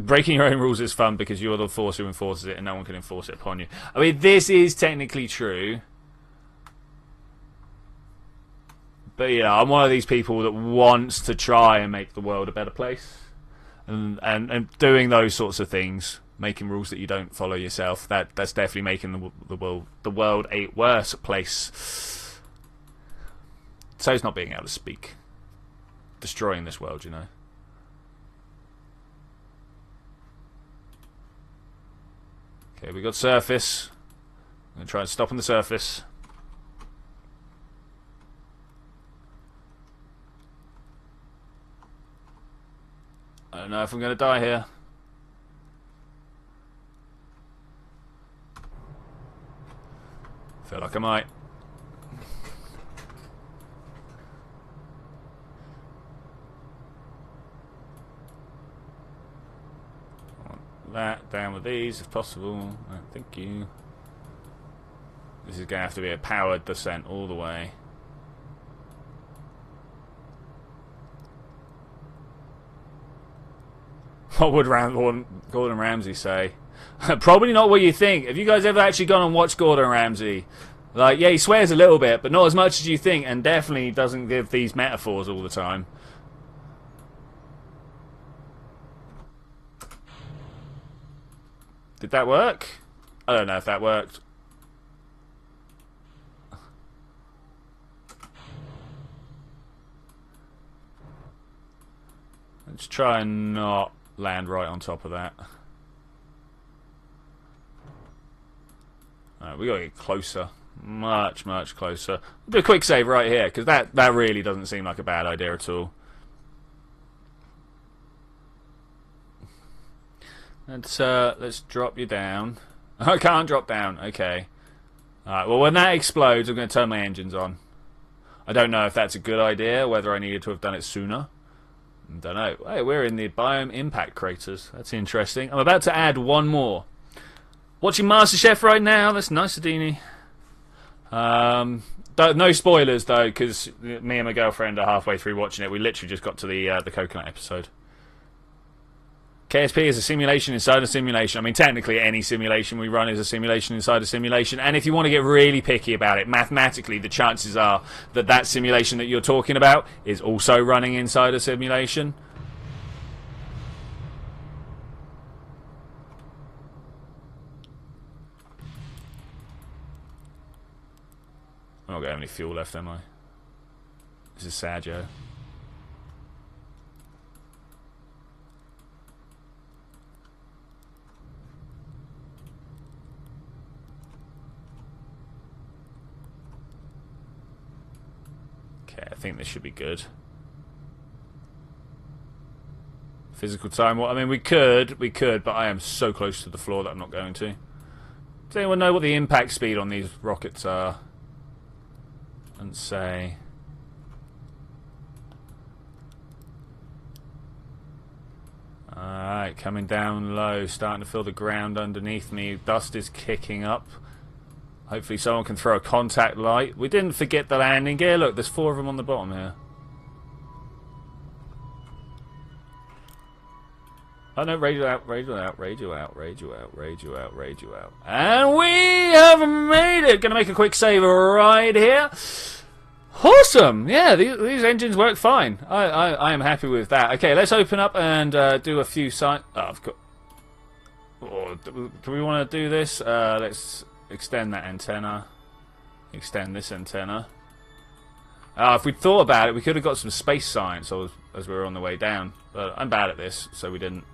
Breaking your own rules is fun because you're the force who enforces it and no one can enforce it upon you. I mean, this is technically true. But, you know, I'm one of these people that wants to try and make the world a better place. And doing those sorts of things, making rules that you don't follow yourself, that's definitely making the world a worse place. So it's not being able to speak. Destroying this world, you know. Okay, we got surface. I'm going to try and stop on the surface. I don't know if I'm going to die here. Feel like I might. That down with these if possible. Thank you. This is going to have to be a powered descent all the way. What would Gordon Ramsay say? Probably not what you think. Have you guys ever actually gone and watched Gordon Ramsay? Like, yeah, he swears a little bit, but not as much as you think, and definitely doesn't give these metaphors all the time. Did that work? I don't know if that worked. Let's try and not land right on top of that. Alright, we gotta get closer. Much closer. I'll do a quick save right here, because that really doesn't seem like a bad idea at all. Let's drop you down. I can't drop down. Okay. Alright, well when that explodes, I'm going to turn my engines on. I don't know if that's a good idea, whether I needed to have done it sooner. I don't know. Hey, we're in the biome impact craters. That's interesting. I'm about to add one more. Watching MasterChef right now. That's nice, Adini. No spoilers though, because me and my girlfriend are halfway through watching it. We literally just got to the coconut episode. KSP is a simulation inside a simulation. I mean, technically any simulation we run is a simulation inside a simulation. And if you want to get really picky about it, mathematically the chances are that that simulation that you're talking about is also running inside a simulation. I'm not going to have any fuel left, am I? This is sad, Joe. I think this should be good. Physical time. Well, I mean, we could, but I am so close to the floor that I'm not going to. Does anyone know what the impact speed on these rockets are? Let's say. Alright, coming down low, starting to feel the ground underneath me. Dust is kicking up. Hopefully someone can throw a contact light. We didn't forget the landing gear. Look, there's 4 of them on the bottom here. Oh no, radio out, radio out, radio out, radio out, radio out, radio out. And we have made it! Gonna make a quick save right here. Awesome! Yeah, these engines work fine. I am happy with that. Okay, let's open up and do a few sign... Oh, I've got... Oh, do we want to do this? Let's... extend that antenna. Extend this antenna. If we'd thought about it, we could have got some space science as we were on the way down. But I'm bad at this, so we didn't.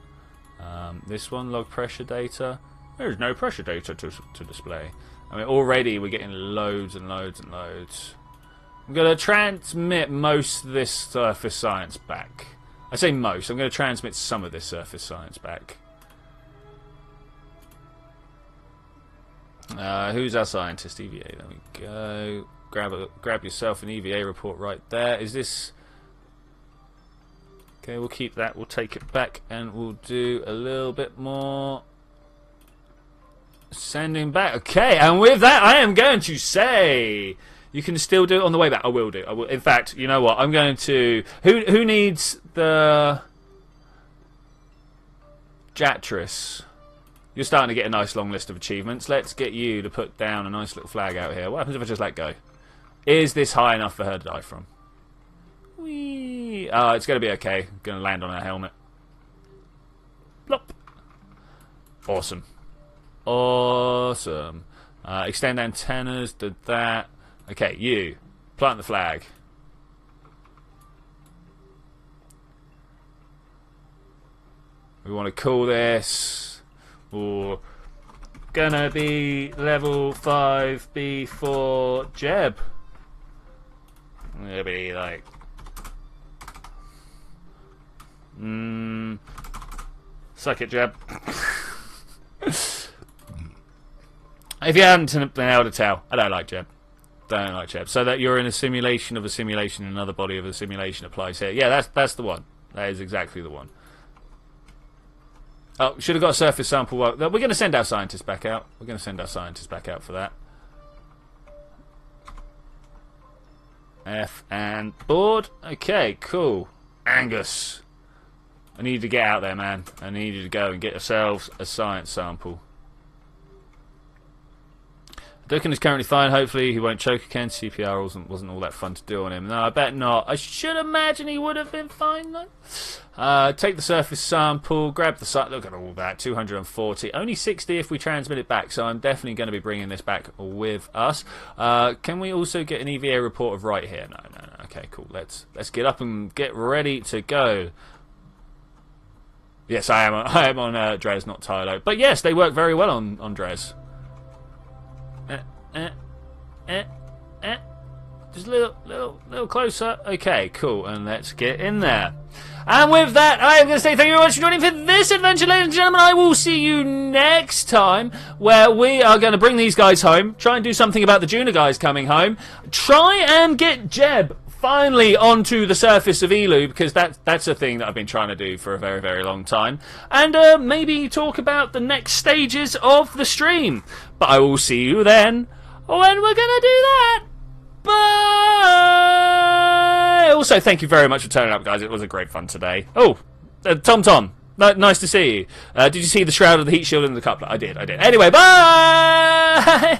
This one, log pressure data. There's no pressure data to display. I mean, already we're getting loads and loads and loads. I'm going to transmit most of this surface science back. I say most. I'm going to transmit some of this surface science back. Who's our scientist? EVA. There we go. Grab yourself an EVA report right there. Is this... Okay, we'll keep that. We'll take it back and we'll do a little bit more. Sending back. Okay, and with that, I am going to say... You can still do it on the way back. I will do. I will. In fact, you know what? I'm going to... Who needs the... Jatris? You're starting to get a nice long list of achievements. Let's get you to put down a nice little flag out here. What happens if I just let go? Is this high enough for her to die from? Whee! It's going to be okay. Going to land on her helmet. Plop. Awesome. Awesome. Extend antennas. Did that. Okay, you. Plant the flag. We want to call this... Or gonna be level 5 for Jeb. It'll be like... suck it, Jeb. If you haven't been able to tell, I don't like Jeb. Don't like Jeb. So that you're in a simulation of a simulation, another body of a simulation applies here. Yeah, that's the one. That is exactly the one. Oh, should have got a surface sample. We're going to send our scientists back out. We're going to send our scientists back out for that. F and board. Okay, cool. Angus. I need you to get out there, man. I need you to go and get yourselves a science sample. Duncan is currently fine. Hopefully he won't choke again. CPR wasn't all that fun to do on him. No, I bet not. I should imagine he would have been fine though. Take the surface sample. Grab the site. Look at all that. 240. Only 60 if we transmit it back. So I'm definitely going to be bringing this back with us. Can we also get an EVA report of right here? No. Okay, cool. Let's get up and get ready to go. Yes, I am on Dres, not Tylo. But yes, they work very well on Dres. Just a little closer. Okay, cool. And let's get in there. And with that, I am going to say thank you very much for joining for this adventure, ladies and gentlemen. I will see you next time, where we are going to bring these guys home, try and do something about the Juna guys coming home, try and get Jeb finally onto the surface of Elu, because that's a thing that I've been trying to do for a very, very long time, and maybe talk about the next stages of the stream. But I will see you then when we're gonna do that. Bye! Also, thank you very much for turning up, guys. It was a great fun today. Oh, Tom. Nice to see you. Did you see the Shroud of the Heat Shield in the couplet? I did. Anyway, bye!